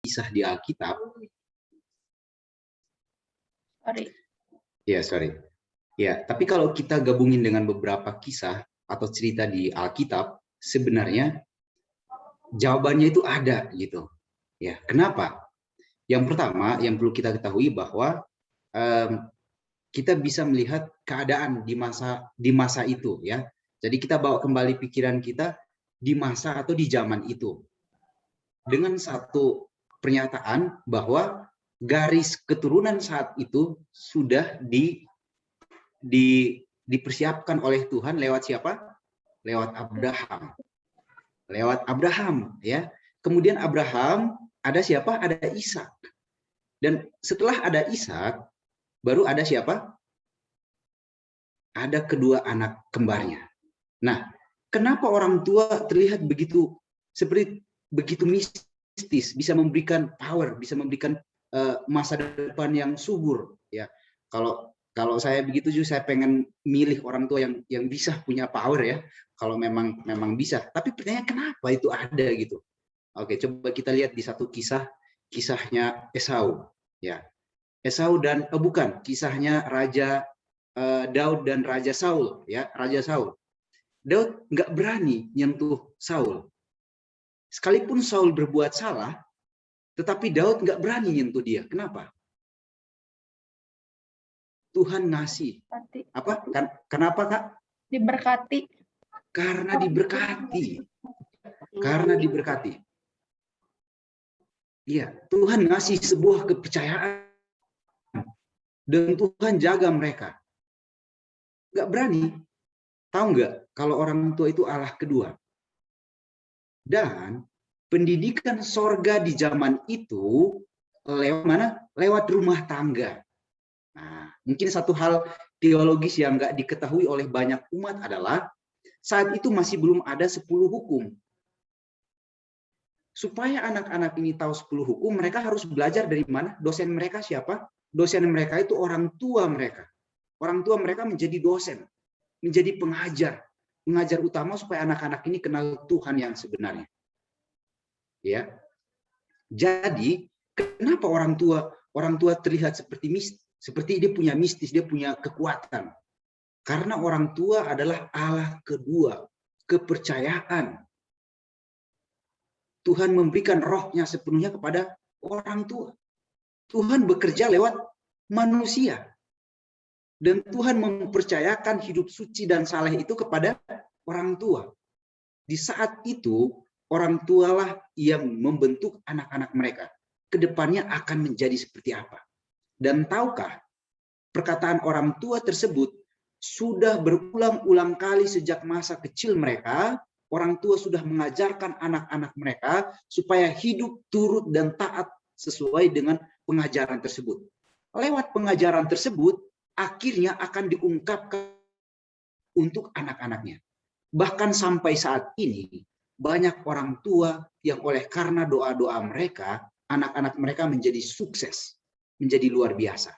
kisah di Alkitab. Sorry. Ya, tapi kalau kita gabungin dengan beberapa kisah atau cerita di Alkitab, sebenarnya jawabannya itu ada gitu. Ya, kenapa? Yang pertama, yang perlu kita ketahui bahwa kita bisa melihat keadaan di masa itu, ya. Jadi kita bawa kembali pikiran kita di masa atau di zaman itu dengan satu pernyataan bahwa garis keturunan saat itu sudah dipersiapkan oleh Tuhan lewat siapa? Lewat Abraham. Lewat Abraham, ya. Kemudian Abraham ada siapa? Ada Ishak. Dan setelah ada Ishak, baru ada siapa? Ada kedua anak kembarnya. Nah, kenapa orang tua terlihat begitu mistis, bisa memberikan power, bisa memberikan masa depan yang subur, ya. Kalau saya begitu juga, saya pengen milih orang tua yang bisa punya power, ya. Kalau memang bisa. Tapi pertanyaan kenapa itu ada gitu? Oke, coba kita lihat di satu kisahnya Esau, ya. Esau dan kisahnya Raja Daud dan Raja Saul, ya, Raja Saul. Daud nggak berani nyentuh Saul. Sekalipun Saul berbuat salah, tetapi Daud nggak berani nyentuh dia. Kenapa? Tuhan ngasih. Apa? Kenapa, Kak? Diberkati. Karena diberkati. Karena diberkati. Iya, Tuhan ngasih sebuah kepercayaan. Dan Tuhan jaga mereka. Nggak berani. Tahu nggak kalau orang tua itu Allah kedua? Dan pendidikan sorga di zaman itu lewat mana? Lewat rumah tangga. Nah, mungkin satu hal teologis yang nggak diketahui oleh banyak umat adalah saat itu masih belum ada 10 hukum. Supaya anak-anak ini tahu 10 hukum, mereka harus belajar dari mana? Dosen mereka siapa? Dosen mereka itu orang tua mereka. Orang tua mereka menjadi dosen, menjadi pengajar utama supaya anak-anak ini kenal Tuhan yang sebenarnya. Ya. Jadi, kenapa orang tua terlihat seperti dia punya mistis, dia punya kekuatan? Karena orang tua adalah Allah kedua, kepercayaan. Tuhan memberikan rohnya sepenuhnya kepada orang tua. Tuhan bekerja lewat manusia. Dan Tuhan mempercayakan hidup suci dan saleh itu kepada orang tua. Di saat itu, orang tualah yang membentuk anak-anak mereka. Kedepannya akan menjadi seperti apa. Dan tahukah, perkataan orang tua tersebut sudah berulang-ulang kali sejak masa kecil mereka, orang tua sudah mengajarkan anak-anak mereka supaya hidup turut dan taat sesuai dengan pengajaran tersebut. Lewat pengajaran tersebut, akhirnya akan diungkapkan untuk anak-anaknya. Bahkan sampai saat ini, banyak orang tua yang karena doa-doa mereka, anak-anak mereka menjadi sukses, menjadi luar biasa.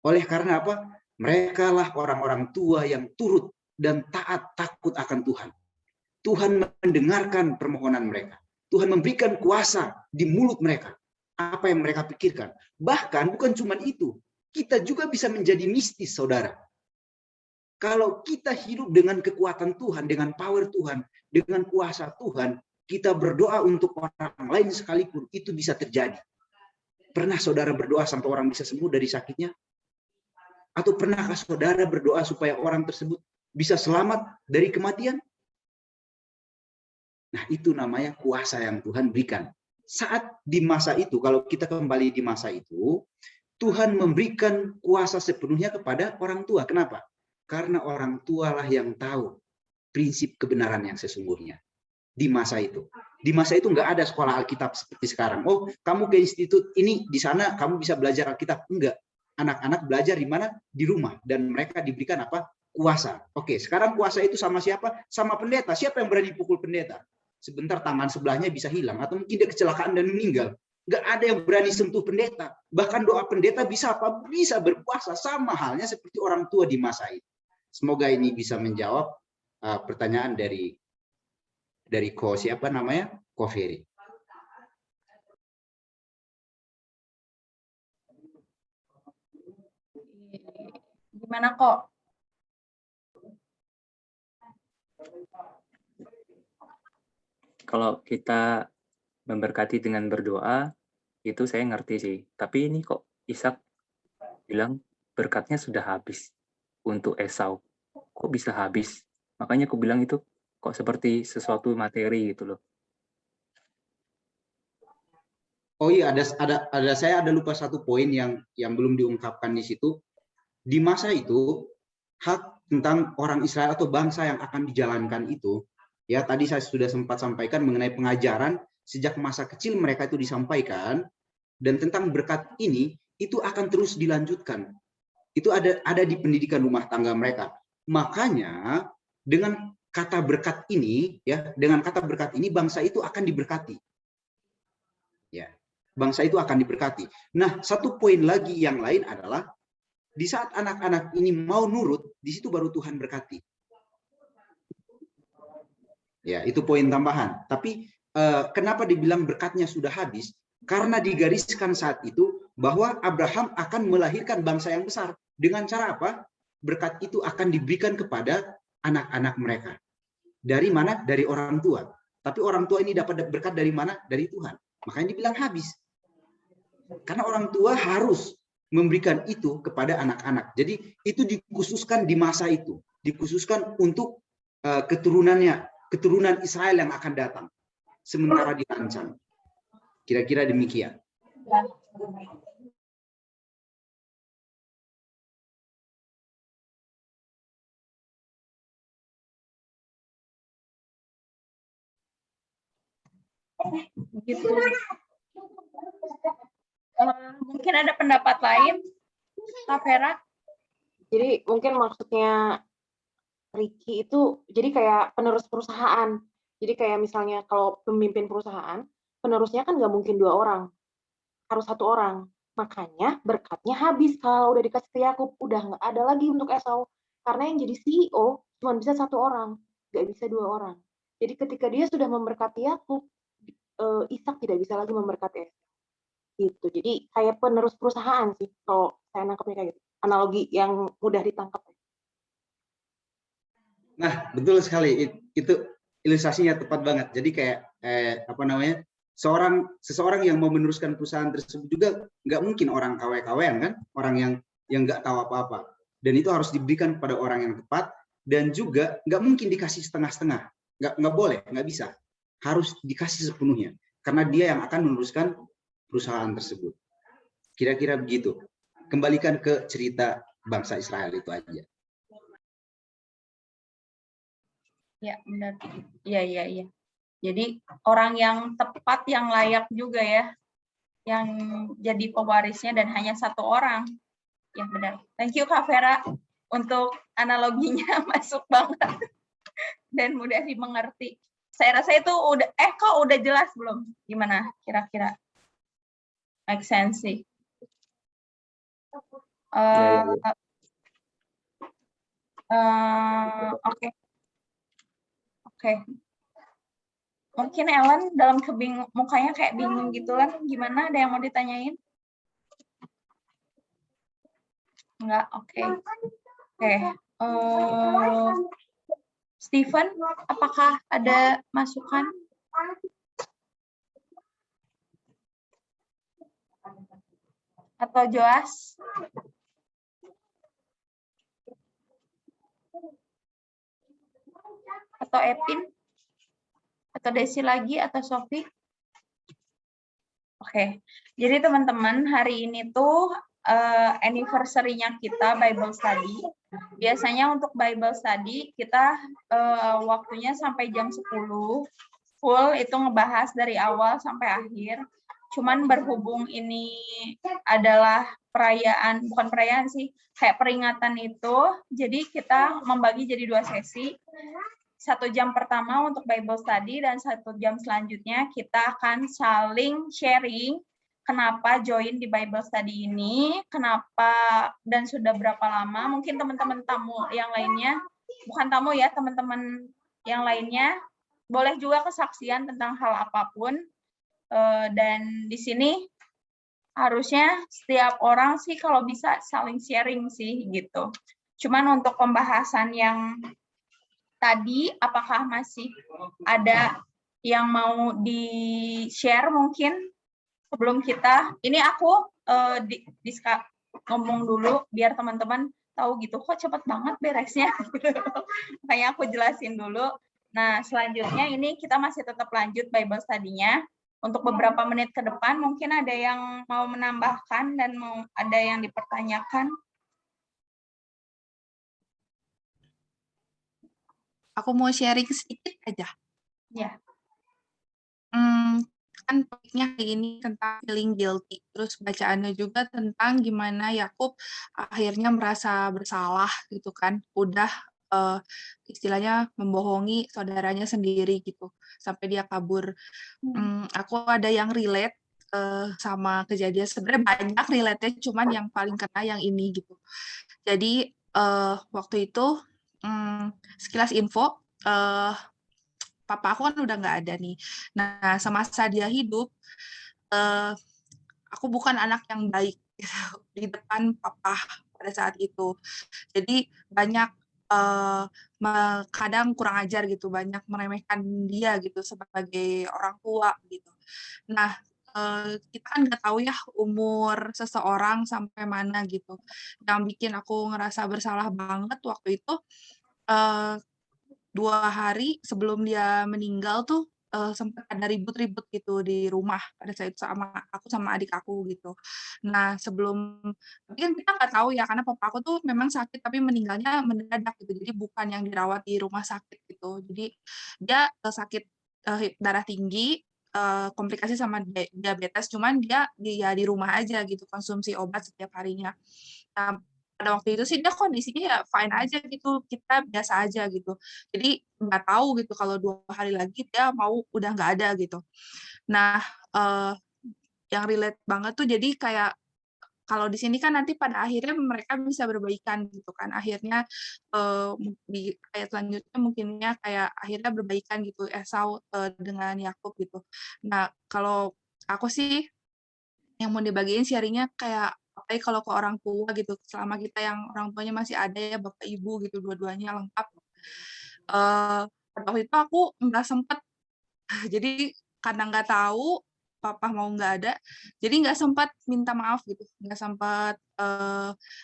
Oleh karena apa? Mereka lah orang-orang tua yang turut dan taat takut akan Tuhan. Tuhan mendengarkan permohonan mereka. Tuhan memberikan kuasa di mulut mereka. Apa yang mereka pikirkan. Bahkan bukan cuma itu. Kita juga bisa menjadi mistis, saudara. Kalau kita hidup dengan kekuatan Tuhan, dengan power Tuhan, dengan kuasa Tuhan, kita berdoa untuk orang lain sekalipun, itu bisa terjadi. Pernah saudara berdoa sampai orang bisa sembuh dari sakitnya? Atau pernahkah saudara berdoa supaya orang tersebut bisa selamat dari kematian? Nah, itu namanya kuasa yang Tuhan berikan. Saat di masa itu, kalau kita kembali di masa itu, Tuhan memberikan kuasa sepenuhnya kepada orang tua. Kenapa? Karena orang tualah yang tahu prinsip kebenaran yang sesungguhnya. Di masa itu. Di masa itu nggak ada sekolah Alkitab seperti sekarang. Oh, kamu ke institut ini, di sana kamu bisa belajar Alkitab. Enggak. Anak-anak belajar di mana? Di rumah. Dan mereka diberikan apa? Kuasa. Oke, sekarang kuasa itu sama siapa? Sama pendeta. Siapa yang berani pukul pendeta? Sebentar tangan sebelahnya bisa hilang. Atau mungkin dia kecelakaan dan meninggal. Nggak ada yang berani sentuh pendeta. Bahkan doa pendeta bisa apa? Bisa berkuasa. Sama halnya seperti orang tua di masa itu. Semoga ini bisa menjawab pertanyaan dari siapa namanya? Ko Ferry. Gimana kok? Kalau kita memberkati dengan berdoa, itu saya ngerti sih. Tapi ini kok Ishak bilang berkatnya sudah habis untuk Esau. Kok bisa habis? Makanya aku bilang itu kok seperti sesuatu materi gitu loh. Oh iya, saya ada lupa satu poin yang belum diungkapkan di situ. Di masa itu, hak tentang orang Israel atau bangsa yang akan dijalankan itu, ya tadi saya sudah sempat sampaikan mengenai pengajaran sejak masa kecil mereka itu disampaikan, dan tentang berkat ini itu akan terus dilanjutkan. Itu ada di pendidikan rumah tangga mereka. Makanya dengan kata berkat ini, ya dengan kata berkat ini bangsa itu akan diberkati. Ya, bangsa itu akan diberkati. Nah, satu poin lagi yang lain adalah di saat anak-anak ini mau nurut, di situ baru Tuhan berkati. Ya, itu poin tambahan. Tapi kenapa dibilang berkatnya sudah habis? Karena digariskan saat itu bahwa Abraham akan melahirkan bangsa yang besar. Dengan cara apa? Berkat itu akan diberikan kepada anak-anak mereka. Dari mana? Dari orang tua. Tapi orang tua ini dapat berkat dari mana? Dari Tuhan. Makanya dibilang habis. Karena orang tua harus memberikan itu kepada anak-anak. Jadi itu dikhususkan di masa itu. Dikhususkan untuk keturunan Israel yang akan datang. Sementara dirancang. Kira-kira demikian. Begitu. Mungkin ada pendapat lain, Kak Vera? Jadi mungkin maksudnya Ricky itu jadi kayak penerus perusahaan. Jadi kayak misalnya kalau pemimpin perusahaan, penerusnya kan nggak mungkin 2 orang, harus 1 orang. Makanya berkatnya habis kalau udah dikasih ke Yakub, udah nggak ada lagi untuk Esau. Karena yang jadi CEO cuma bisa 1 orang, nggak bisa 2 orang. Jadi ketika dia sudah memberkati Yakub, Ishak tidak bisa lagi memberkati Esau. Gitu. Jadi kayak penerus perusahaan sih kalau saya nangkepnya kayak gitu. Analogi yang mudah ditangkap. Nah, betul sekali. Itu ilustrasinya tepat banget. Jadi kayak seseorang yang mau meneruskan perusahaan tersebut juga nggak mungkin orang KW-KWan kan, orang yang nggak tahu apa-apa. Dan itu harus diberikan kepada orang yang tepat, dan juga nggak mungkin dikasih setengah-setengah. Nggak boleh, nggak bisa. Harus dikasih sepenuhnya. Karena dia yang akan meneruskan perusahaan tersebut. Kira-kira begitu. Kembalikan ke cerita bangsa Israel itu aja. Ya, benar. Iya. Jadi orang yang tepat, yang layak juga ya, yang jadi pewarisnya dan hanya 1 orang. Ya, benar. Thank you, Kak Vera. Untuk analoginya masuk banget dan mudah dimengerti. Saya rasa itu udah, kok udah jelas belum? Gimana kira-kira? Make sense sih. Oke. Mungkin Ellen dalam mukanya kayak bingung gitu lah. Gimana? Ada yang mau ditanyain? Enggak, oke. Steven, apakah ada masukan? Atau Joas? Atau Epin? Atau Desi lagi? Atau Sofi? Oke. Jadi teman-teman, hari ini tuh anniversary-nya kita Bible Study. Biasanya untuk Bible Study kita waktunya sampai jam 10. Full itu ngebahas dari awal sampai akhir. Cuman berhubung ini adalah perayaan, bukan perayaan sih, kayak peringatan itu, jadi kita membagi jadi 2 sesi. 1 jam pertama untuk Bible Study dan 1 jam selanjutnya kita akan saling sharing kenapa join di Bible Study ini, kenapa dan sudah berapa lama. Mungkin teman-teman tamu yang lainnya, bukan tamu ya, teman-teman yang lainnya boleh juga kesaksian tentang hal apapun. Dan di sini Harusnya setiap orang sih kalau bisa saling sharing sih gitu. Cuman untuk pembahasan yang tadi, apakah masih ada yang mau di-share mungkin sebelum kita, ini aku ngomong dulu biar teman-teman tahu gitu, kok cepet banget beresnya. Makanya aku jelasin dulu. Nah, selanjutnya ini kita masih tetap lanjut Bible study-nya. Untuk beberapa menit ke depan mungkin ada yang mau menambahkan dan mau ada yang dipertanyakan. Aku mau sharing sedikit aja. Ya. Kan topiknya hari ini tentang feeling guilty. Terus bacaannya juga tentang gimana Yakub akhirnya merasa bersalah gitu kan. Udah istilahnya membohongi saudaranya sendiri gitu sampai dia kabur. Aku ada yang relate sama kejadian, sebenarnya banyak relate-nya, cuman yang paling kena yang ini gitu. Jadi waktu itu sekilas info, papa aku kan udah nggak ada nih. Nah, semasa dia hidup, aku bukan anak yang baik gitu, di depan papa pada saat itu. Jadi banyak kadang kurang ajar gitu, banyak meremehkan dia gitu sebagai orang tua gitu. Nah, kita kan nggak tahu ya umur seseorang sampai mana gitu. Yang bikin aku ngerasa bersalah banget waktu itu, 2 hari sebelum dia meninggal tuh, sempat ada ribut-ribut gitu di rumah pada saat itu aku sama adik aku gitu. Nah tapi kan kita nggak tahu ya karena papa aku tuh memang sakit tapi meninggalnya mendadak gitu, jadi bukan yang dirawat di rumah sakit gitu. Jadi dia sakit darah tinggi, komplikasi sama diabetes, cuman dia di rumah aja gitu, konsumsi obat setiap harinya. Nah, pada waktu itu sih dia kondisinya ya fine aja gitu, kita biasa aja gitu. Jadi nggak tahu gitu kalau 2 hari lagi dia udah nggak ada gitu. Nah, yang relate banget tuh jadi kayak kalau di sini kan nanti pada akhirnya mereka bisa berbaikan gitu kan. Akhirnya di ayat selanjutnya mungkinnya kayak akhirnya berbaikan gitu Esau dengan Yakub gitu. Nah, kalau aku sih yang mau dibagiin sharing-nya kayak apalagi kalau ke orang tua gitu, selama kita yang orang tuanya masih ada ya, bapak ibu gitu, dua-duanya lengkap. Pada waktu itu aku nggak sempet, jadi karena nggak tahu papa mau nggak ada, jadi nggak sempat minta maaf gitu, nggak sempat,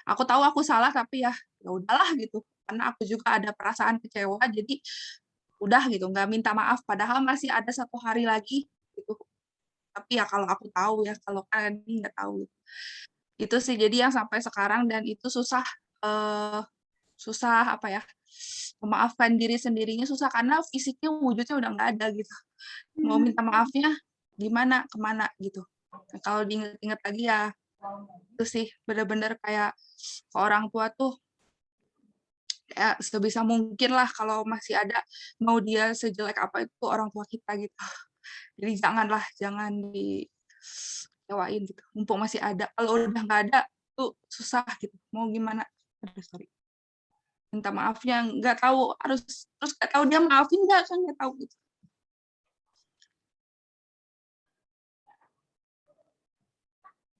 aku tahu aku salah tapi ya udahlah gitu, karena aku juga ada perasaan kecewa, jadi udah gitu, nggak minta maaf, padahal masih ada 1 hari lagi gitu. Tapi ya kalau aku tahu ya, kalau kalian nggak tahu. Itu sih jadi yang sampai sekarang dan itu susah susah apa ya, memaafkan diri sendirinya susah karena fisiknya wujudnya udah nggak ada gitu. Mau minta maafnya gimana, kemana gitu. Nah, kalau diinget-inget lagi ya itu sih bener-bener kayak ke orang tua tuh ya sebisa mungkin lah kalau masih ada, mau dia sejelek apa itu orang tua kita gitu. Jadi jangan dikecewain gitu, mumpung masih ada. Kalau udah nggak ada, tuh susah gitu, mau gimana. Aduh, sorry. Minta maafnya nggak tahu terus nggak tahu dia maafin nggak kan nggak tahu gitu.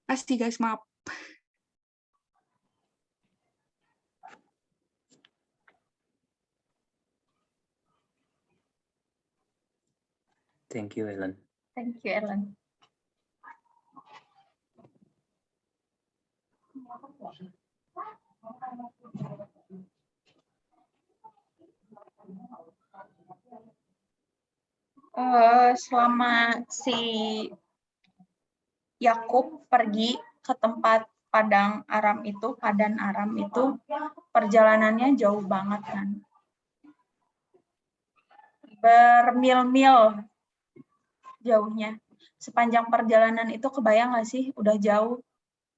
Kasih guys, maaf. Thank you, Ellen. Thank you, Ellen. Selama si Yakub pergi ke tempat Padan Aram itu, perjalanannya jauh banget kan. Bermil-mil jauhnya. Sepanjang perjalanan itu kebayang nggak sih udah jauh,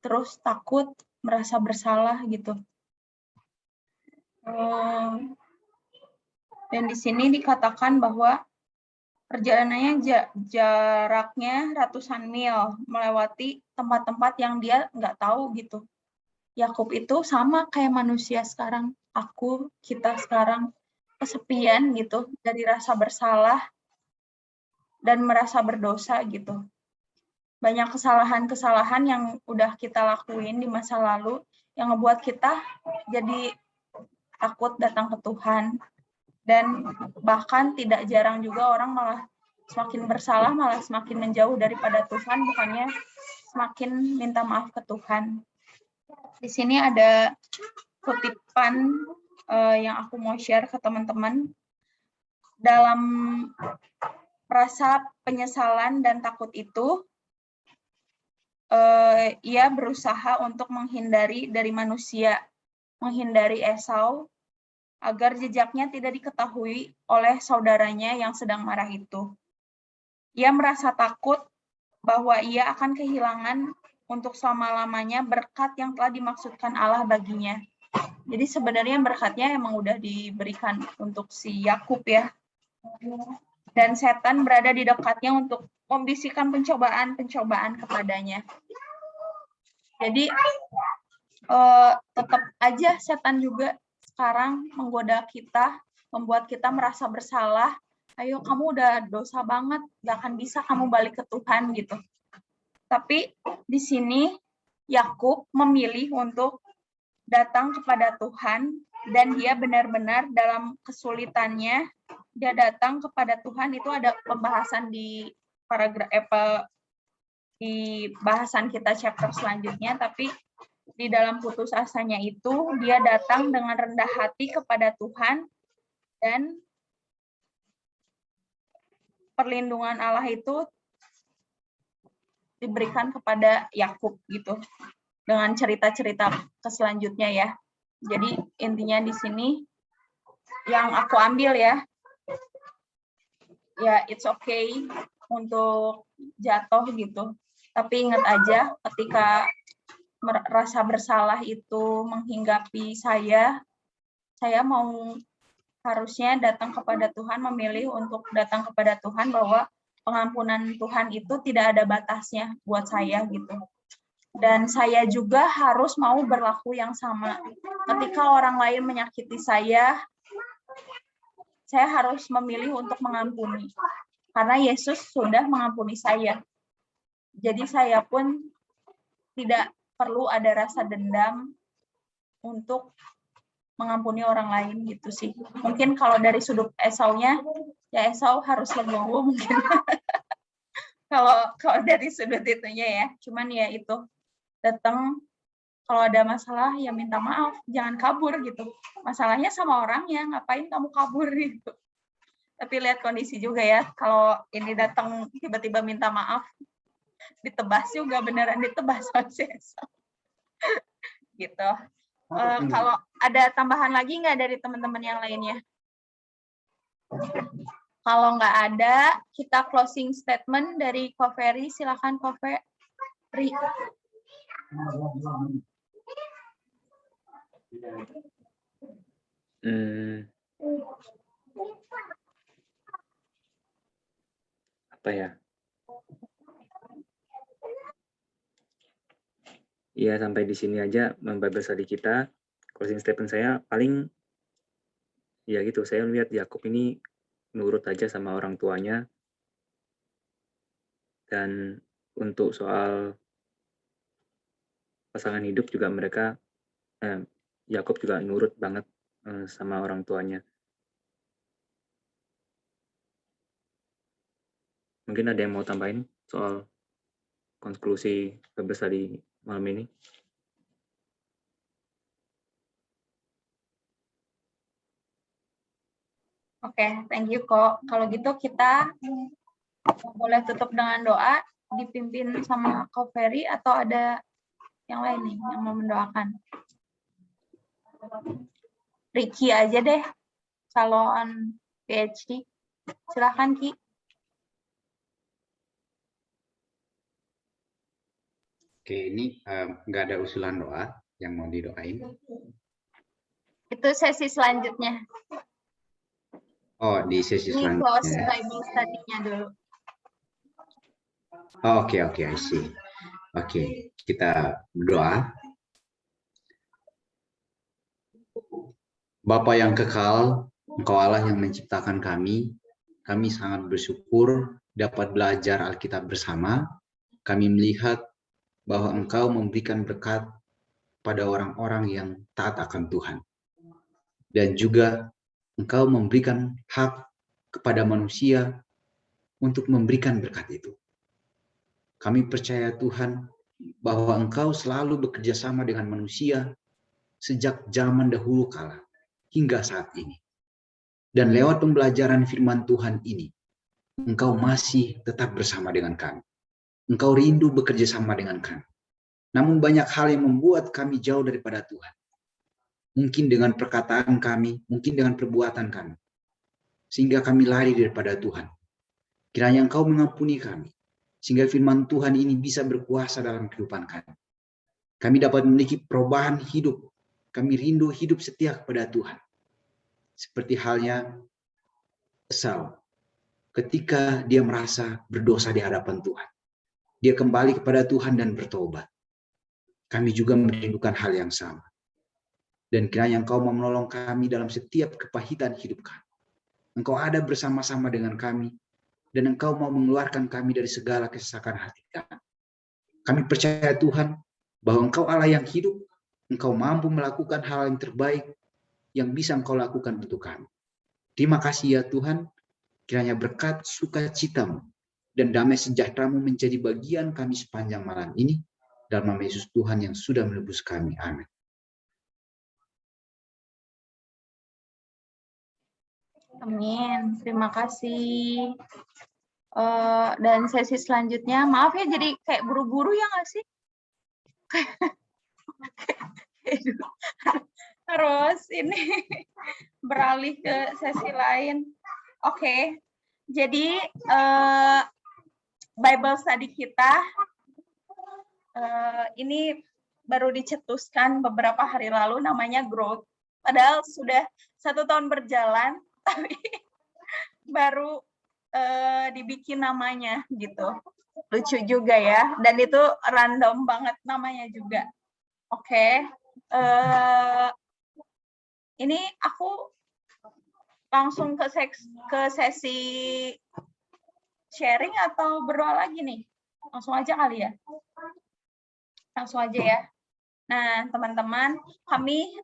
terus takut, merasa bersalah gitu. Dan di sini dikatakan bahwa perjalanannya jaraknya ratusan mil, melewati tempat-tempat yang dia nggak tahu gitu. Yakub itu sama kayak manusia sekarang, kita sekarang kesepian gitu, dari rasa bersalah dan merasa berdosa gitu. banyak kesalahan-kesalahan yang udah kita lakuin di masa lalu yang ngebuat kita jadi takut datang ke Tuhan. Dan bahkan tidak jarang juga orang malah semakin bersalah, malah semakin menjauh daripada Tuhan, bukannya semakin minta maaf ke Tuhan. Di sini ada kutipan yang aku mau share ke teman-teman. Dalam rasa penyesalan dan takut itu, ia berusaha untuk menghindari dari manusia, menghindari Esau, agar jejaknya tidak diketahui oleh saudaranya yang sedang marah itu. Ia merasa takut bahwa ia akan kehilangan untuk selama-lamanya berkat yang telah dimaksudkan Allah baginya. Jadi sebenarnya berkatnya emang udah diberikan untuk si Yakub ya. Dan setan berada di dekatnya untuk membisikkan pencobaan-pencobaan kepadanya. Jadi tetap aja setan juga sekarang menggoda kita, membuat kita merasa bersalah. Ayo kamu udah dosa banget, gak akan bisa kamu balik ke Tuhan gitu. Tapi di sini Yakub memilih untuk datang kepada Tuhan, dan dia benar-benar dalam kesulitannya dia datang kepada Tuhan. Itu ada pembahasan di paragraf di bahasan kita chapter selanjutnya, tapi di dalam putus asanya itu dia datang dengan rendah hati kepada Tuhan, dan perlindungan Allah itu diberikan kepada Yakub gitu dengan cerita-cerita selanjutnya ya. Jadi intinya di sini yang aku ambil ya it's okay untuk jatuh gitu. Tapi ingat aja ketika rasa bersalah itu menghinggapi saya mau harusnya datang kepada Tuhan, memilih untuk datang kepada Tuhan, bahwa pengampunan Tuhan itu tidak ada batasnya buat saya gitu. Dan saya juga harus mau berlaku yang sama. Ketika orang lain menyakiti saya harus memilih untuk mengampuni. Karena Yesus sudah mengampuni saya. Jadi saya pun tidak perlu ada rasa dendam untuk mengampuni orang lain gitu sih. Mungkin kalau dari sudut Esaunya, ya Esau harus legowo mungkin. kalau dari sudut itunya ya. Cuman ya itu, datang kalau ada masalah ya minta maaf, jangan kabur gitu. Masalahnya sama orangnya, ngapain kamu kabur gitu. Tapi lihat kondisi juga ya, kalau ini datang tiba-tiba minta maaf, ditebas juga, beneran ditebas sama si Esau. Gitu. Kalau ada tambahan lagi nggak dari teman-teman yang lainnya? Kalau nggak ada, kita closing statement dari Ko Ferry. Silakan Ko Ferry. Apa ya? Ya, sampai di sini aja Bible study kita. Closing statement saya paling ya gitu, saya melihat Yakub ini nurut aja sama orang tuanya. Dan untuk soal pasangan hidup juga mereka, Yakub juga nurut banget sama orang tuanya. Mungkin ada yang mau tambahin soal konklusi Bible study malam ini? Oke, thank you kok. Kalau gitu kita boleh tutup dengan doa, dipimpin sama Ko Ferry, atau ada yang lain nih yang mau mendoakan? Ricky aja deh, calon PhD. Silakan Ki. Oke, ini nggak ada usulan doa yang mau didoain. Itu sesi selanjutnya. Oh, di sesi Ini close selanjutnya. Bible study-nya dulu. Oh, oke, I see. Oke, kita berdoa. Bapa yang kekal, Engkau Allah yang menciptakan kami sangat bersyukur dapat belajar Alkitab bersama. Kami melihat bahwa Engkau memberikan berkat pada orang-orang yang taat akan Tuhan. Dan juga Engkau memberikan hak kepada manusia untuk memberikan berkat itu. Kami percaya Tuhan bahwa Engkau selalu bekerja sama dengan manusia sejak zaman dahulu kala hingga saat ini. Dan lewat pembelajaran firman Tuhan ini, Engkau masih tetap bersama dengan kami. Engkau rindu bekerja sama dengan kami. Namun banyak hal yang membuat kami jauh daripada Tuhan. Mungkin dengan perkataan kami, mungkin dengan perbuatan kami. Sehingga kami lari daripada Tuhan. Kiranya Engkau mengampuni kami. Sehingga firman Tuhan ini bisa berkuasa dalam kehidupan kami. Kami dapat memiliki perubahan hidup. Kami rindu hidup setia kepada Tuhan. Seperti halnya Esau. Ketika dia merasa berdosa di hadapan Tuhan. Dia kembali kepada Tuhan dan bertobat. Kami juga merindukan hal yang sama. Dan kiranya Engkau mau menolong kami dalam setiap kepahitan hidup kami. Engkau ada bersama-sama dengan kami. Dan Engkau mau mengeluarkan kami dari segala kesesakan hati kami. Kami percaya Tuhan bahwa Engkau Allah yang hidup. Engkau mampu melakukan hal yang terbaik yang bisa Engkau lakukan untuk kami. Terima kasih ya Tuhan. Kiranya berkat sukacitamu dan damai sejahtera-Mu menjadi bagian kami sepanjang malam ini. Dalam nama Yesus Tuhan yang sudah menebus kami. Amin. Amin. Terima kasih. Dan sesi selanjutnya, maaf ya jadi kayak buru-buru ya nggak sih? Terus ini beralih ke sesi lain. Oke. Jadi Bible study kita ini baru dicetuskan beberapa hari lalu, namanya Growth. Padahal sudah 1 tahun berjalan, tapi baru dibikin namanya gitu. Lucu juga ya, dan itu random banget namanya juga. Oke. Ini aku langsung ke sesi sharing atau berdoa lagi nih? Langsung aja kali ya? Langsung aja ya. Nah, teman-teman,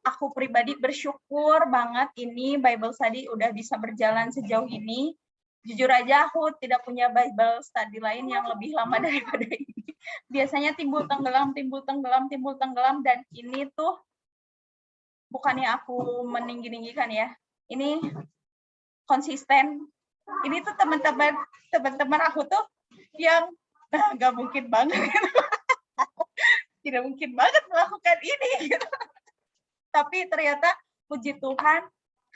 aku pribadi bersyukur banget ini Bible study udah bisa berjalan sejauh ini. Jujur aja aku tidak punya Bible study lain yang lebih lama daripada ini. Biasanya timbul tenggelam, dan ini tuh bukannya aku meninggi-ninggikan ya. Ini konsisten. Ini tuh teman-teman aku tuh yang nggak mungkin banget. Tidak mungkin banget melakukan ini. Gitu. Tapi ternyata puji Tuhan,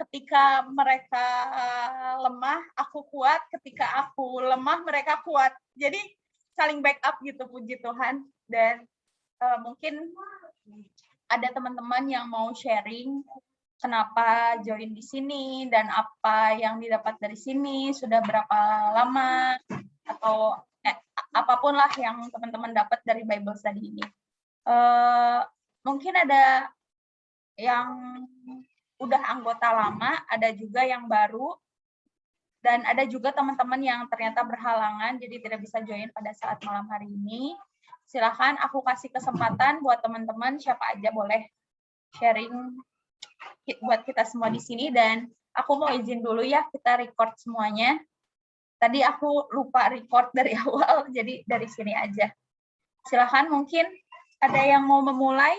ketika mereka lemah, aku kuat. Ketika aku lemah, mereka kuat. Jadi saling backup gitu, puji Tuhan. Dan mungkin ada teman-teman yang mau sharing kenapa join di sini dan apa yang didapat dari sini, sudah berapa lama, atau apapun lah yang teman-teman dapat dari Bible study ini. Mungkin ada yang udah anggota lama, ada juga yang baru, dan ada juga teman-teman yang ternyata berhalangan, jadi tidak bisa join pada saat malam hari ini. Silakan aku kasih kesempatan buat teman-teman, siapa aja boleh sharing buat kita semua di sini, dan aku mau izin dulu ya, kita record semuanya. Tadi aku lupa record dari awal, jadi dari sini aja. Silakan, mungkin ada yang mau memulai?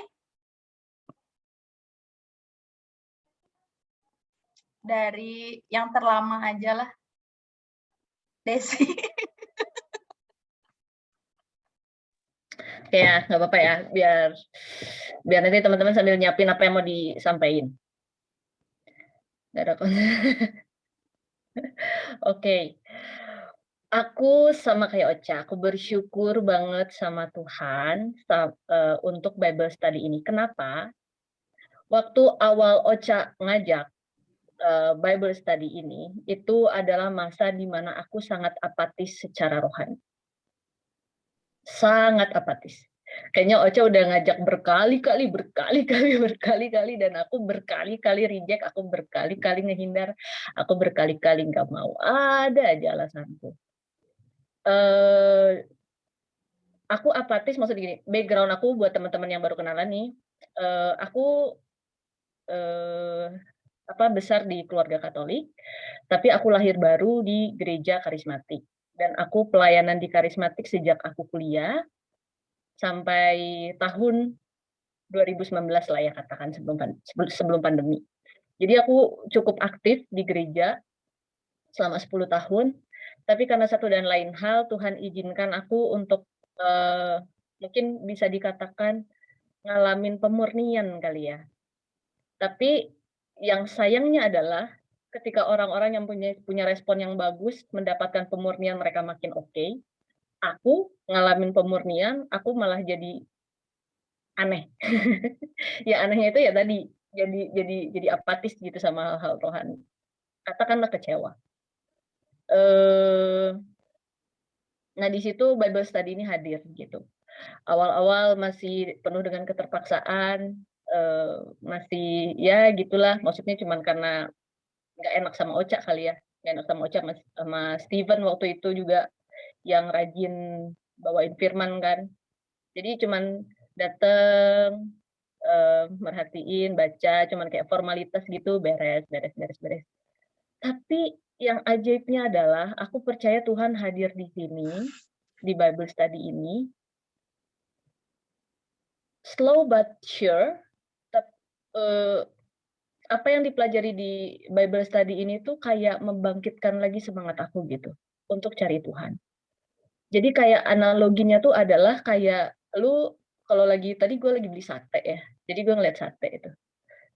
Dari yang terlama aja lah. Desi. Ya, nggak apa-apa ya, biar nanti teman-teman sambil nyiapin apa yang mau disampaikan. Oke. Aku sama kayak Ocha, aku bersyukur banget sama Tuhan untuk Bible study ini. Kenapa? Waktu awal Ocha ngajak Bible study ini, itu adalah masa di mana aku sangat apatis secara rohani. Sangat apatis. Kayaknya Ocha udah ngajak berkali-kali, dan aku berkali-kali reject, aku berkali-kali ngehindar, aku berkali-kali nggak mau. Ada aja alasanku. aku apatis, maksudnya gini, background aku buat teman-teman yang baru kenalan nih, aku besar di keluarga Katolik, tapi aku lahir baru di gereja karismatik. Dan aku pelayanan di karismatik sejak aku kuliah sampai tahun 2019 lah ya katakan, sebelum pandemi. Jadi aku cukup aktif di gereja selama 10 tahun, tapi karena satu dan lain hal Tuhan izinkan aku untuk mungkin bisa dikatakan ngalamin pemurnian kali ya. Tapi yang sayangnya adalah ketika orang-orang yang punya respon yang bagus mendapatkan pemurnian, mereka makin oke. Aku ngalamin pemurnian, aku malah jadi aneh. Ya anehnya itu ya tadi, jadi apatis gitu sama hal-hal rohani. Katakanlah kecewa. Nah di situ Bible study ini hadir gitu. Awal-awal masih penuh dengan keterpaksaan, masih ya gitulah, maksudnya cuman karena nggak enak sama Ocha kali ya, nggak enak sama Ocha sama Steven waktu itu juga yang rajin bawain firman kan. Jadi cuman dateng, merhatiin, baca, cuman kayak formalitas gitu, beres. Tapi yang ajaibnya adalah aku percaya Tuhan hadir di sini, di Bible study ini, slow but sure, apa yang dipelajari di Bible study ini tuh kayak membangkitkan lagi semangat aku gitu, untuk cari Tuhan. Jadi kayak analoginya tuh adalah kayak lu kalau tadi gue lagi beli sate ya, jadi gue ngeliat sate itu.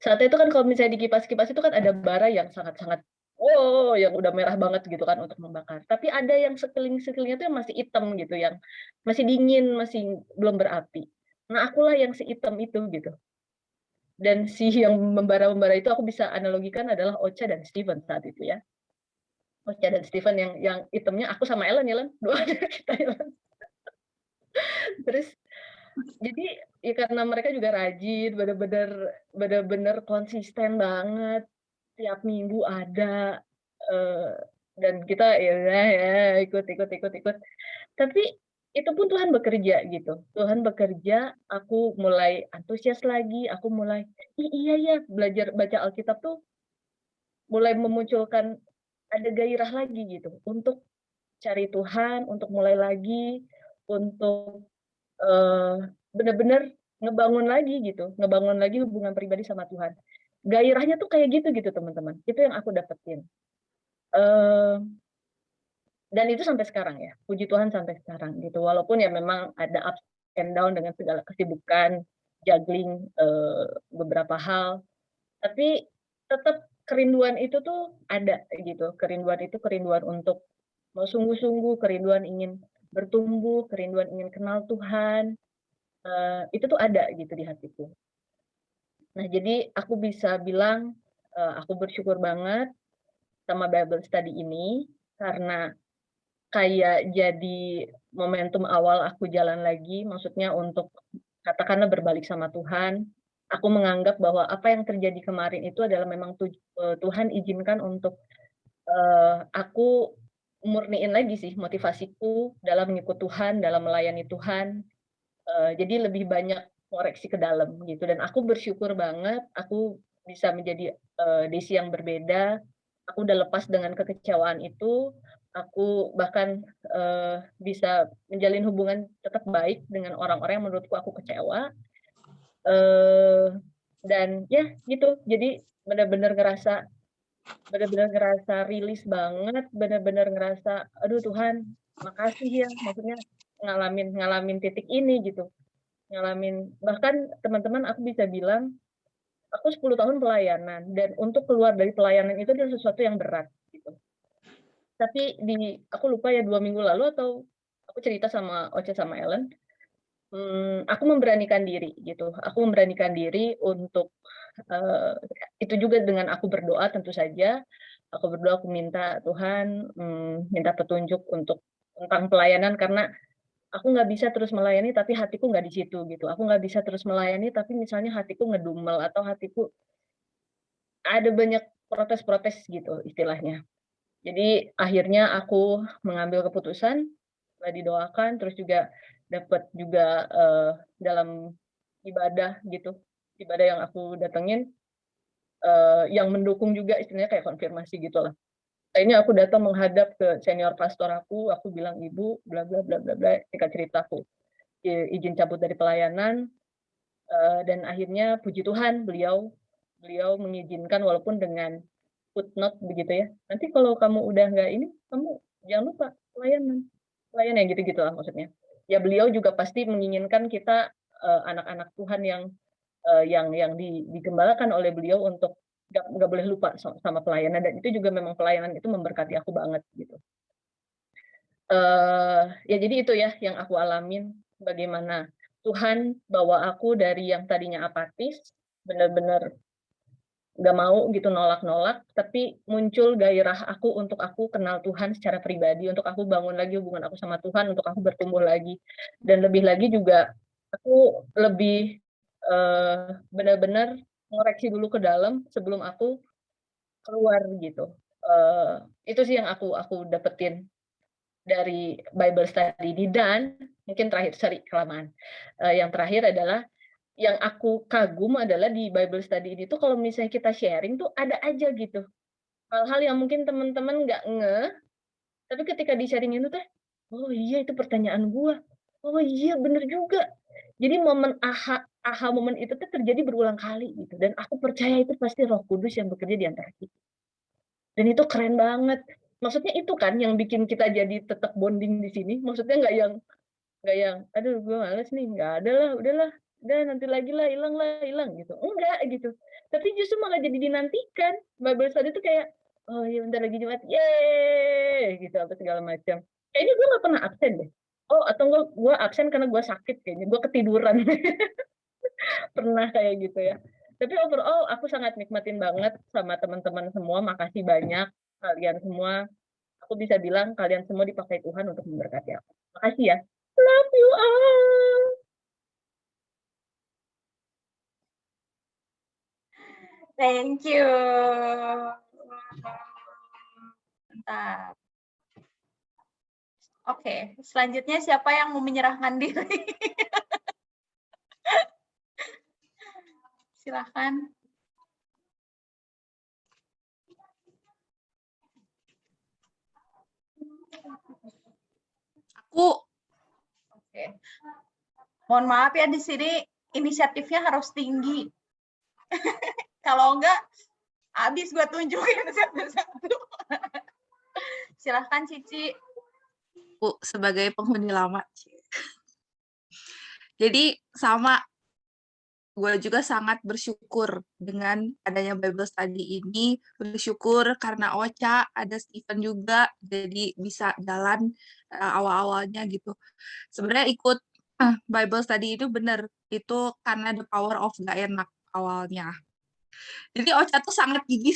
Sate itu kan kalau misalnya dikipas-kipas itu kan ada bara yang sangat-sangat, wow, yang udah merah banget gitu kan untuk membakar. Tapi ada yang sekeliling-sekelilingnya tuh yang masih hitam gitu, yang masih dingin, masih belum berapi. Nah akulah yang si hitam itu gitu. Dan si yang membara-membara itu aku bisa analogikan adalah Ocha dan Steven saat itu ya. Ocha dan Steven yang hitamnya aku sama Ellen ya, Ellen. Dua kita Ellen. Terus jadi ya karena mereka juga rajin, bener-bener konsisten banget, tiap minggu ada, dan kita ya ikut. Tapi itu pun Tuhan bekerja gitu. Tuhan bekerja, aku mulai antusias lagi, aku mulai, iya ya belajar baca Alkitab tuh mulai memunculkan ada gairah lagi gitu untuk cari Tuhan, untuk mulai lagi, untuk benar-benar ngebangun lagi hubungan pribadi sama Tuhan. Gairahnya tuh kayak gitu teman-teman. Itu yang aku dapetin. Dan itu sampai sekarang ya, puji Tuhan sampai sekarang gitu. Walaupun ya memang ada up and down dengan segala kesibukan, juggling beberapa hal, tapi tetap kerinduan itu tuh ada gitu. Kerinduan untuk mau sungguh-sungguh, kerinduan ingin bertumbuh, kerinduan ingin kenal Tuhan, itu tuh ada gitu di hatiku. Nah jadi aku bisa bilang aku bersyukur banget sama Bible study ini karena kayak jadi momentum awal aku jalan lagi, maksudnya untuk katakanlah berbalik sama Tuhan. Aku menganggap bahwa apa yang terjadi kemarin itu adalah memang Tuhan izinkan untuk aku murniin lagi sih motivasiku dalam mengikut Tuhan, dalam melayani Tuhan. Jadi lebih banyak koreksi ke dalam gitu. Dan aku bersyukur banget, aku bisa menjadi Desi yang berbeda. Aku udah lepas dengan kekecewaan itu. Aku bahkan bisa menjalin hubungan tetap baik dengan orang-orang yang menurutku aku kecewa. Dan ya gitu, jadi benar-benar ngerasa rilis banget, benar-benar ngerasa, aduh Tuhan, makasih ya, maksudnya ngalamin titik ini gitu, bahkan teman-teman aku bisa bilang, aku 10 tahun pelayanan dan untuk keluar dari pelayanan itu adalah sesuatu yang berat gitu. Tapi aku lupa ya 2 minggu lalu atau aku cerita sama Ocha sama Ellen, aku memberanikan diri gitu. Aku memberanikan diri untuk itu juga dengan aku berdoa tentu saja. Aku berdoa, aku minta Tuhan, minta petunjuk untuk tentang pelayanan karena aku nggak bisa terus melayani tapi hatiku nggak di situ gitu. Aku nggak bisa terus melayani tapi misalnya hatiku ngedumel atau hatiku ada banyak protes-protes gitu istilahnya. Jadi akhirnya aku mengambil keputusan, setelah didoakan, terus juga dapat juga dalam ibadah gitu, ibadah yang aku datengin, yang mendukung juga istilahnya kayak konfirmasi gitulah. Akhirnya aku datang menghadap ke senior pastor aku bilang, "Ibu, bla bla bla bla bla," singkat ceritaku, izin cabut dari pelayanan, dan akhirnya puji Tuhan beliau mengizinkan walaupun dengan footnote begitu ya, "Nanti kalau kamu udah nggak ini, kamu jangan lupa pelayanan." Pelayanan gitu-gitu lah maksudnya. Ya beliau juga pasti menginginkan kita, anak-anak Tuhan yang digembalakan oleh beliau untuk nggak boleh lupa sama pelayanan, dan itu juga memang pelayanan itu memberkati aku banget gitu. Ya jadi itu ya yang aku alamin, bagaimana Tuhan bawa aku dari yang tadinya apatis, benar-benar nggak mau gitu, nolak-nolak, tapi muncul gairah aku untuk aku kenal Tuhan secara pribadi, untuk aku bangun lagi hubungan aku sama Tuhan, untuk aku bertumbuh lagi. Dan lebih lagi juga aku lebih benar-benar ngoreksi dulu ke dalam sebelum aku keluar gitu. Itu sih yang aku dapetin dari Bible study ini. Dan mungkin terakhir, sorry kelamaan, yang terakhir adalah yang aku kagum adalah di Bible study ini tuh kalau misalnya kita sharing tuh ada aja gitu hal-hal yang mungkin teman-teman nggak ngeh, tapi ketika di-sharing itu teh, "Oh iya itu pertanyaan gua. Oh iya bener juga." Jadi momen aha momen itu tuh terjadi berulang kali gitu, dan aku percaya itu pasti Roh Kudus yang bekerja di antara kita. Dan itu keren banget. Maksudnya itu kan yang bikin kita jadi tetap bonding di sini, maksudnya nggak yang, "Aduh gue males nih, nggak ada lah, udahlah, udah nanti lagi lah, hilang," gitu. Enggak gitu. Tapi justru malah jadi dinantikan. Bible study itu kayak, "Oh iya bentar lagi Jumat, yeay!" gitu, apa segala macam. Kayaknya gue nggak pernah absen deh. Oh, atau gue absen karena gue sakit kayaknya, gue ketiduran. Pernah kayak gitu ya. Tapi overall aku sangat nikmatin banget sama teman-teman semua, makasih banyak kalian semua. Aku bisa bilang kalian semua dipakai Tuhan untuk memberkati aku. Makasih ya. Love you all. Thank you. Mantap. Oke, selanjutnya siapa yang mau menyerahkan diri? Silahkan. Aku Oke. Mohon maaf ya, di sini inisiatifnya harus tinggi. Kalau enggak, habis gue tunjukin satu-satu. Silahkan Cici. sebagai penghuni lama. Jadi sama, gue juga sangat bersyukur dengan adanya Bible study ini. Bersyukur karena Ocha, ada Steven juga, jadi bisa jalan awal-awalnya gitu. Sebenarnya ikut Bible study itu benar, itu karena the power of gak enak awalnya. Jadi Ocha tuh sangat gigih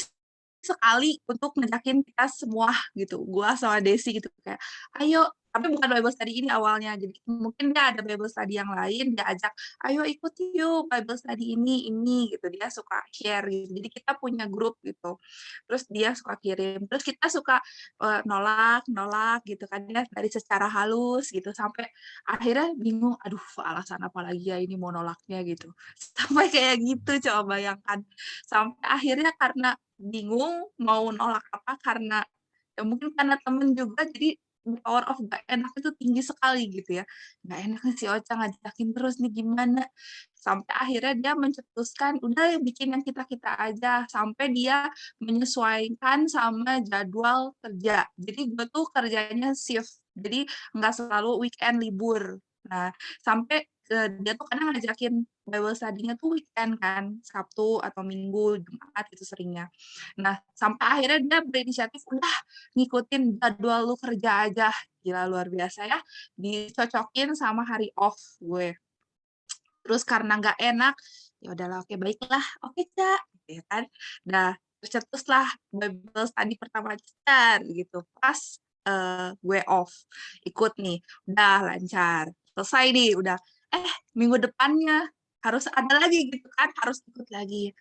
sekali untuk ngajakin kita semua gitu, gua sama Desi gitu, kayak ayo, tapi bukan Bible study ini awalnya, jadi mungkin dia ada Bible study yang lain, dia ajak ayo ikut yuk Bible study ini gitu, dia suka share gitu, jadi kita punya grup gitu, terus dia suka kirim, terus kita suka nolak gitu kan ya, dari secara halus gitu, sampai akhirnya bingung, aduh alasan apa lagi ya ini mau nolaknya gitu, sampai kayak gitu, coba bayangkan, sampai akhirnya karena bingung mau nolak apa, karena ya mungkin karena temen juga, jadi power of gak enak itu tinggi sekali gitu ya, gak enak nih si Ocha ngajakin terus nih gimana, sampai akhirnya dia mencetuskan udah bikin yang kita-kita aja, sampai dia menyesuaikan sama jadwal kerja, jadi gue tuh kerjanya shift, jadi nggak selalu weekend libur. Nah sampai dia tuh kadang ngajakin Bible study-nya tuh weekend kan, Sabtu atau Minggu, Jumat itu seringnya. Nah, sampai akhirnya dia berinisiatif, udah ngikutin jadwal lu kerja aja. Gila, luar biasa ya. Dicocokin sama hari off gue. Terus karena nggak enak, ya udahlah, oke baiklah, oke Cak, gitu ya kan. Nah, tercetuslah Bible study pertama gitu. Pas gue off, ikut nih, udah lancar. Selesai nih, udah minggu depannya harus ada lagi gitu kan, harus ikut lagi.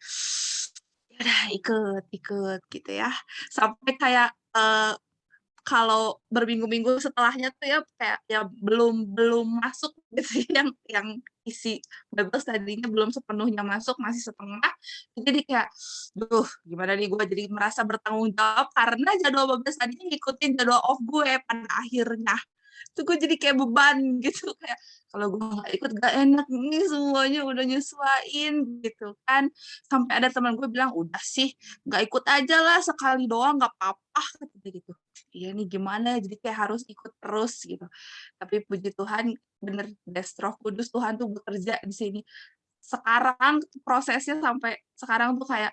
Ya udah ikut gitu ya. Sampai kayak kalau berminggu-minggu setelahnya tuh ya kayak ya belum masuk gitu yang isi Bible study-nya belum sepenuhnya masuk, masih setengah. Jadi kayak, duh gimana nih gue jadi merasa bertanggung jawab karena jadwal Bible study-nya ngikutin jadwal off gue pada akhirnya. Tuh gue jadi kayak beban gitu, kayak kalau gue nggak ikut gak enak nih, semuanya udah nyesuain gitu kan. Sampai ada teman gue bilang, udah sih nggak ikut aja lah, sekali doang nggak apa-apa kata gitu. Iya nih gimana, jadi kayak harus ikut terus gitu. Tapi puji Tuhan bener deh, Roh Kudus Tuhan tuh bekerja di sini. Sekarang prosesnya sampai sekarang tuh kayak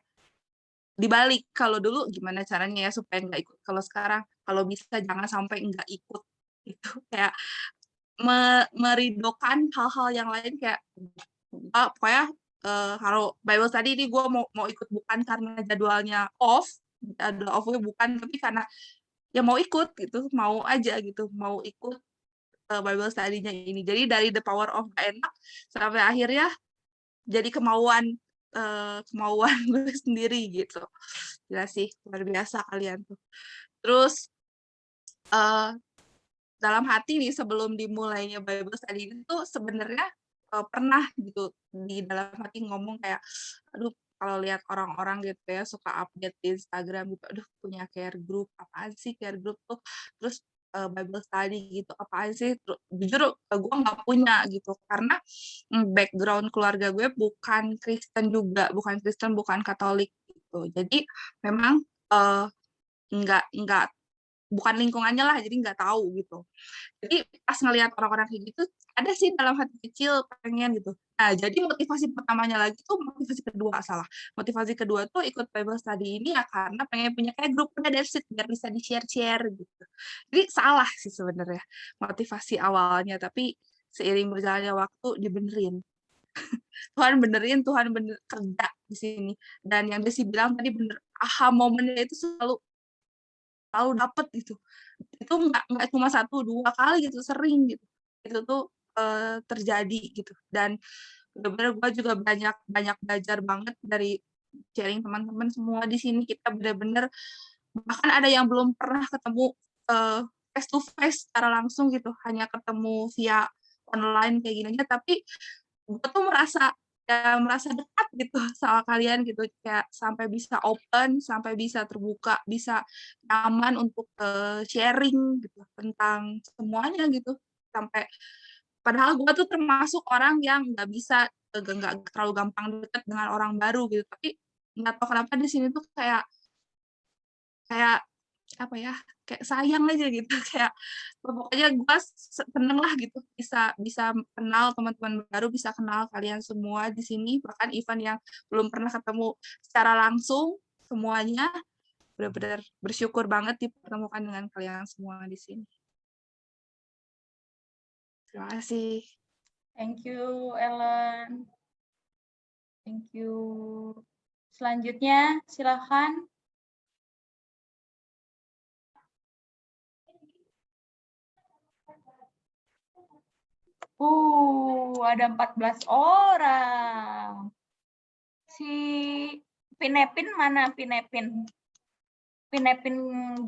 dibalik. Kalau dulu gimana caranya ya supaya nggak ikut, kalau sekarang kalau bisa jangan sampai nggak ikut itu, kayak meridokan hal-hal yang lain, kayak pokoknya kalau Bible study ini gue mau ikut bukan karena jadwalnya off, jadwal off-nya bukan, tapi karena ya mau ikut gitu, mau aja gitu, mau ikut Bible study-nya ini. Jadi dari the power of gak enak sampai akhirnya jadi kemauan gue sendiri gitu. Gila sih, luar biasa kalian tuh. Terus dalam hati nih sebelum dimulainya Bible study itu sebenarnya pernah gitu di dalam hati ngomong kayak, aduh kalau lihat orang-orang gitu ya suka update di Instagram gitu, aduh punya care group, apaan sih care group tuh, terus Bible study gitu, apaan sih, jujur gue nggak punya gitu, karena background keluarga gue bukan Kristen juga, bukan Kristen, bukan Katolik gitu, jadi memang nggak bukan lingkungannya lah, jadi nggak tahu gitu. Jadi pas ngelihat orang-orang kayak gitu, ada sih dalam hati kecil pengen gitu. Nah, jadi motivasi pertamanya lagi tuh motivasi kedua tuh ikut Bible study ini ya karena pengen punya kayak grup, udah dari situ biar bisa di-share gitu. Jadi salah sih sebenarnya motivasi awalnya, tapi seiring berjalannya waktu dibenerin. Tuhan benerin, Tuhan bener kerja di sini. Dan yang Desi bilang tadi bener, aha momennya itu selalu dapet gitu. Itu nggak cuma 1-2 kali gitu, sering gitu. Itu tuh terjadi gitu. Dan benar-benar gue juga banyak belajar banget dari sharing teman-teman semua di sini. Kita benar-benar bahkan ada yang belum pernah ketemu face to face secara langsung gitu, hanya ketemu via online kayak gini aja, tapi gue tuh merasa dekat gitu sama kalian gitu, kayak sampai bisa open, sampai bisa terbuka, bisa nyaman untuk sharing gitu tentang semuanya gitu. Sampai padahal gue tuh termasuk orang yang nggak bisa, nggak terlalu gampang dekat dengan orang baru gitu, tapi nggak tahu kenapa di sini tuh kayak apa ya, kayak sayang aja gitu, kayak pokoknya gue seneng lah gitu bisa kenal teman-teman baru, bisa kenal kalian semua di sini, bahkan event yang belum pernah ketemu secara langsung semuanya, benar-benar bersyukur banget dipertemukan dengan kalian semua di sini. Terima kasih. Thank you, Ellen. Thank you. Selanjutnya, silakan. Ada 14 orang. Si Pinepin mana Pinepin? Pinepin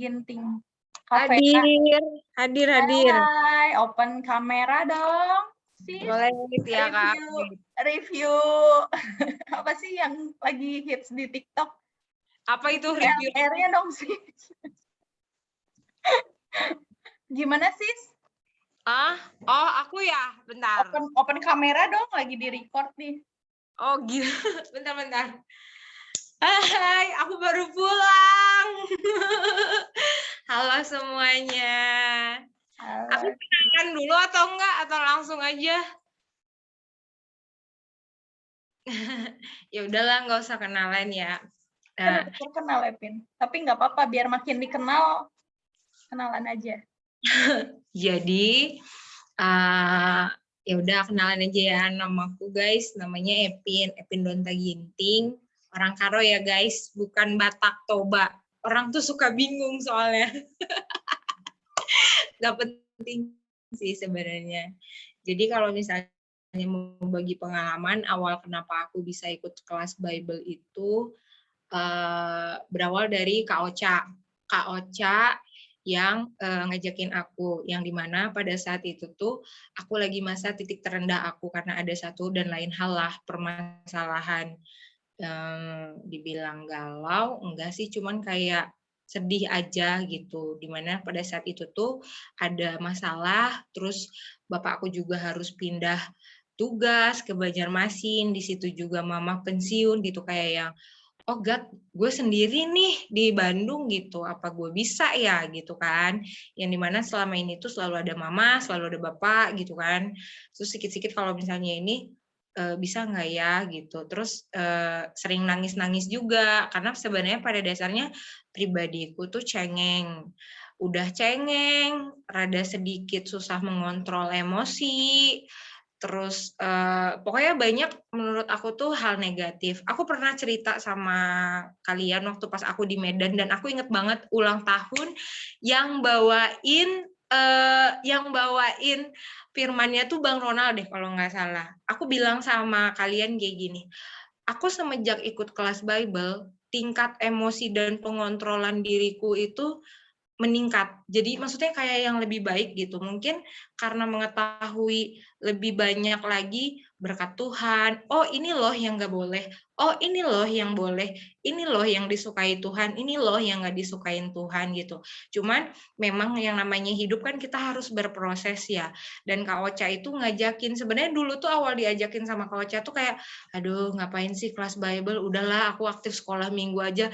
Ginting. Hadir. Hai, open kamera dong. Sis. Boleh ya, Kak. Review apa sih yang lagi hits di TikTok? Apa itu review? PR-nya dong, sis. Gimana, sis? Oh, aku ya, bentar. Open kamera dong, lagi di-record nih. Oh, gitu. Bentar. Hai, aku baru pulang. Halo semuanya. Halo. Aku kenalan dulu atau enggak? Atau langsung aja? Ya udahlah, nggak usah kenalan ya. Kan udah terkenal ya, Pin. Tapi nggak apa-apa, biar makin dikenal, kenalan aja. Jadi, ya udah kenalan aja ya, namaku guys, namanya Epin Donta Ginting, orang Karo ya guys, bukan Batak Toba. Orang tuh suka bingung soalnya. Gak penting sih sebenarnya. Jadi kalau misalnya mau bagi pengalaman awal kenapa aku bisa ikut kelas Bible itu berawal dari Kak Ocha. Kak Ocha yang ngajakin aku, yang dimana pada saat itu tuh aku lagi masa titik terendah aku karena ada satu dan lain hal lah permasalahan. Dibilang galau enggak sih, cuman kayak sedih aja gitu, dimana pada saat itu tuh ada masalah, terus bapak aku juga harus pindah tugas ke Banjarmasin, di situ juga mama pensiun gitu, kayak yang oh God, gue sendiri nih di Bandung gitu, apa gue bisa ya gitu kan, yang dimana selama ini tuh selalu ada mama, selalu ada bapak gitu kan, terus sikit-sikit kalau misalnya ini bisa nggak ya gitu, terus sering nangis-nangis juga, karena sebenarnya pada dasarnya pribadiku tuh cengeng, udah cengeng, rada sedikit susah mengontrol emosi, terus pokoknya banyak menurut aku tuh hal negatif. Aku pernah cerita sama kalian waktu pas aku di Medan, dan aku inget banget ulang tahun yang bawain firmannya tuh Bang Ronald deh kalau nggak salah. Aku bilang sama kalian kayak gini, aku semenjak ikut kelas Bible, tingkat emosi dan pengontrolan diriku itu meningkat. Jadi maksudnya kayak yang lebih baik gitu. Mungkin karena mengetahui lebih banyak lagi berkat Tuhan. Oh ini loh yang nggak boleh. Oh ini loh yang boleh. Ini loh yang disukai Tuhan. Ini loh yang nggak disukain Tuhan gitu. Cuman memang yang namanya hidup kan kita harus berproses ya. Dan Kak Ocha itu ngajakin. Sebenarnya dulu tuh awal diajakin sama Kak Ocha tuh kayak, aduh ngapain sih kelas Bible. Udahlah aku aktif sekolah minggu aja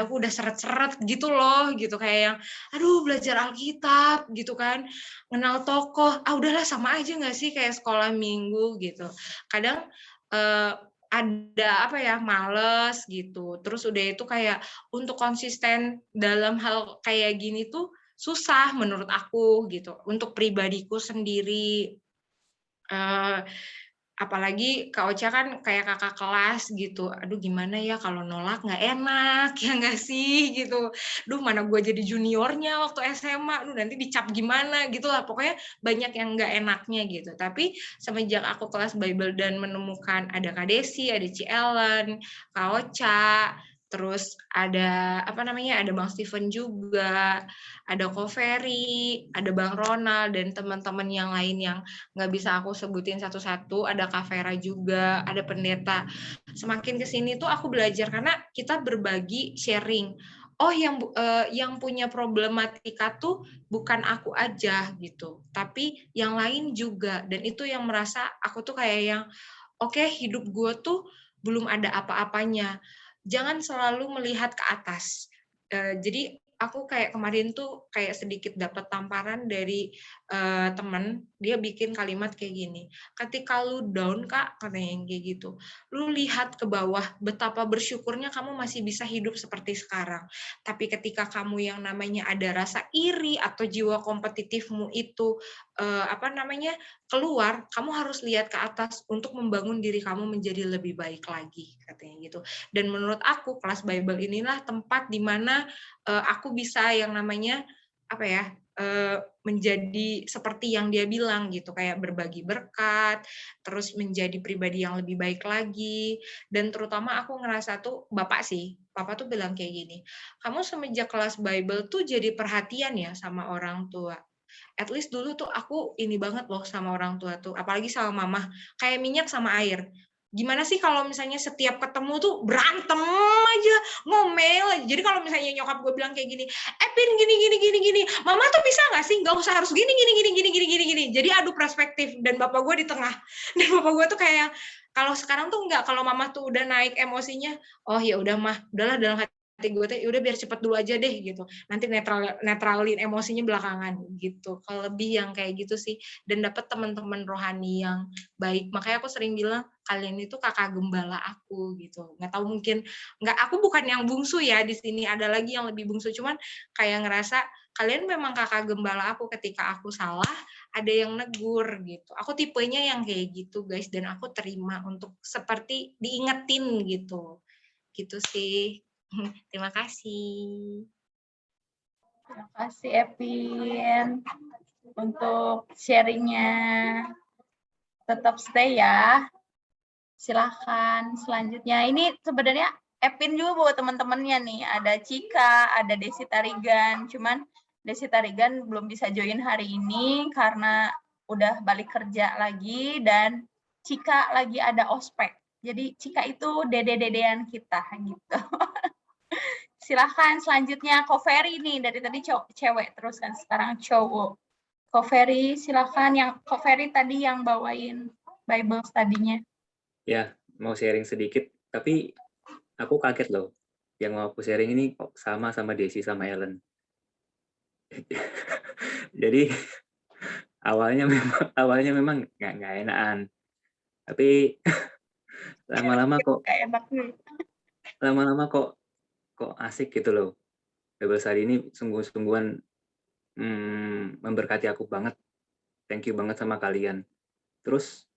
aku udah seret-seret gitu loh gitu, kayak yang aduh belajar Alkitab gitu kan, kenal tokoh, udahlah sama aja nggak sih kayak sekolah minggu gitu. Kadang ada apa ya, males gitu, terus udah itu kayak untuk konsisten dalam hal kayak gini tuh susah menurut aku gitu, untuk pribadiku sendiri. Apalagi Kak Ocha kan kayak kakak kelas gitu, aduh gimana ya kalau nolak nggak enak, ya nggak sih gitu. Duh mana gue jadi juniornya waktu SMA, duh nanti dicap gimana gitu lah, pokoknya banyak yang nggak enaknya gitu. Tapi semenjak aku kelas Bible dan menemukan ada Kak Desi, ada Ci Ellen, Kak Ocha, terus ada apa namanya, ada Bang Steven juga, ada Ko Ferry, ada Bang Ronald, dan teman-teman yang lain yang nggak bisa aku sebutin satu-satu, ada Kak Vera juga, ada pendeta. Semakin kesini tuh aku belajar karena kita berbagi, sharing. Oh yang punya problematika tuh bukan aku aja gitu, tapi yang lain juga. Dan itu yang merasa aku tuh kayak yang oke, hidup gue tuh belum ada apa-apanya. Jangan selalu melihat ke atas. Jadi aku kayak kemarin tuh kayak sedikit dapat tamparan dari teman, dia bikin kalimat kayak gini, ketika lu down Kak, katanya yang kayak gitu, lu lihat ke bawah betapa bersyukurnya kamu masih bisa hidup seperti sekarang. Tapi ketika kamu yang namanya ada rasa iri atau jiwa kompetitifmu itu keluar, kamu harus lihat ke atas untuk membangun diri kamu menjadi lebih baik lagi, katanya gitu. Dan menurut aku kelas Bible inilah tempat di mana aku bisa yang namanya menjadi seperti yang dia bilang gitu, kayak berbagi berkat, terus menjadi pribadi yang lebih baik lagi. Dan terutama aku ngerasa tuh bapak tuh bilang kayak gini, kamu semenjak kelas Bible tuh jadi perhatian ya sama orang tua. At least dulu tuh aku ini banget loh sama orang tua tuh, apalagi sama mama, kayak minyak sama air. Gimana sih kalau misalnya setiap ketemu tuh berantem aja, ngomel aja. Jadi kalau misalnya nyokap gue bilang kayak gini, Epin gini, mama tuh bisa nggak sih nggak usah harus gini. Jadi adu perspektif, dan bapak gue di tengah. Dan bapak gue tuh kayak kalau sekarang tuh enggak, kalau mama tuh udah naik emosinya, oh ya udah mah, udahlah, dalam hati gue tuh udah biar cepet dulu aja deh gitu, nanti netralin emosinya belakangan gitu. Kalau lebih yang kayak gitu sih, dan dapat teman-teman rohani yang baik. Makanya aku sering bilang kalian itu kakak gembala aku gitu. Nggak tahu, mungkin nggak, aku bukan yang bungsu ya di sini, ada lagi yang lebih bungsu, cuman kayak ngerasa kalian memang kakak gembala aku. Ketika aku salah ada yang negur gitu, aku tipenya yang kayak gitu guys, dan aku terima untuk seperti diingetin gitu sih. Terima kasih. Terima kasih Epin untuk sharingnya. Tetap stay ya. Silahkan selanjutnya. Ini sebenarnya Epin juga bawa teman-temannya nih, ada Cika, ada Desi Tarigan, cuman Desi Tarigan belum bisa join hari ini karena udah balik kerja lagi, dan Cika lagi ada ospek. Jadi Cika itu dede-dedean kita gitu. Silahkan selanjutnya Ko Ferry nih, dari tadi cewek terus kan, sekarang cowok. Ko Ferry silahkan, yang Ko Ferry tadi yang bawain Bible study-nya. Ya, mau sharing sedikit, tapi aku kaget loh. Yang mau aku sharing ini kok sama Desi sama Ellen. Jadi awalnya memang nggak enakan, tapi lama-lama kok asik gitu loh. Bible study ini sungguh-sungguhan memberkati aku banget. Thank you banget sama kalian. Terus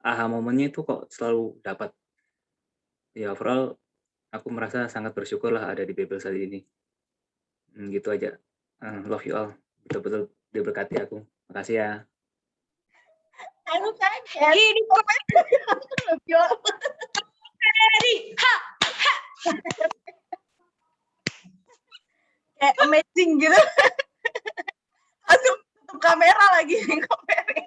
aha momennya itu kok selalu dapat. Ya overall aku merasa sangat bersyukur lah ada di Bible study ini. Gitu aja. Love you all. Betul-betul diberkati aku. Makasih ya. Aku kaget. Ini komen. Kayak amazing gitu. Langsung tutup kamera lagi nih Kak Ferry.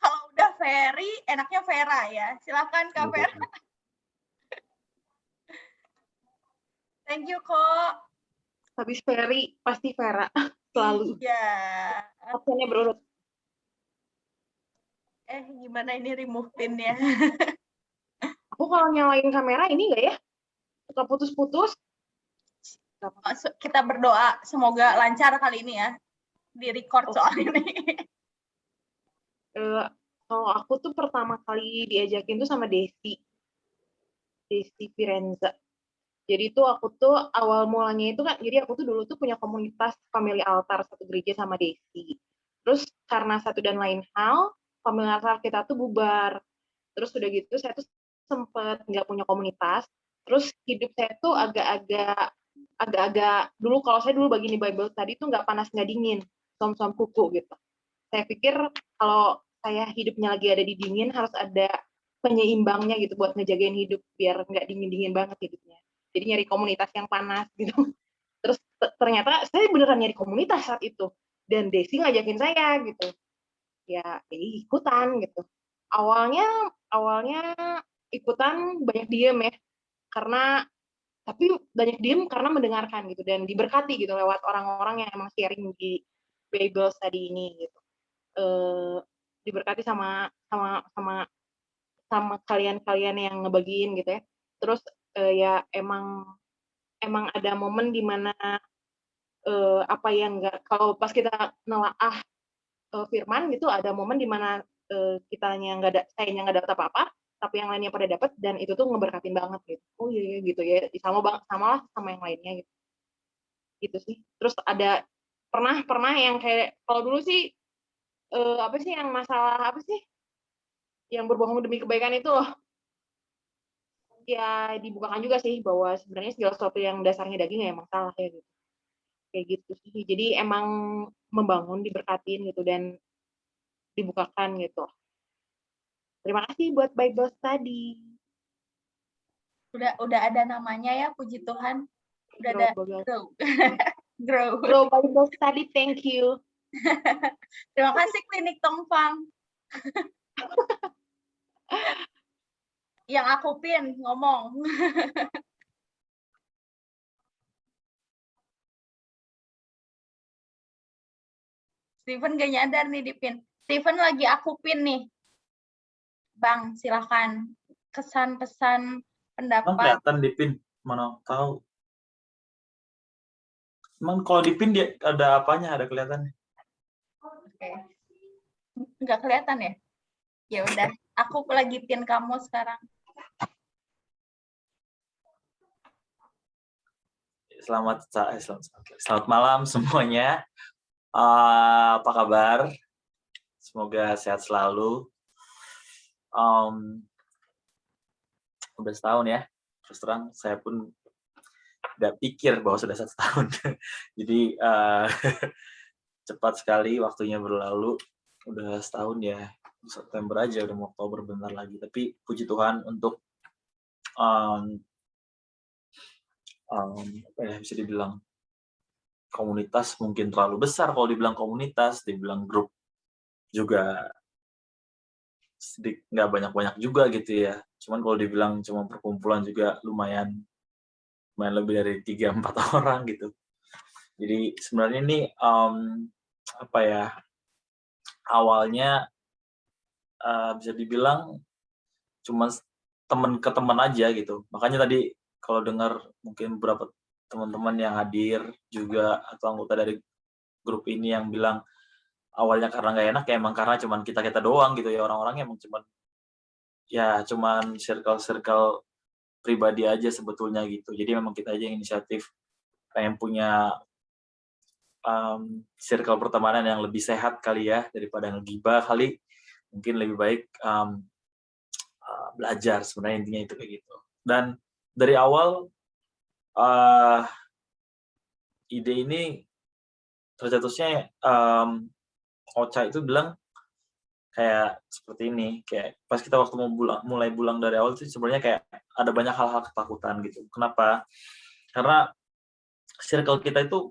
Kalau udah Ferry, enaknya Vera ya. Silakan Kak Vera. Thank you kok. Habis Ferry pasti Vera selalu. Iya. Opsinya berurut. Gimana ini remove pin-nya? Aku kalau nyalain kamera ini enggak ya? Suka putus-putus. Kita berdoa semoga lancar kali ini ya. Di record soal ini. Kalau aku tuh pertama kali diajakin tuh sama Desi Firenza. Jadi tuh aku tuh awal mulanya itu kan, jadi aku tuh dulu tuh punya komunitas Family Altar satu gereja sama Desi. Terus karena satu dan lain hal, Family Altar kita tuh bubar. Terus udah gitu saya tuh sempet nggak punya komunitas. Terus hidup saya tuh agak-agak dulu, kalau saya dulu begini Bible tadi tuh nggak panas nggak dingin, som-som kuku gitu. Saya pikir kalau saya hidupnya lagi ada di dingin, harus ada penyeimbangnya gitu buat ngejagain hidup biar nggak dingin-dingin banget hidupnya. Jadi nyari komunitas yang panas gitu. Terus ternyata saya beneran nyari komunitas saat itu, dan Desi ngajakin saya gitu. Ya ikutan gitu. Awalnya ikutan banyak diem ya, tapi banyak diem karena mendengarkan gitu, dan diberkati gitu lewat orang-orang yang emang sharing di Bible study ini gitu. Diberkati sama kalian yang ngebagiin gitu ya. Terus ya emang ada momen dimana apa yang enggak, kalau pas kita nelaah firman gitu, ada momen dimana sayanya nggak dapat apa-apa, tapi yang lainnya pada dapat, dan itu tuh ngeberkatin banget gitu. Oh iya gitu ya, sama lah sama yang lainnya gitu. Gitu sih. Terus ada pernah yang kayak, kalau dulu sih apa sih yang masalah apa sih? Yang berbohong demi kebaikan itu loh. Ya dibukakan juga sih bahwa sebenarnya segala sesuatu yang dasarnya daging ya emang salah ya gitu. Kayak gitu sih. Jadi emang membangun, diberkatin gitu, dan dibukakan gitu. Terima kasih buat Bible study. Udah ada namanya ya, puji Tuhan. Udah ada Grow Bible study, thank you. Terima kasih Klinik Tongfang. Yang aku pin ngomong. Steven gak nyadar nih di pin. Steven lagi aku pin nih. Bang, silakan kesan pesan pendapat. Kelihatan di pin, mana tahu. Cuman kalau di pin dia ada apanya, ada kelihatannya. Oke. Nggak kelihatan ya? Ya udah, aku lagi pin kamu sekarang. Selamat malam semuanya. Apa kabar? Semoga sehat selalu. Udah setahun ya. Terus terang saya pun nggak pikir bahwa sudah 1 tahun. Jadi cepat sekali waktunya berlalu. Udah setahun ya. September aja, udah mau Oktober bentar lagi. Tapi puji Tuhan untuk apa ya, bisa dibilang komunitas mungkin terlalu besar kalau dibilang komunitas, dibilang grup juga nggak banyak-banyak juga gitu ya. Cuman kalau dibilang cuma perkumpulan juga lumayan lebih dari 3-4 orang gitu. Jadi sebenarnya ini apa ya, awalnya bisa dibilang cuma teman ke teman aja gitu. Makanya tadi kalau dengar mungkin beberapa teman-teman yang hadir juga atau anggota dari grup ini yang bilang awalnya karena nggak enak ya emang karena cuman kita doang gitu ya, orang-orangnya emang cuman circle pribadi aja sebetulnya gitu. Jadi memang kita aja yang inisiatif pengen punya circle pertemanan yang lebih sehat kali ya daripada ngegibah kali. Mungkin lebih baik belajar, sebenarnya intinya itu kayak gitu. Dan dari awal ide ini tercetusnya Ocha itu bilang kayak seperti ini, kayak pas kita waktu mau mulai bulan dari awal sih sebenarnya kayak ada banyak hal-hal ketakutan gitu. Kenapa? Karena circle kita itu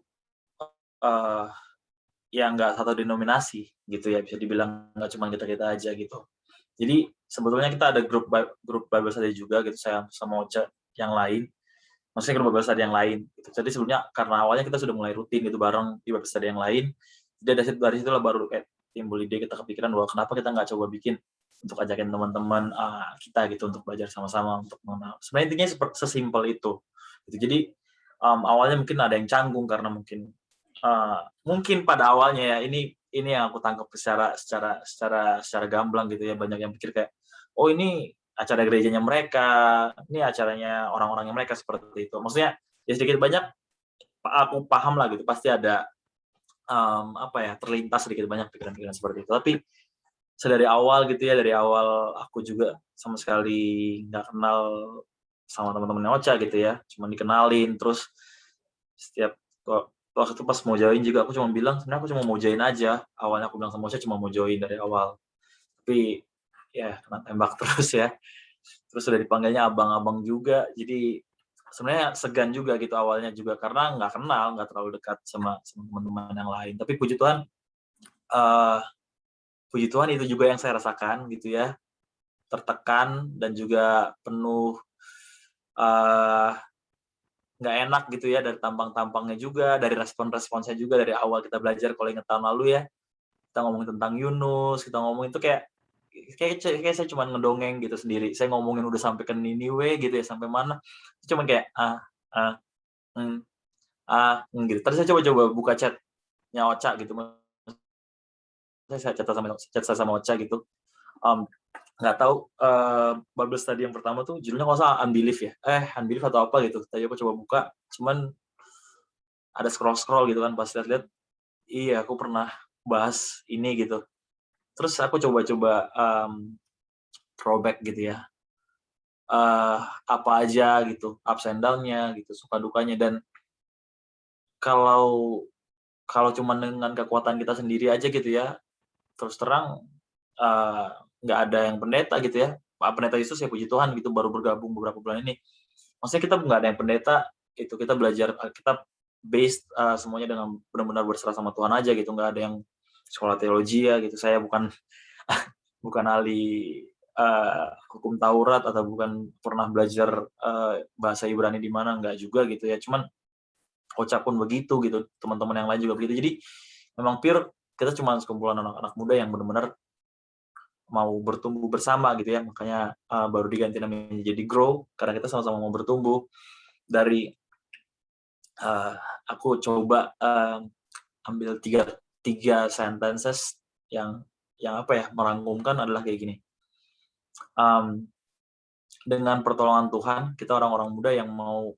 ya nggak satu denominasi gitu ya, bisa dibilang nggak cuma kita aja gitu. Jadi sebetulnya kita ada grup Bible study juga gitu, saya sama Ocha yang lain. Maksudnya grup Bible study yang lain gitu. Jadi sebelumnya karena awalnya kita sudah mulai rutin gitu bareng di Bible study yang lain. Jadi dari situ lah baru timbul ide, kita kepikiran bahwa kenapa kita nggak coba bikin untuk ajakin teman-teman kita gitu untuk belajar sama-sama untuk mengenal. Sebenarnya intinya sesimpel itu. Gitu. Jadi awalnya mungkin ada yang canggung karena mungkin pada awalnya ya ini yang aku tangkap secara gamblang gitu ya, banyak yang pikir kayak oh ini acara gerejanya mereka, ini acaranya orang-orangnya mereka, seperti itu. Maksudnya ya sedikit banyak aku paham lah gitu, pasti ada terlintas sedikit banyak pikiran-pikiran seperti itu. Tapi dari awal gitu ya, dari awal aku juga sama sekali nggak kenal sama teman-teman Ocha gitu ya, cuma dikenalin. Terus setiap waktu itu pas mau join juga aku cuma bilang sebenarnya aku cuma mau join aja. Awalnya aku bilang sama Ocha cuma mau join dari awal, tapi ya kena tembak terus ya. Terus udah dipanggilnya abang-abang juga, jadi sebenarnya segan juga gitu awalnya juga karena nggak kenal, nggak terlalu dekat sama teman-teman yang lain. Tapi puji Tuhan itu juga yang saya rasakan gitu ya, tertekan dan juga penuh nggak enak gitu ya, dari tampang-tampangnya juga, dari respon-responsnya juga. Dari awal kita belajar, kalau ingat tahun lalu ya, kita ngomongin tentang Yunus, kita ngomongin itu kayak saya cuma ngedongeng gitu sendiri. Saya ngomongin udah sampai ke Niniwe gitu ya, sampai mana cuma kayak gitu. Terus saya coba buka chatnya Ocha gitu, saya chat sama Ocha gitu, nggak tahu Bible study yang pertama tuh judulnya kalau salah Unbelief ya, Unbelief atau apa gitu. Tadi aku coba buka, cuman ada scroll gitu kan, pas lihat iya aku pernah bahas ini gitu. Terus aku coba throwback gitu ya, apa aja gitu, ups and down-nya gitu, suka dukanya. Dan kalau cuma dengan kekuatan kita sendiri aja gitu ya, terus terang nggak ada yang pendeta gitu ya. Pendeta Yesus ya puji Tuhan gitu baru bergabung beberapa bulan ini. Maksudnya kita nggak ada yang pendeta, itu kita belajar, kita based semuanya dengan benar-benar berserah sama Tuhan aja gitu. Nggak ada yang sekolah teologi ya gitu. Saya bukan ahli hukum Taurat atau bukan pernah belajar bahasa Ibrani di mana, nggak juga gitu ya. Cuman Ocha pun begitu gitu, teman-teman yang lain juga begitu. Jadi memang pure kita cuma sekumpulan anak-anak muda yang benar-benar mau bertumbuh bersama gitu ya. Makanya baru diganti namanya jadi Grow, karena kita sama-sama mau bertumbuh. Dari aku coba ambil tiga sentences yang apa ya, merangkumkan adalah kayak gini. Dengan pertolongan Tuhan, kita orang-orang muda yang mau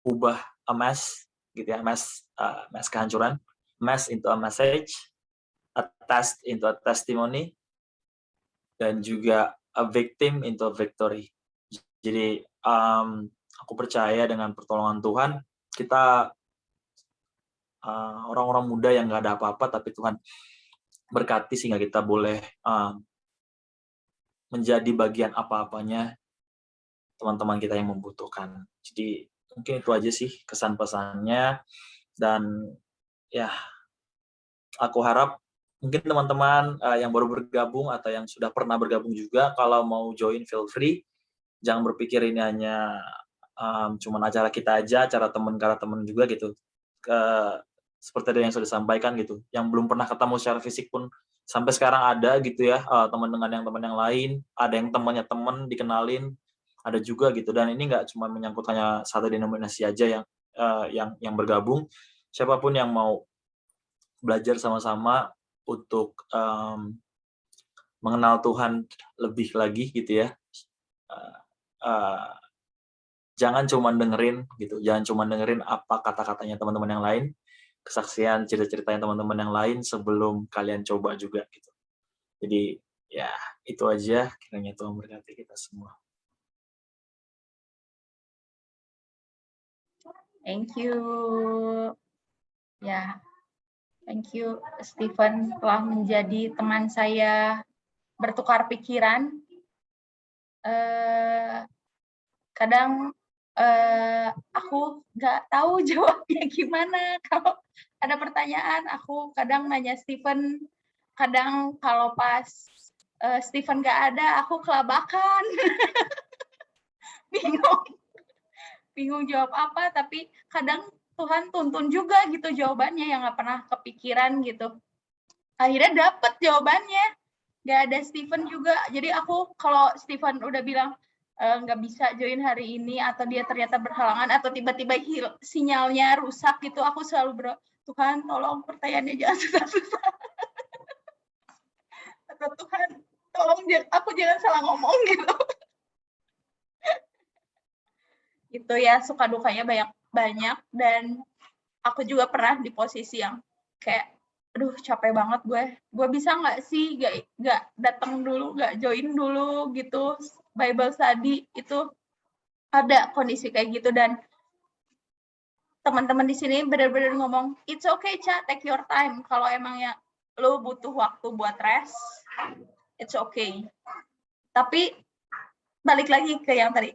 ubah a mess gitu ya, mess kehancuran, mess into a message, a test into a testimony, dan juga a victim into a victory. Jadi aku percaya dengan pertolongan Tuhan, kita orang-orang muda yang nggak ada apa-apa, tapi Tuhan berkati sehingga kita boleh menjadi bagian apa-apanya teman-teman kita yang membutuhkan. Jadi mungkin itu aja sih kesan pesannya, dan ya aku harap mungkin teman-teman yang baru bergabung atau yang sudah pernah bergabung juga, kalau mau join feel free, jangan berpikir ini hanya cuman acara kita aja, acara teman karena teman juga gitu. Seperti yang sudah disampaikan gitu, yang belum pernah ketemu secara fisik pun sampai sekarang ada gitu ya, teman dengan yang teman yang lain, ada yang temannya teman dikenalin, ada juga gitu. Dan ini nggak cuma menyangkut hanya satu denominasi aja yang bergabung, siapapun yang mau belajar sama-sama untuk mengenal Tuhan lebih lagi gitu ya, jangan cuma dengerin gitu, jangan cuma dengerin apa kata-katanya teman-teman yang lain, kesaksian, cerita-ceritanya teman-teman yang lain sebelum kalian coba juga gitu. Jadi ya itu aja, kiranya Tuhan memberkati kita semua. Thank you. Ya, thank you Stephen telah menjadi teman saya bertukar pikiran. Kadang aku nggak tahu jawabnya gimana. Kalau ada pertanyaan, aku kadang nanya Stephen. Kadang kalau pas Stephen nggak ada, aku kelabakan. Bingung jawab apa. Tapi kadang Tuhan tuntun juga gitu jawabannya yang nggak pernah kepikiran gitu. Akhirnya dapet jawabannya. Nggak ada Stephen juga. Jadi aku kalau Stephen udah bilang nggak bisa join hari ini, atau dia ternyata berhalangan, atau tiba-tiba sinyalnya rusak gitu, aku selalu berdoa, Tuhan tolong pertanyaannya jangan susah-susah. Atau Tuhan tolong aku jangan salah ngomong gitu. Itu ya, suka dukanya banyak, dan aku juga pernah di posisi yang kayak, aduh capek banget gue bisa nggak sih nggak datang dulu, nggak join dulu gitu Bible study. Itu ada kondisi kayak gitu, dan teman-teman di sini benar-benar ngomong, it's okay Ca, take your time. Kalau emangnya lo butuh waktu buat rest, it's okay. Tapi balik lagi ke yang tadi,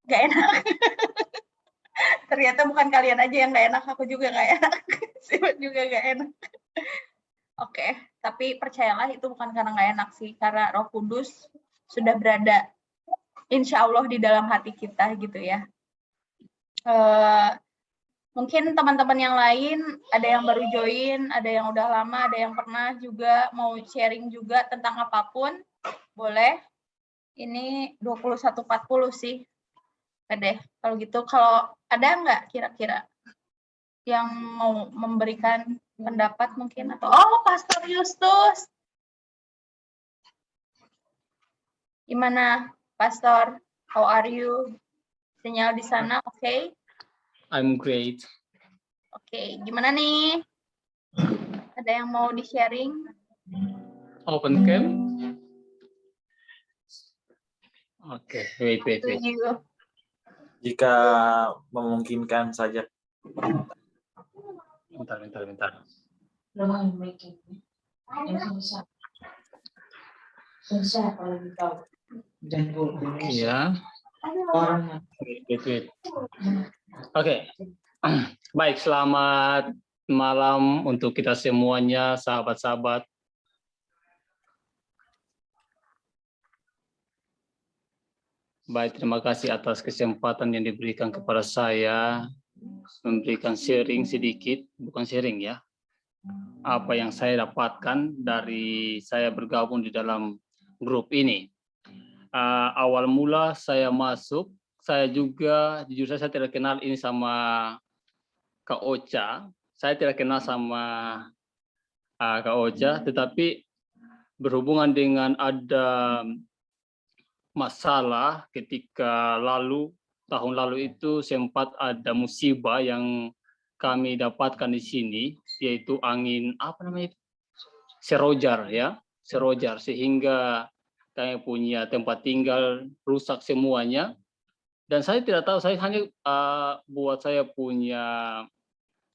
gak enak. Ternyata bukan kalian aja yang gak enak, aku juga gak enak. Siapa juga gak enak. Oke, tapi percayalah itu bukan karena gak enak sih, karena Roh Kudus sudah berada insya Allah di dalam hati kita gitu ya. Mungkin teman-teman yang lain, ada yang baru join, ada yang udah lama, ada yang pernah juga mau sharing juga tentang apapun, boleh. Ini 21.40 sih. Oke deh, kalau gitu, kalau ada nggak kira-kira yang mau memberikan pendapat mungkin, atau Pastor Justus. Gimana Pastor? How are you? Sinyal di sana oke? Okay? I'm great. Oke, gimana nih? Ada yang mau di-sharing? Open cam? Oke, wait. Jika memungkinkan saja. Bentar. Ya. Wait. Oke. Baik, selamat malam untuk kita semuanya, sahabat-sahabat. Baik, terima kasih atas kesempatan yang diberikan kepada saya memberikan sharing sedikit, bukan sharing ya, apa yang saya dapatkan dari saya bergabung di dalam grup ini. Awal mula saya masuk, saya juga, jujur saya tidak kenal ini sama Kak Ocha, saya tidak kenal sama Kak Ocha, tetapi berhubungan dengan ada masalah ketika tahun lalu itu sempat ada musibah yang kami dapatkan di sini, yaitu angin serojar ya, sehingga kami punya tempat tinggal rusak semuanya. Dan saya tidak tahu, saya hanya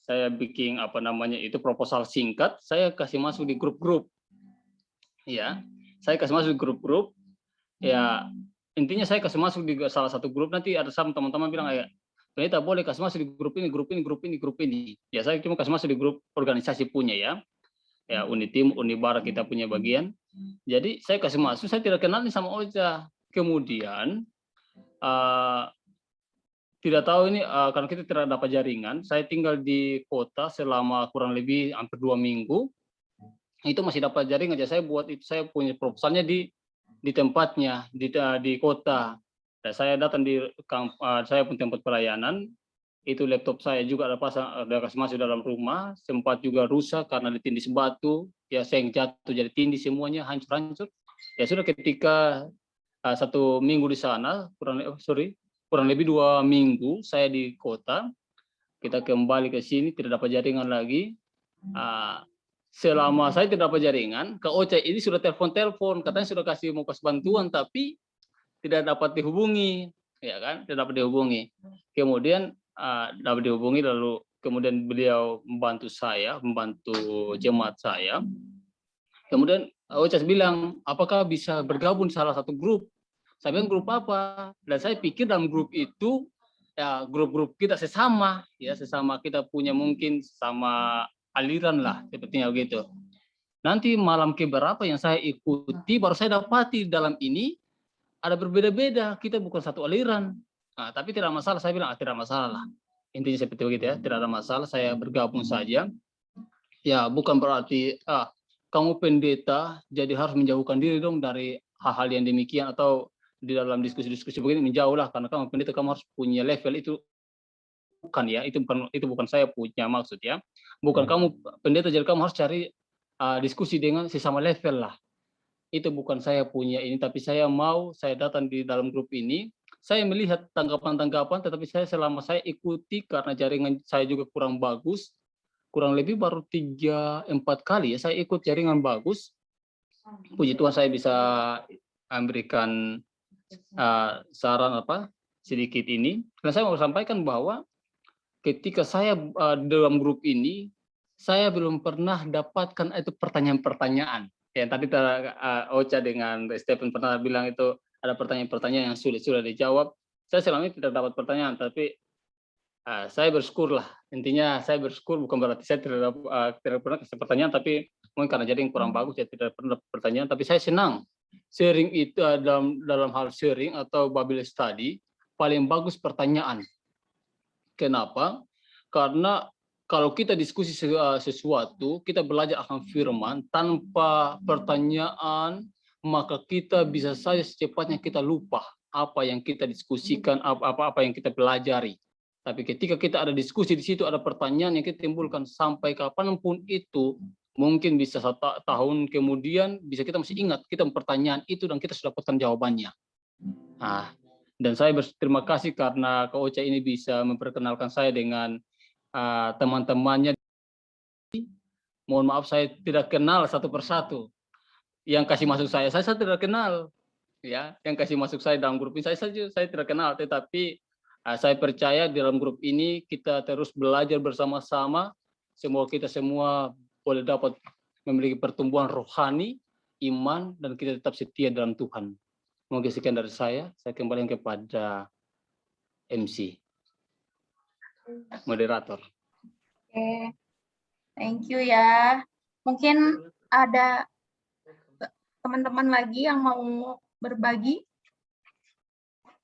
saya bikin proposal singkat, saya kasih masuk di grup-grup ya, saya kasih masuk di grup-grup. Ya, intinya saya kasih masuk di salah satu grup, nanti ada sama teman-teman bilang kayak, ternyata boleh kasih masuk di grup ini, grup ini, grup ini, grup ini. Ya saya cuma kasih masuk di grup organisasi punya ya. Ya Unitim, Unibara kita punya bagian. Jadi saya kasih masuk, saya tidak kenal nih sama Ocha. Kemudian tidak tahu ini karena kita tidak dapat jaringan. Saya tinggal di kota selama kurang lebih hampir 2 minggu. Itu masih dapat jaringan. Jadi saya buat itu, saya punya proposalnya di tempatnya di kota. Dan saya datang di saya pun tempat pelayanan. Itu laptop saya juga ada kasih masuk dalam rumah, sempat juga rusak karena ditindis batu, ya seng jatuh jadi tindis semuanya hancur-hancur. Ya sudah ketika 1 minggu di sana, kurang lebih 2 minggu saya di kota, kita kembali ke sini tidak dapat jaringan lagi. Selama saya tidak dapat jaringan, ke Ocha ini sudah telepon, katanya sudah mau kasih bantuan tapi tidak dapat dihubungi, ya kan? Tidak dapat dihubungi. Kemudian dapat dihubungi lalu kemudian beliau membantu jemaat saya. Kemudian Ocha bilang, apakah bisa bergabung di salah satu grup? Saya bilang grup apa? Dan saya pikir dalam grup itu ya grup-grup kita sesama kita punya mungkin sama aliran lah sepertinya begitu. Nanti malam keberapa yang saya ikuti baru saya dapati dalam ini ada berbeda-beda, kita bukan satu aliran. Nah, tapi tidak masalah, saya bilang tidak masalah. Intinya seperti begitu ya, tidak ada masalah, saya bergabung saja. Ya bukan berarti kamu pendeta jadi harus menjauhkan diri dong dari hal-hal yang demikian, atau di dalam diskusi-diskusi begini menjauhlah karena kamu pendeta kamu harus punya level itu. Bukan ya, itu bukan saya punya maksud ya. Bukan kamu pendeta jadi kamu harus cari diskusi dengan sesama level lah. Itu bukan saya punya ini, tapi saya datang di dalam grup ini, saya melihat tanggapan-tanggapan, tetapi selama saya ikuti karena jaringan saya juga kurang bagus, kurang lebih baru 3-4 kali ya saya ikut jaringan bagus. Puji Tuhan saya bisa memberikan saran sedikit ini. Karena saya mau sampaikan bahwa ketika saya dalam grup ini, saya belum pernah dapatkan itu pertanyaan-pertanyaan. Yang tadi Ocha dengan Stephen pernah bilang itu ada pertanyaan-pertanyaan yang sudah dijawab. Saya selama ini tidak dapat pertanyaan, tapi saya bersyukur lah. Intinya saya bersyukur bukan berarti saya tidak pernah kasih pertanyaan, tapi mungkin karena jadi yang kurang bagus, saya tidak pernah pertanyaan. Tapi saya senang sharing itu dalam hal sharing atau Bible study paling bagus pertanyaan. Kenapa? Karena kalau kita diskusi sesuatu, kita belajar akan firman tanpa pertanyaan, maka kita bisa saja secepatnya kita lupa apa yang kita diskusikan, apa yang kita pelajari. Tapi ketika kita ada diskusi di situ, ada pertanyaan yang kita timbulkan sampai kapanpun itu, mungkin bisa 1 tahun kemudian, bisa kita masih ingat kita pertanyaan itu dan kita sudah dapatkan jawabannya. Dan saya berterima kasih karena Kak Ocha ini bisa memperkenalkan saya dengan teman-temannya. Mohon maaf saya tidak kenal satu persatu. Yang kasih masuk saya tidak kenal. Ya, yang kasih masuk saya dalam grup ini saya tidak kenal. Tetapi saya percaya di dalam grup ini kita terus belajar bersama-sama. Semoga kita semua boleh dapat memiliki pertumbuhan rohani, iman, dan kita tetap setia dalam Tuhan. Mungkin sekian dari saya kembali kepada MC, moderator. Oke, thank you ya. Mungkin ada teman-teman lagi yang mau berbagi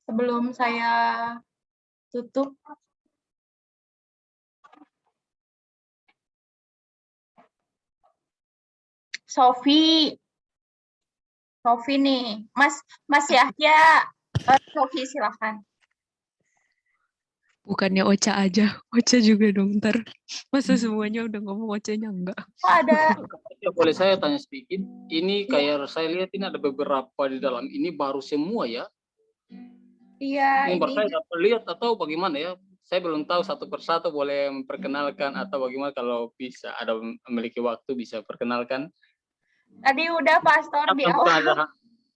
sebelum saya tutup. Sofi nih, Mas Yahya, Sofi silahkan. Bukannya Ocha aja, Ocha juga dong ntar. Masa semuanya udah ngomong Ocha-nya enggak? Oh ada. Ya, boleh saya tanya sedikit? Ini kayak saya lihat ini ada beberapa di dalam ini baru semua ya? Iya. Ini baru saya dapat lihat atau bagaimana ya? Saya belum tahu satu persatu, boleh memperkenalkan atau bagaimana kalau bisa ada memiliki waktu bisa perkenalkan? Tadi udah Pastor di awal.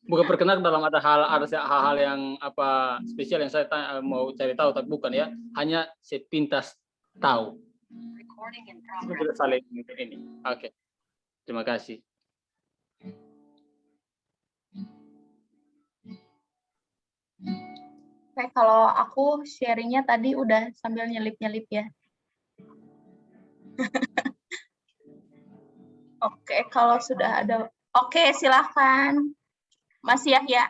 Bukan perkenalan dalam ada hal-hal yang spesial yang saya mau cari tahu, tapi bukan ya, hanya sepintas tahu. Tidak saling ini. Oke. Terima kasih. Oke, kalau aku sharingnya tadi udah sambil nyelip-nyelip ya. Oke, kalau sudah ada. Oke, silahkan. Mas Yahya.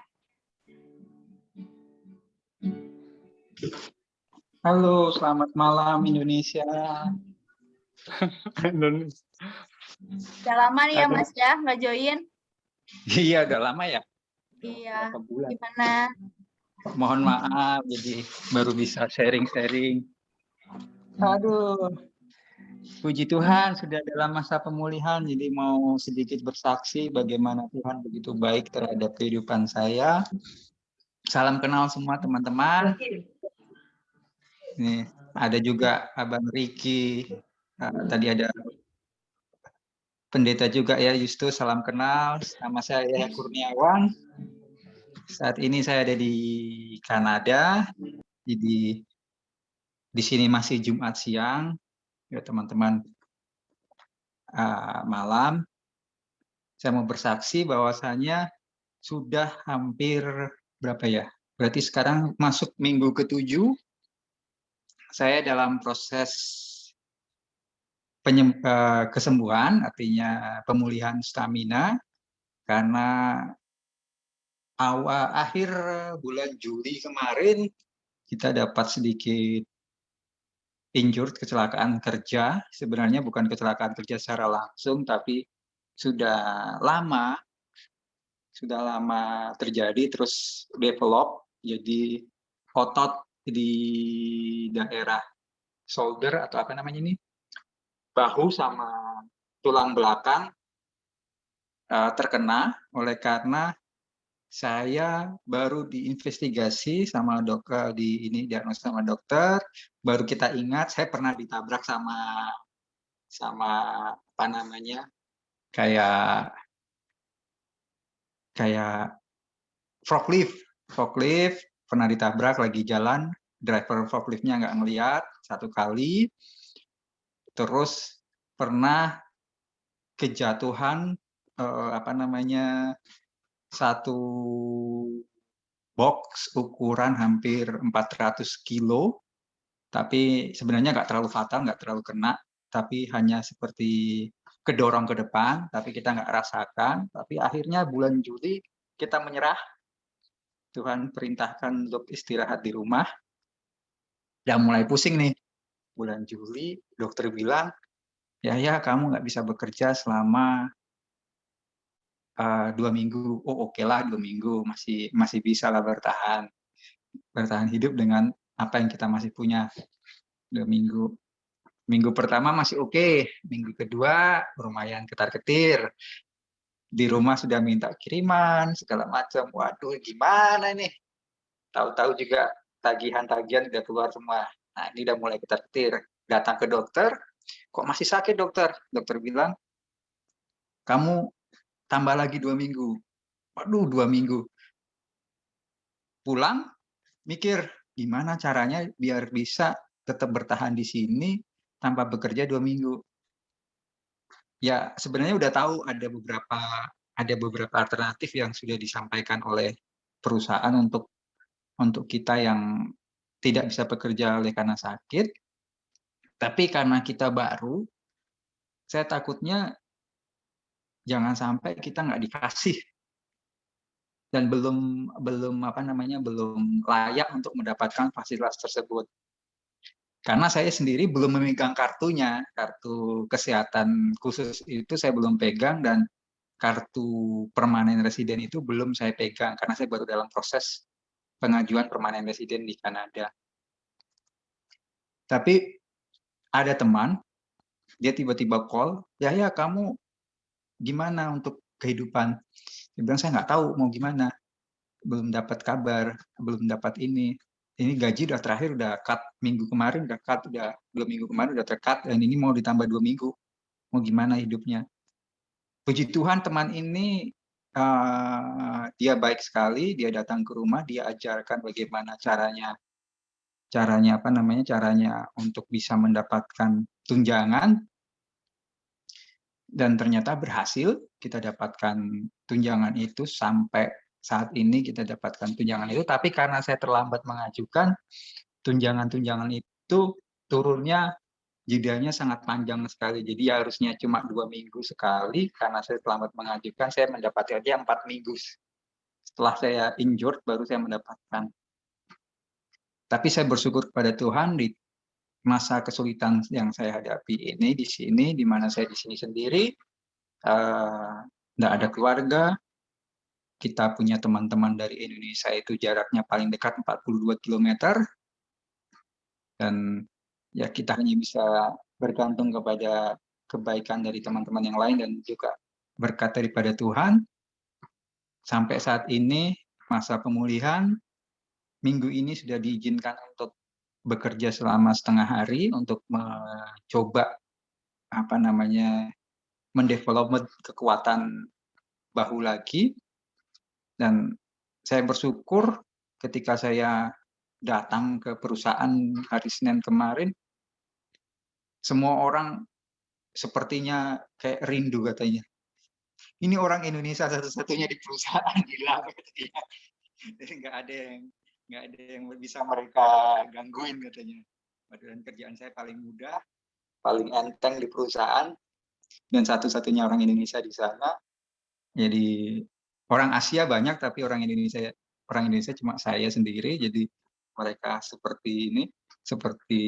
Halo, selamat malam Indonesia. Udah lama nih ya Aduh. Mas ya nggak join? Iya, udah lama ya. Iya. Berapa bulan? Gimana? Mohon maaf, jadi baru bisa sharing-sharing. Aduh, puji Tuhan sudah dalam masa pemulihan, jadi mau sedikit bersaksi bagaimana Tuhan begitu baik terhadap kehidupan saya. Salam kenal semua teman-teman. Nih, ada juga Abang Riki, tadi ada pendeta juga ya, Justus, salam kenal. Nama saya Kurniawan. Saat ini saya ada di Kanada, jadi di sini masih Jumat siang, ya teman-teman. Malam, saya mau bersaksi bahwasanya sudah hampir berapa ya? Berarti sekarang masuk minggu ke-7, saya dalam proses kesembuhan, artinya pemulihan stamina, karena akhir bulan Juli kemarin kita dapat sedikit injured, kecelakaan kerja. Sebenarnya bukan kecelakaan kerja secara langsung, tapi sudah lama terjadi, terus develop jadi otot di daerah shoulder atau apa namanya ini, bahu sama tulang belakang terkena. Oleh karena saya baru diinvestigasi sama dokter, diagnosis sama dokter, baru kita ingat saya pernah ditabrak sama apa namanya, kayak forklift, pernah ditabrak lagi jalan, driver forkliftnya nggak ngelihat 1 kali, terus pernah kejatuhan satu box ukuran hampir 400 kilo, tapi sebenarnya nggak terlalu fatal, nggak terlalu kena, tapi hanya seperti kedorong ke depan, tapi kita nggak rasakan. Tapi akhirnya bulan Juli kita menyerah, Tuhan perintahkan untuk istirahat di rumah. Udah mulai pusing nih, bulan Juli dokter bilang, ya kamu nggak bisa bekerja selama 2 minggu. Oh oke lah, 2 minggu masih bisa lah bertahan hidup dengan apa yang kita masih punya. 2 minggu. Minggu pertama masih oke, minggu kedua lumayan ketar-ketir. Di rumah sudah minta kiriman segala macam. Waduh, gimana nih? Tahu-tahu juga tagihan-tagihan udah keluar semua. Nah, ini udah mulai ketar-ketir. Datang ke dokter, kok masih sakit dokter? Dokter bilang, kamu tambah lagi 2 minggu. Waduh, 2 minggu. Pulang, mikir gimana caranya biar bisa tetap bertahan di sini tanpa bekerja 2 minggu. Ya, sebenarnya udah tahu ada beberapa alternatif yang sudah disampaikan oleh perusahaan untuk kita yang tidak bisa bekerja oleh karena sakit. Tapi karena kita baru, saya takutnya jangan sampai kita nggak dikasih dan belum layak untuk mendapatkan fasilitas tersebut. Karena saya sendiri belum memegang kartunya, kartu kesehatan khusus itu saya belum pegang, dan kartu permanen residen itu belum saya pegang karena saya baru dalam proses pengajuan permanen residen di Kanada. Tapi ada teman, dia tiba-tiba call, ya kamu gimana untuk kehidupan? Dia bilang, saya nggak tahu mau gimana, belum dapat kabar, belum dapat ini gaji udah terakhir udah cut minggu kemarin, udah cut, udah 2 minggu kemarin udah tercut, dan ini mau ditambah 2 minggu, mau gimana hidupnya? Puji Tuhan teman ini dia baik sekali, dia datang ke rumah, dia ajarkan bagaimana caranya untuk bisa mendapatkan tunjangan, dan ternyata berhasil. Kita dapatkan tunjangan itu sampai saat ini kita dapatkan tunjangan itu, tapi karena saya terlambat mengajukan, tunjangan-tunjangan itu turunnya jedanya sangat panjang sekali. Jadi harusnya cuma 2 minggu sekali, karena saya terlambat mengajukan, saya mendapatkannya 4 minggu. Setelah saya injured, baru saya mendapatkan. Tapi saya bersyukur kepada Tuhan di masa kesulitan yang saya hadapi ini, di sini, di mana saya di sini sendiri, nggak ada keluarga, kita punya teman-teman dari Indonesia itu jaraknya paling dekat 42 km, dan ya kita hanya bisa bergantung kepada kebaikan dari teman-teman yang lain dan juga berkat daripada Tuhan. Sampai saat ini masa pemulihan, minggu ini sudah diizinkan untuk bekerja selama setengah hari untuk mencoba mendevelop kekuatan bahu lagi. Dan saya bersyukur ketika saya datang ke perusahaan hari Senin kemarin, semua orang sepertinya kayak rindu katanya. Ini orang Indonesia satu-satunya di perusahaan, gila katanya. Jadi nggak ada yang bisa mereka gangguin katanya. Padahal kerjaan saya paling mudah, paling enteng di perusahaan, dan satu-satunya orang Indonesia di sana. Jadi orang Asia banyak, tapi orang Indonesia cuma saya sendiri. Jadi mereka seperti ini, seperti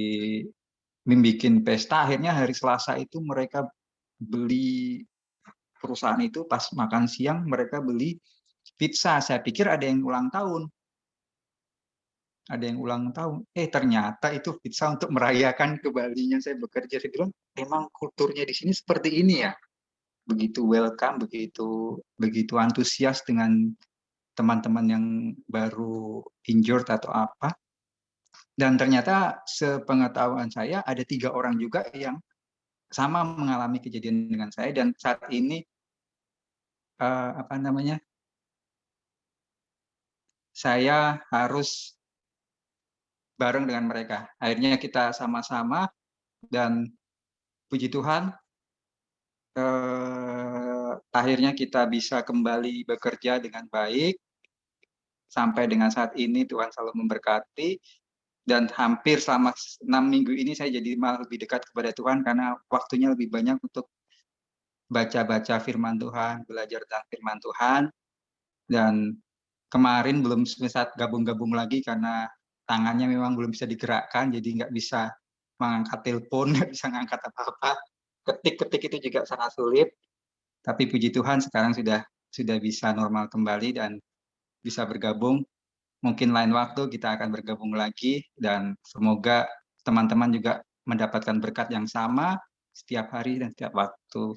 membuat pesta. Akhirnya hari Selasa itu mereka beli, perusahaan itu pas makan siang mereka beli pizza. Saya pikir ada yang ulang tahun. Ternyata itu pizza untuk merayakan kembalinya saya bekerja. Saya bilang, emang kulturnya di sini seperti ini ya. Begitu welcome, begitu antusias dengan teman-teman yang baru injured atau apa. Dan ternyata sepengetahuan saya ada 3 orang juga yang sama mengalami kejadian dengan saya, dan saat ini saya harus bareng dengan mereka. Akhirnya kita sama-sama, dan puji Tuhan akhirnya kita bisa kembali bekerja dengan baik. Sampai dengan saat ini Tuhan selalu memberkati, dan hampir selama 6 minggu ini saya jadi malah lebih dekat kepada Tuhan karena waktunya lebih banyak untuk baca-baca firman Tuhan, belajar tentang firman Tuhan. Dan kemarin belum bisa gabung-gabung lagi karena tangannya memang belum bisa digerakkan, jadi nggak bisa mengangkat telepon, nggak bisa ngangkat apa-apa. Ketik-ketik itu juga sangat sulit. Tapi puji Tuhan sekarang sudah bisa normal kembali dan bisa bergabung. Mungkin lain waktu kita akan bergabung lagi, dan semoga teman-teman juga mendapatkan berkat yang sama setiap hari dan setiap waktu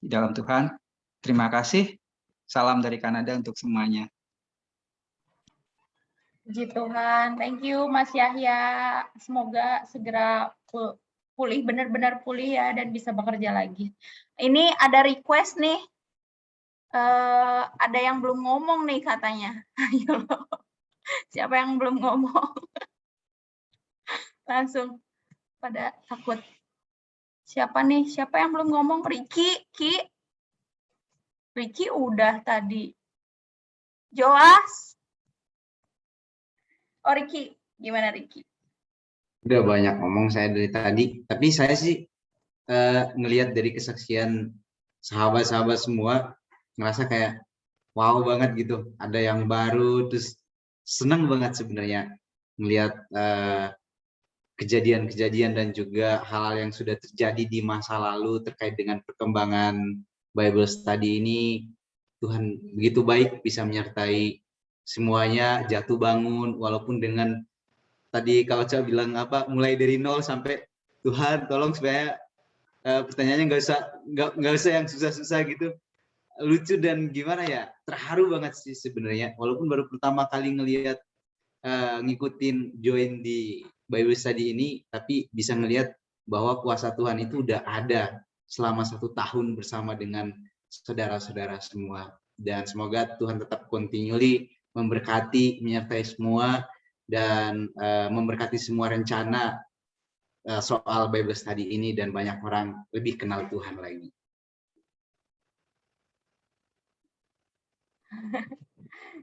di dalam Tuhan. Terima kasih. Salam dari Kanada untuk semuanya. Puji Tuhan, thank you Mas Yahya. Semoga segera pulih, benar-benar pulih ya, dan bisa bekerja lagi. Ini ada request nih, ada yang belum ngomong nih katanya. Siapa yang belum ngomong? Langsung pada takut. Siapa nih? Siapa yang belum ngomong? Ricky udah tadi. Joas. Oh Ricky, gimana Ricky? Udah banyak ngomong saya dari tadi, tapi saya sih ngelihat dari kesaksian sahabat-sahabat semua, ngerasa kayak wow banget gitu. Ada yang baru, terus senang banget sebenarnya ngelihat kejadian-kejadian dan juga hal-hal yang sudah terjadi di masa lalu terkait dengan perkembangan Bible Study ini. Tuhan begitu baik, bisa menyertai semuanya, jatuh bangun, walaupun dengan tadi kalau Cak bilang mulai dari nol sampai Tuhan tolong supaya pertanyaannya nggak usah yang susah-susah gitu. Lucu dan gimana ya, terharu banget sih sebenarnya, walaupun baru pertama kali ngelihat ngikutin join di Bible Study ini, tapi bisa ngelihat bahwa kuasa Tuhan itu udah ada selama 1 tahun bersama dengan saudara-saudara semua. Dan semoga Tuhan tetap continually memberkati, menyertai semua, dan memberkati semua rencana soal Bible Study ini, dan banyak orang lebih kenal Tuhan lagi.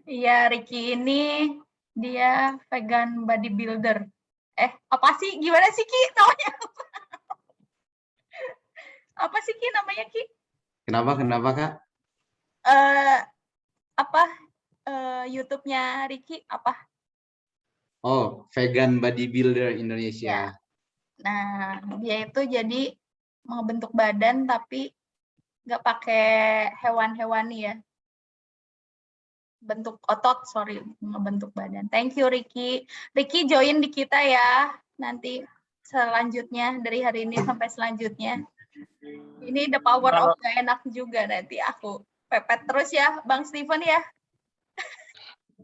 Iya, Ricky ini dia vegan bodybuilder. Apa sih? Gimana sih Ki namanya? Apa sih Ki namanya Ki? Kenapa Kak? Apa YouTube-nya Ricky apa? Oh, Vegan Bodybuilder Ya. Indonesia. Nah, dia itu jadi membentuk badan tapi nggak pakai hewan-hewani ya. Bentuk otot, sorry, ngebentuk badan. Thank you Ricky. Ricky join di kita ya. Nanti selanjutnya dari hari ini sampai selanjutnya. Ini the power of gak enak juga nanti aku pepet terus ya, Bang Steven ya.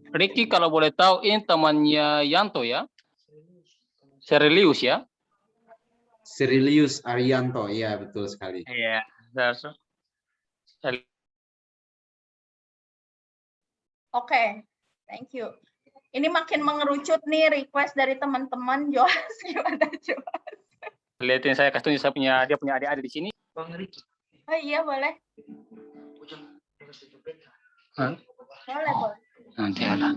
Ricky kalau boleh tahu ini temannya Yanto ya? Serilius ya? Serilius Arianto, iya betul sekali. Iya. Oke, thank you. Ini makin mengerucut nih request dari teman-teman. Joas gimana Joas? Lihatin saya kasih tunjuk dia punya adik-adik di sini. Bang Ricky. Oh iya boleh. Hah? Boleh. Nanti ada.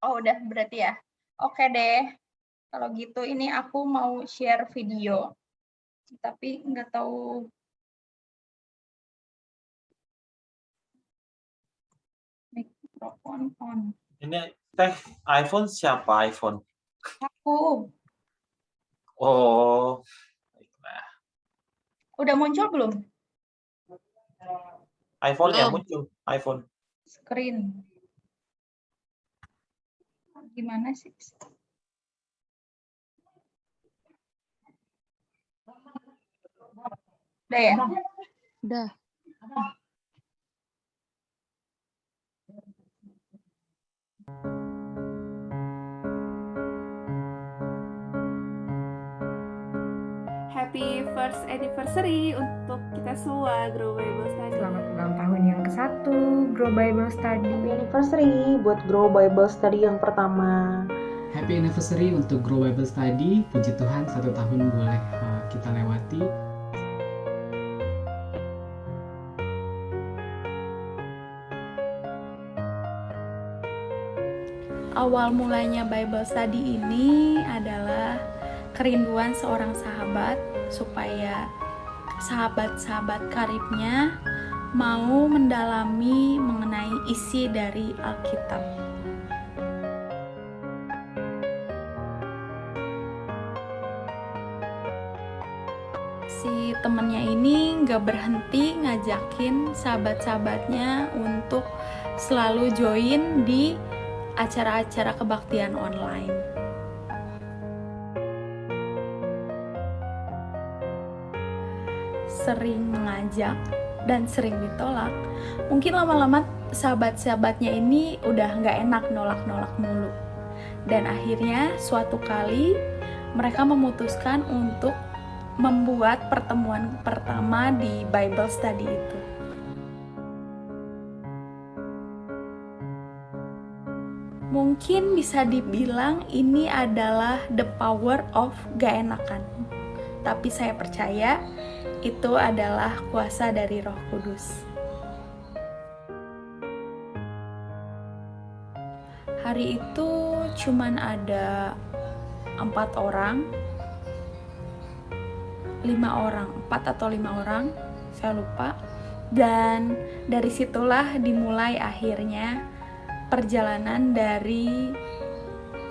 Oh udah berarti ya. Oke deh. Kalau gitu ini aku mau share video. Tapi nggak tahu. Mikrofon on. Ini iPhone siapa iPhone? Aku. Oh. Udah muncul belum? iPhone yang muncul, iPhone. Screen. Gimana sih? Udah ya? Udah. Happy first anniversary untuk kita semua Grow Bible Study. Selamat ulang tahun yang ke-1 Grow Bible Study. Happy anniversary buat Grow Bible Study yang pertama. Happy anniversary untuk Grow Bible Study. Puji Tuhan 1 tahun boleh kita lewati. Awal mulanya Bible Study ini adalah kerinduan seorang sahabat supaya sahabat-sahabat karibnya mau mendalami mengenai isi dari Alkitab. Si temennya ini gak berhenti ngajakin sahabat-sahabatnya untuk selalu join di acara-acara kebaktian online. Sering mengajak dan sering ditolak, mungkin lama-lama sahabat-sahabatnya ini udah nggak enak nolak-nolak mulu. Dan akhirnya suatu kali mereka memutuskan untuk membuat pertemuan pertama di Bible Study itu. Mungkin bisa dibilang ini adalah the power of gak enakan. Tapi saya percaya itu adalah kuasa dari Roh Kudus. Hari itu cuman ada 4 orang, 4 atau 5 orang, saya lupa. Dan dari situlah dimulai akhirnya perjalanan dari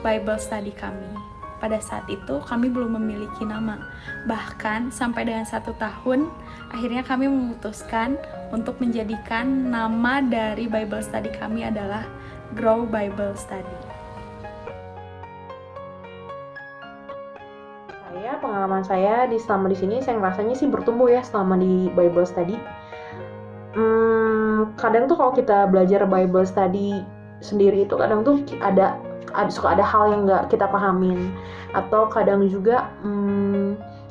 Bible Study kami. Pada saat itu kami belum memiliki nama. Bahkan sampai dengan 1 tahun, akhirnya kami memutuskan untuk menjadikan nama dari Bible Study kami adalah Grow Bible Study. Pengalaman saya selama di sini, saya ngerasanya sih bertumbuh ya selama di Bible Study. Kadang tuh kalau kita belajar Bible Study sendiri itu kadang tuh suka ada hal yang nggak kita pahamin, atau kadang juga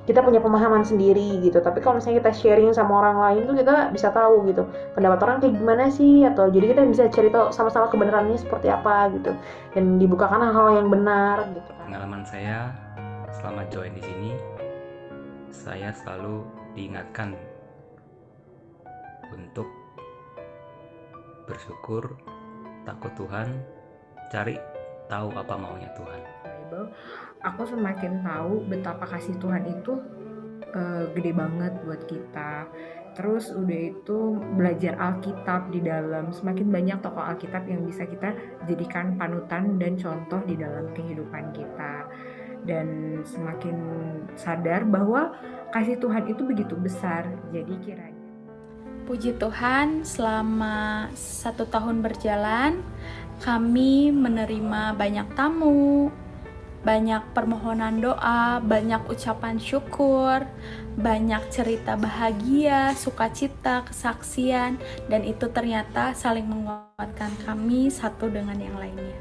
kita punya pemahaman sendiri gitu. Tapi kalau misalnya kita sharing sama orang lain tuh kita bisa tahu gitu pendapat orang kayak gimana sih, atau jadi kita bisa cari tahu sama-sama kebenarannya seperti apa gitu, dan dibukakan hal-hal yang benar gitu. Pengalaman saya selama join di sini, saya selalu diingatkan untuk bersyukur, takut Tuhan, cari tahu apa maunya Tuhan. Bible, aku semakin tahu betapa kasih Tuhan itu gede banget buat kita. Terus udah itu belajar Alkitab di dalam, semakin banyak tokoh Alkitab yang bisa kita jadikan panutan dan contoh di dalam kehidupan kita. Dan semakin sadar bahwa kasih Tuhan itu begitu besar. Jadi kiranya Puji Tuhan, selama 1 tahun berjalan, kami menerima banyak tamu, banyak permohonan doa, banyak ucapan syukur, banyak cerita bahagia, sukacita, kesaksian, dan itu ternyata saling menguatkan kami satu dengan yang lainnya.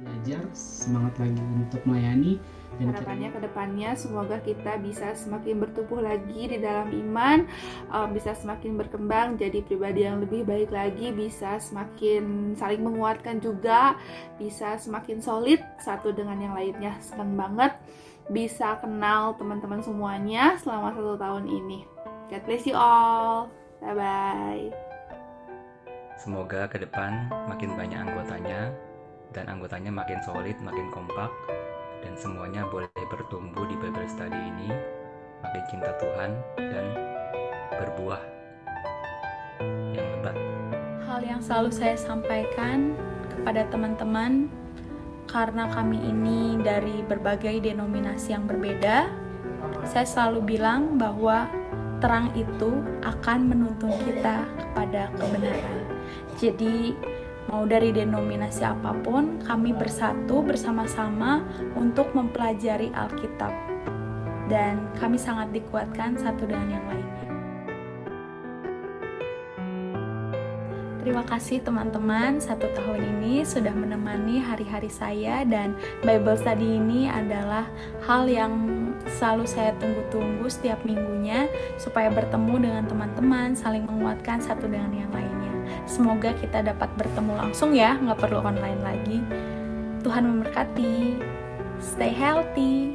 Belajar, semangat lagi untuk melayani, dan Harapannya ke depannya semoga kita bisa semakin bertumbuh lagi di dalam iman, bisa semakin berkembang jadi pribadi yang lebih baik lagi, bisa semakin saling menguatkan juga, bisa semakin solid satu dengan yang lainnya. Senang banget bisa kenal teman-teman semuanya selama 1 tahun ini. God bless you all. Bye-bye. Semoga ke depan makin banyak anggotanya, dan anggotanya makin solid, makin kompak, dan semuanya boleh bertumbuh di Bible Study ini, makin cinta Tuhan dan berbuah yang lebat. Hal yang selalu saya sampaikan kepada teman-teman, karena kami ini dari berbagai denominasi yang berbeda, saya selalu bilang bahwa terang itu akan menuntun kita kepada kebenaran. Jadi mau dari denominasi apapun, kami bersatu bersama-sama untuk mempelajari Alkitab. Dan kami sangat dikuatkan satu dengan yang lainnya. Terima kasih teman-teman, 1 tahun ini sudah menemani hari-hari saya, dan Bible Study ini adalah hal yang selalu saya tunggu-tunggu setiap minggunya, supaya bertemu dengan teman-teman, saling menguatkan satu dengan yang lainnya. Semoga kita dapat bertemu langsung ya, nggak perlu online lagi. Tuhan memberkati. Stay healthy.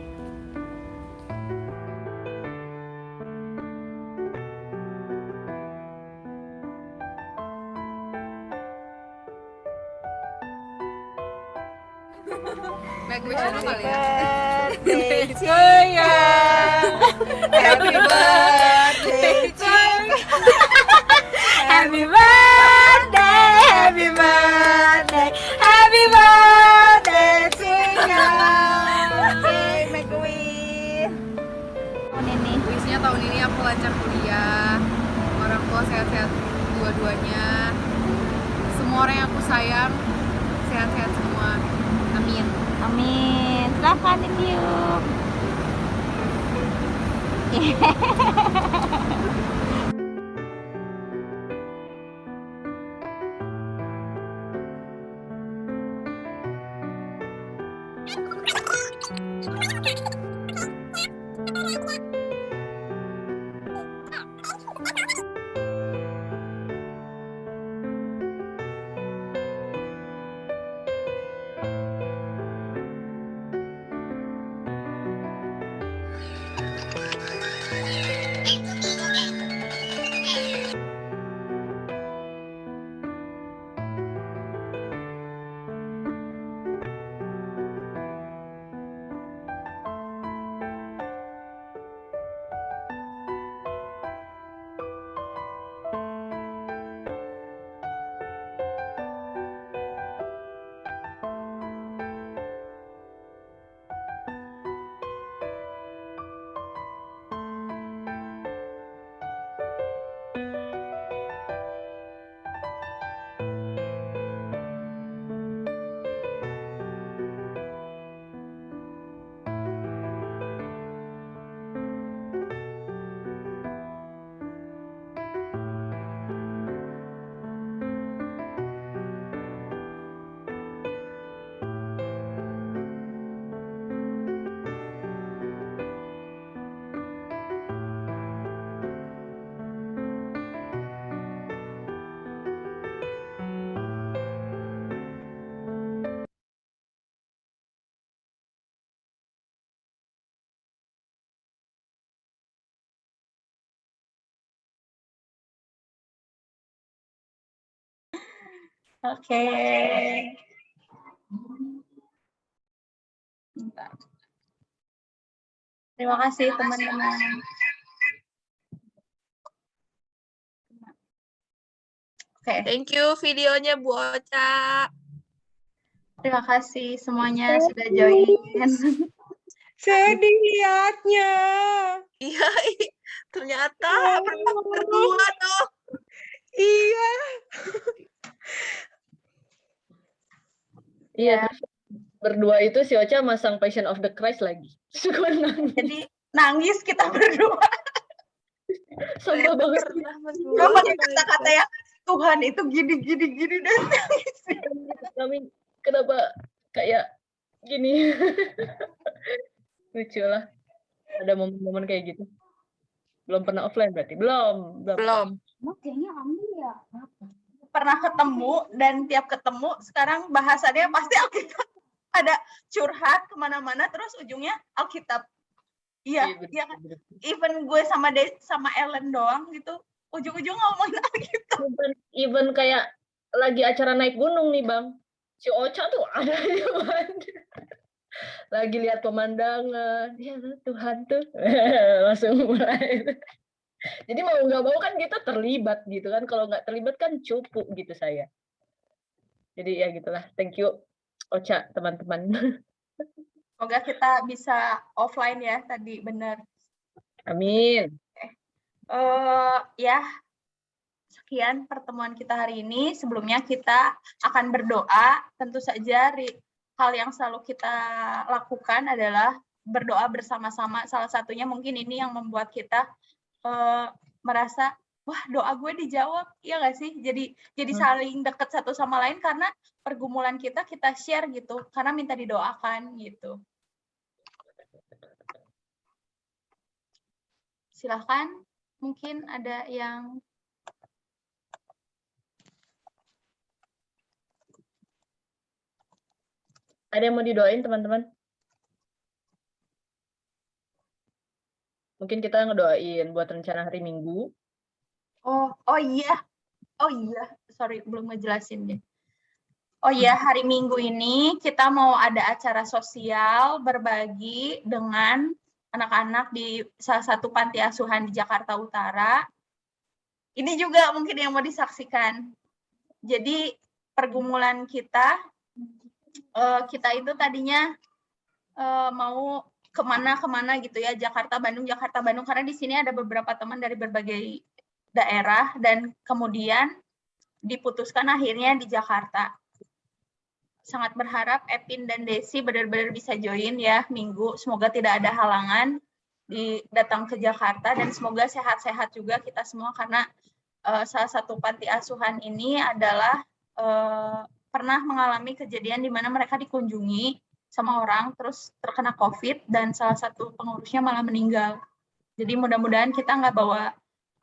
Gue channel kali ya. Birthday to you. Happy birthday to you. Happy birthday, happy birthday, happy birthday to you. Okay, McQueen. Tahun ini, wishnya tahun ini aku lancar kuliah, orang tua sehat-sehat dua-duanya, semua orang yang aku sayang sehat-sehat semua. Amin. Amin. Silahkan ditiup. Oke. Bentar. Terima kasih teman-teman. Oke. Thank you videonya Bu Ocha. Terima kasih semuanya sudah join. Sedih liatnya. Iya, ternyata berdua dong. Iya. Iya, terus berdua itu si Ocha masang Passion of the Christ lagi. Jadi nangis kita berdua. Sumpah banget. Gak pakai kata-kata ya, Tuhan itu gini dan nangis. Kami kenapa kayak gini? Lucu lah. Ada momen-momen kayak gitu. Belum pernah offline berarti? Belum. Kayaknya ambil ya. Pernah ketemu dan tiap ketemu sekarang bahasannya pasti Alkitab. Ada curhat kemana-mana terus ujungnya Alkitab. Iya, iya kan. Even gue sama Ellen doang gitu, ujung-ujung ngomongin Alkitab. Even kayak lagi acara naik gunung nih Bang. Si Ocha tuh ada di mana? Lagi lihat pemandangan. Ya Tuhan tuh. Langsung mulai. Jadi mau nggak mau kan kita terlibat gitu kan. Kalau nggak terlibat kan cupu gitu saya. Jadi ya gitulah. Thank you Ocha teman-teman. Semoga kita bisa offline ya tadi benar. Amin. Ya, sekian pertemuan kita hari ini. Sebelumnya kita akan berdoa. Tentu saja hal yang selalu kita lakukan adalah berdoa bersama-sama. Salah satunya mungkin ini yang membuat kita merasa, wah doa gue dijawab, iya nggak sih? Jadi saling dekat satu sama lain karena pergumulan kita share gitu, karena minta didoakan gitu. Silahkan, mungkin ada yang mau didoain teman-teman? Mungkin kita ngedoain buat rencana hari Minggu. Oh iya, sorry belum ngejelasin deh. Oh iya, hari Minggu ini kita mau ada acara sosial berbagi dengan anak-anak di salah satu panti asuhan di Jakarta Utara. Ini juga mungkin yang mau disaksikan. Jadi pergumulan kita itu tadinya mau kemana gitu ya, Jakarta Bandung, karena di sini ada beberapa teman dari berbagai daerah dan kemudian diputuskan akhirnya di Jakarta. Sangat berharap Epin dan Desi benar-benar bisa join ya Minggu. Semoga tidak ada halangan datang ke Jakarta dan semoga sehat-sehat juga kita semua karena salah satu panti asuhan ini adalah pernah mengalami kejadian di mana mereka dikunjungi sama orang terus terkena COVID dan salah satu pengurusnya malah meninggal. Jadi mudah-mudahan kita nggak bawa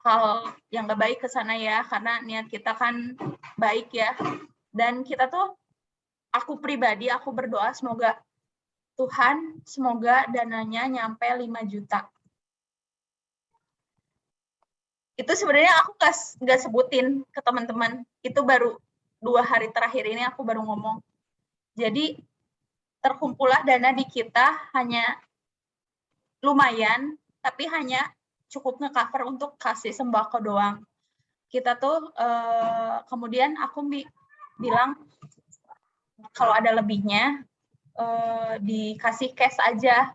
hal yang nggak baik ke sana ya karena niat kita kan baik ya. Dan kita tuh aku pribadi, aku berdoa semoga dananya nyampe 5 juta. Itu sebenarnya aku nggak sebutin ke teman-teman. Itu baru 2 hari terakhir ini aku baru ngomong. Jadi terkumpullah dana di kita hanya lumayan, tapi hanya cukup nge-cover untuk kasih sembako doang. Kita tuh kemudian aku bilang kalau ada lebihnya dikasih cash aja,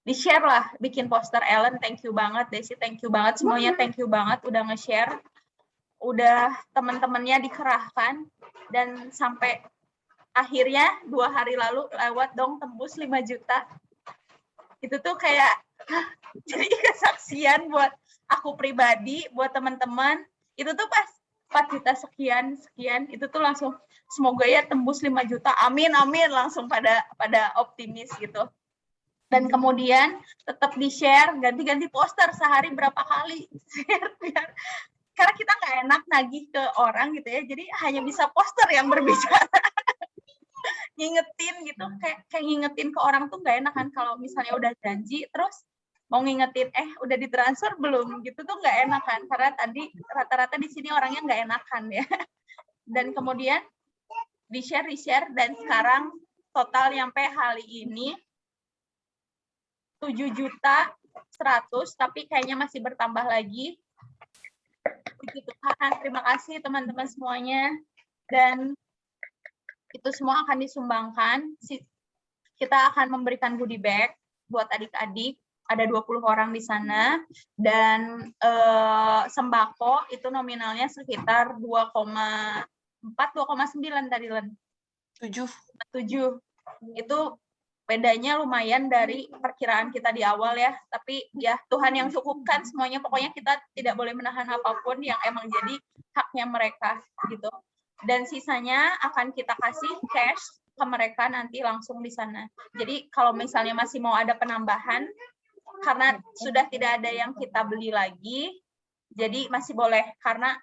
di-share lah, bikin poster. Ellen thank you banget, Desi thank you banget, semuanya thank you banget udah nge-share, udah teman-temannya dikerahkan dan sampai akhirnya 2 hari lalu lewat dong tembus 5 juta. Itu tuh kayak jadi kesaksian buat aku pribadi, buat teman-teman. Itu tuh pas 4 juta sekian itu tuh langsung semoga ya tembus 5 juta. Amin langsung pada optimis gitu. Dan kemudian tetap di-share, ganti-ganti poster sehari berapa kali share karena kita nggak enak nagih ke orang gitu ya. Jadi hanya bisa poster yang berbicara. Ngingetin gitu, kayak ngingetin ke orang tuh nggak enak kan kalau misalnya udah janji terus mau ngingetin udah ditransfer belum gitu tuh nggak enak kan, karena tadi rata-rata di sini orangnya nggak enakan ya. Dan kemudian di share dan sekarang total nyampe hari ini 7.100.000, tapi kayaknya masih bertambah lagi. Puji Tuhan, terima kasih teman-teman semuanya, dan itu semua akan disumbangkan. Kita akan memberikan goodie bag buat adik-adik, ada 20 orang di sana, dan sembako itu nominalnya sekitar 2,9 tadi, Len. 7. Itu bedanya lumayan dari perkiraan kita di awal ya, tapi ya Tuhan yang cukupkan semuanya. Pokoknya kita tidak boleh menahan apapun yang emang jadi haknya mereka gitu. Dan sisanya akan kita kasih cash ke mereka nanti langsung di sana. Jadi kalau misalnya masih mau ada penambahan, karena sudah tidak ada yang kita beli lagi, jadi masih boleh, karena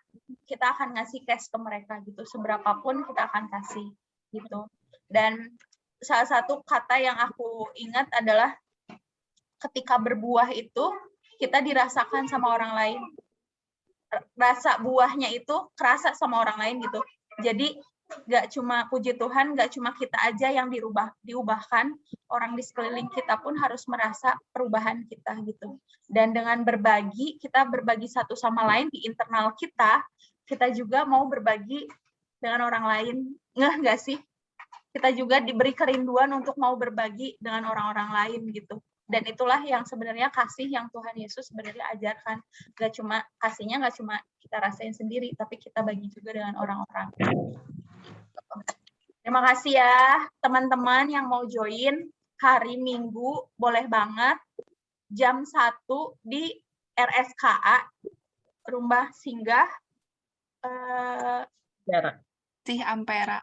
kita akan ngasih cash ke mereka gitu, seberapapun kita akan kasih gitu. Dan salah satu kata yang aku ingat adalah ketika berbuah itu kita dirasakan sama orang lain. Rasa buahnya itu kerasa sama orang lain gitu. Jadi nggak cuma, puji Tuhan, nggak cuma kita aja yang diubahkan, orang di sekeliling kita pun harus merasa perubahan kita gitu. Dan dengan berbagi, kita berbagi satu sama lain di internal kita juga mau berbagi dengan orang lain. Nggak sih? Kita juga diberi kerinduan untuk mau berbagi dengan orang-orang lain gitu. Dan itulah yang sebenarnya kasih yang Tuhan Yesus sebenarnya ajarkan. Kasihnya nggak cuma kita rasain sendiri, tapi kita bagi juga dengan orang-orang. Terima kasih ya teman-teman yang mau join hari Minggu, boleh banget jam 1 di RSKA Rumah Singgah Kasih Ampera.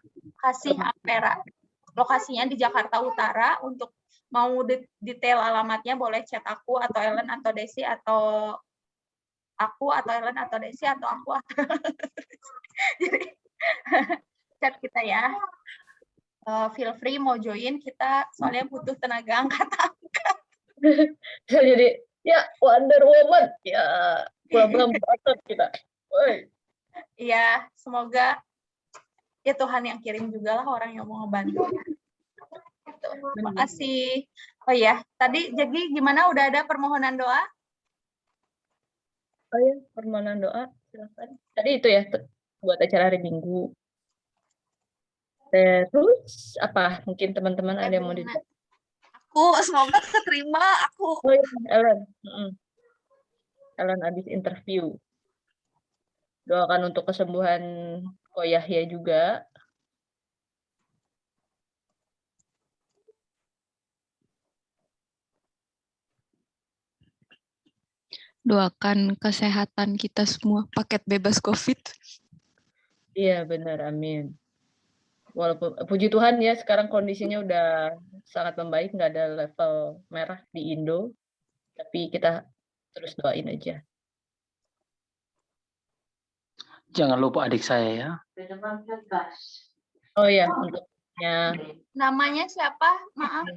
Lokasinya di Jakarta Utara. Untuk mau detail alamatnya boleh chat aku atau Ellen atau Desi, atau aku atau Ellen atau Desi atau aku. Jadi chat kita ya. Feel free mau join kita, soalnya butuh tenaga angkat-angkat. Jadi ya Wonder Woman ya, pulang-pulang bakat kita. Iya, semoga ya Tuhan yang kirim juga lah orang yang mau ngebantu. Terima kasih. Oh ya, tadi jadi gimana, udah ada permohonan doa? Oh ya, permohonan doa, silakan. Tadi itu ya buat acara hari Minggu. Terus apa? Mungkin teman-teman ada yang mau di. Aku semoga keterima. Aku. Oh ya, Ellen habis interview. Doakan untuk kesembuhan Ko Yahya juga. Doakan kesehatan kita semua, paket bebas COVID. Iya benar, amin. Walaupun puji Tuhan ya sekarang kondisinya udah sangat membaik, nggak ada level merah di Indo, tapi kita terus doain aja. Jangan lupa adik saya ya. Oh ya, untuknya. Namanya siapa? Maaf.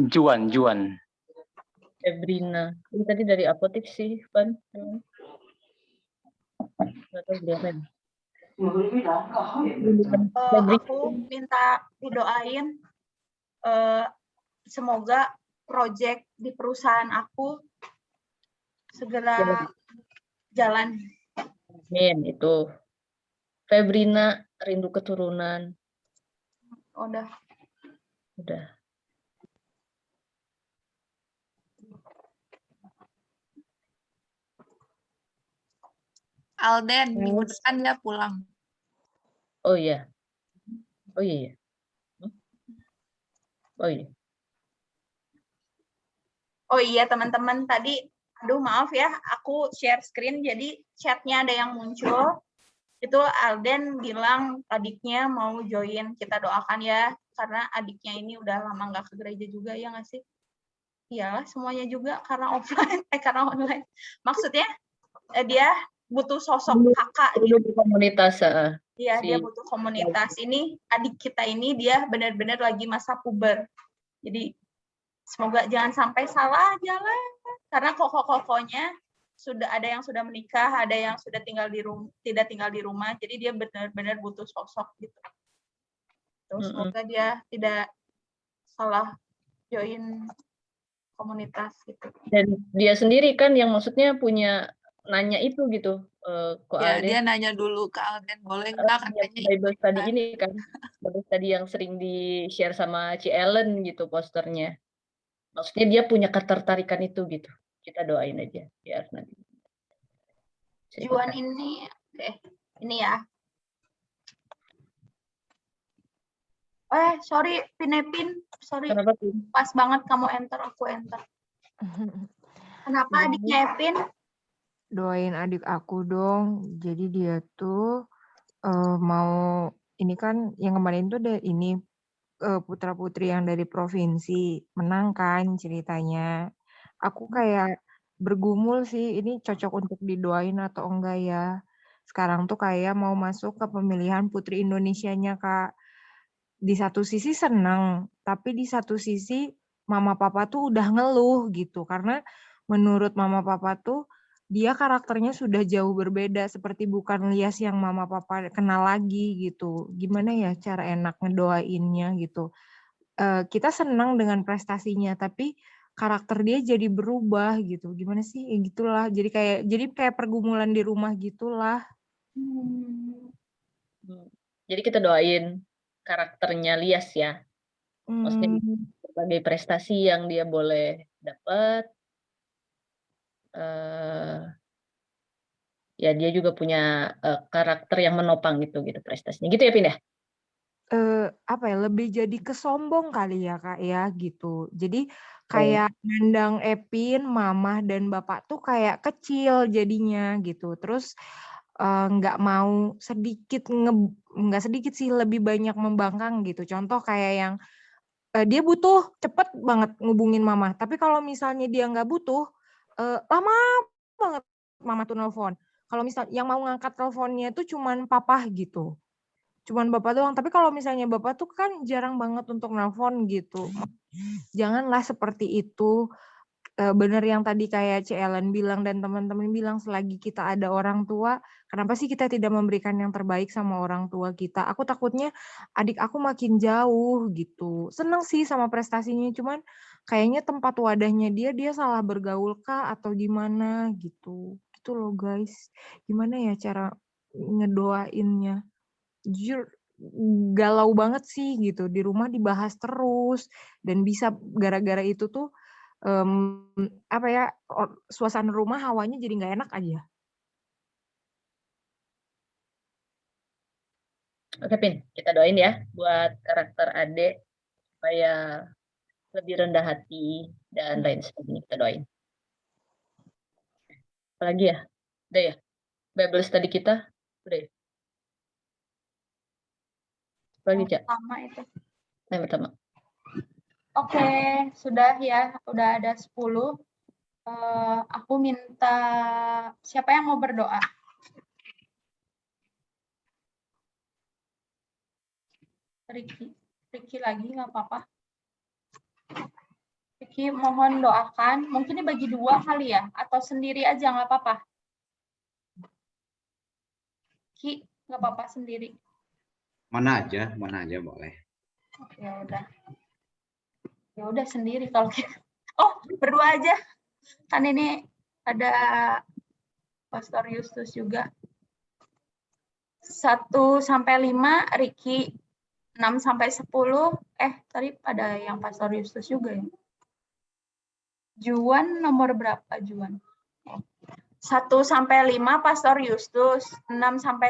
Juan. Febrina. Ini tadi dari apotek sih, Pan. Aku minta didoain semoga proyek di perusahaan aku segera jalan. Amin, itu. Febrina rindu keturunan. Udah. Alden, minggu depan dia pulang. Oh iya. Oh iya teman-teman, tadi aduh maaf ya, aku share screen jadi chatnya ada yang muncul. Itu Alden bilang adiknya mau join, kita doakan ya, karena adiknya ini udah lama nggak ke gereja juga, ya nggak sih? Iyalah semuanya juga karena offline, karena online. Maksudnya dia butuh sosok kakak gitu. Komunitas. Iya, dia butuh komunitas. Ini adik kita ini dia benar-benar lagi masa puber. Jadi Semoga jangan sampai salah jalan. Karena koko-kokonya sudah ada yang sudah menikah, ada yang sudah tidak tinggal di rumah. Jadi dia benar-benar butuh sosok gitu. Terus semoga dia tidak salah join komunitas gitu. Dan dia sendiri kan yang maksudnya punya nanya itu gitu, Ko Ya, Alden. dia nanya dulu ke Alden, boleh nggak katanya Bible study ini kan, Bible study yang sering di-share sama Ci Ellen gitu posternya. Maksudnya dia punya ketertarikan itu gitu. Kita doain aja biar nanti. Juan ini, ini ya. Sorry, Pinepin. Sorry. Kenapa, Pin? Pas banget kamu enter, aku enter. Kenapa adiknya Epin? Doain adik aku dong. Jadi dia tuh mau, ini kan yang kemarin tuh ini putra-putri yang dari provinsi menang kan ceritanya. Aku kayak bergumul sih, ini cocok untuk didoain atau enggak ya. Sekarang tuh kayak mau masuk ke pemilihan Putri Indonesianya, Kak. Di satu sisi senang, tapi di satu sisi mama papa tuh udah ngeluh gitu. Karena menurut mama papa tuh dia karakternya sudah jauh berbeda, seperti bukan Lias yang mama papa kenal lagi gitu. Gimana ya cara enak ngedoainnya gitu. Kita senang dengan prestasinya, tapi karakter dia jadi berubah gitu. Gimana sih? Ya gitulah. Jadi kayak pergumulan di rumah gitulah. Jadi kita doain karakternya Lias ya. Maksudnya berbagai prestasi yang dia boleh dapat. Ya dia juga punya karakter yang menopang gitu prestasinya. Gitu ya, Pin ya? Apa ya, lebih jadi kesombong kali ya, Kak, ya, gitu. Jadi kayak mandang Epin, mama dan bapak tuh kayak kecil jadinya gitu. Terus nggak mau nggak sedikit sih, lebih banyak membangkang gitu. Contoh kayak yang dia butuh cepet banget ngubungin mama. Tapi kalau misalnya dia nggak butuh, lama banget mama tuh nelpon. Kalau misal yang mau ngangkat teleponnya tuh cuman papa gitu. Cuman bapak doang, tapi kalau misalnya bapak tuh kan jarang banget untuk nelpon gitu. Janganlah seperti itu. Bener yang tadi kayak Ci Ellen bilang dan teman-teman bilang, selagi kita ada orang tua, kenapa sih kita tidak memberikan yang terbaik sama orang tua kita? Aku takutnya adik aku makin jauh gitu. Seneng sih sama prestasinya, cuman kayaknya tempat wadahnya dia salah bergaul kah atau gimana gitu. Gitu loh guys. Gimana ya cara ngedoainnya? Jujur galau banget sih gitu, di rumah dibahas terus dan bisa gara-gara itu tuh apa ya, suasana rumah hawanya jadi nggak enak aja. Oke, Pin, kita doain ya buat karakter Ade supaya lebih rendah hati dan lain sebagainya. Kita doain. Apalagi ya? Udah ya? Bible study kita? Udah ya? Apalagi, Cak? Sama itu. Yang pertama. Oke, sudah ya, udah ada 10. Aku minta siapa yang mau berdoa? Ricky lagi nggak apa-apa. Ricky mohon doakan. Mungkin dibagi 2 kali ya, atau sendiri aja nggak apa-apa. Ki, nggak apa-apa sendiri. Mana aja boleh. Ya udah. Ya udah sendiri kalau gitu. Oh, berdua aja. Kan ini ada Pastor Justus juga. 1-5 Ricky, 6-10 tadi ada yang Pastor Justus juga ya. Juan nomor berapa Juan? 1-5 Pastor Justus, 6-10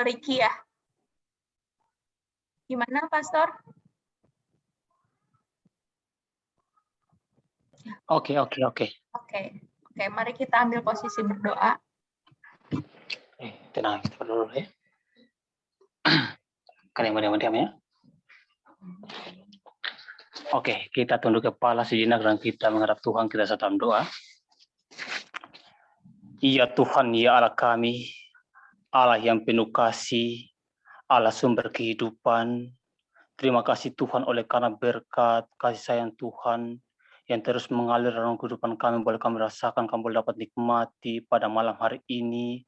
Ricky ya. Gimana Pastor? Oke, mari kita ambil posisi berdoa. Tenang, kita berdoa ya. Kalian diam ya. Oke, kita tunduk kepala sejenak dan kita menghadap Tuhan, kita dalam doa. Ya Tuhan, ya Allah kami, Allah yang penuh kasih, Allah sumber kehidupan, Terima kasih Tuhan oleh karena berkat kasih sayang Tuhan yang terus mengalir dalam kehidupan kami, boleh kami rasakan, kami boleh dapat nikmati pada malam hari ini,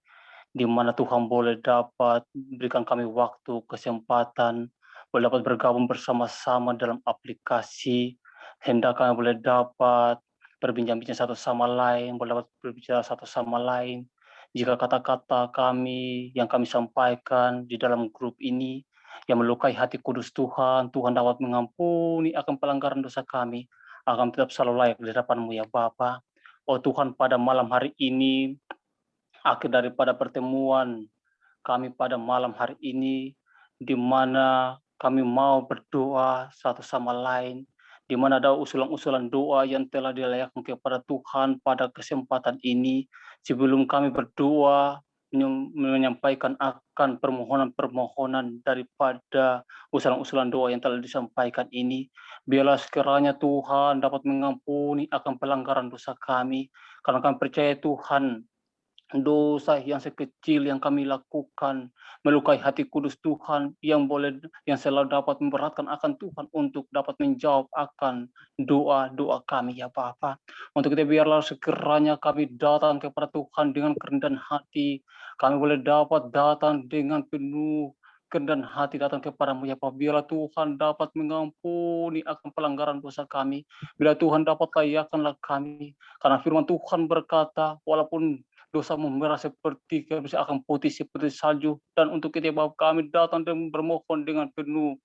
di mana Tuhan boleh dapat berikan kami waktu, kesempatan, boleh dapat bergabung bersama-sama dalam aplikasi, hendak kami boleh dapat berbincang-bincang satu sama lain, boleh dapat berbicara satu sama lain. Jika kata-kata kami yang kami sampaikan di dalam grup ini yang melukai hati kudus Tuhan, Tuhan dapat mengampuni akan pelanggaran dosa kami, akan tetap selalu layak di hadapan-Mu ya Bapa. Oh Tuhan, pada malam hari ini, akhir daripada pertemuan kami pada malam hari ini, di mana kami mau berdoa satu sama lain, di mana ada usulan-usulan doa yang telah dilayakkan kepada Tuhan pada kesempatan ini. Sebelum kami berdoa, menyampaikan akan permohonan-permohonan daripada usulan-usulan doa yang telah disampaikan ini, biarlah sekiranya Tuhan dapat mengampuni akan pelanggaran dosa kami, karena kami percaya Tuhan, dosa yang sekecil yang kami lakukan melukai hati kudus Tuhan yang selalu dapat memberatkan akan Tuhan untuk dapat menjawab akan doa-doa kami ya Bapa. Untuk itu biarlah sekiranya kami datang kepada Tuhan dengan kerendahan hati, kami boleh dapat datang dengan penuh kerendahan hati datang kepadamu ya Bapa. Biarlah Tuhan dapat mengampuni akan pelanggaran dosa kami. Bila Tuhan dapat layakkanlah kami, karena firman Tuhan berkata, walaupun dosamu merah seperti akan putih seperti salju, dan untuk itu Bapa kami datang dan bermohon dengan penuh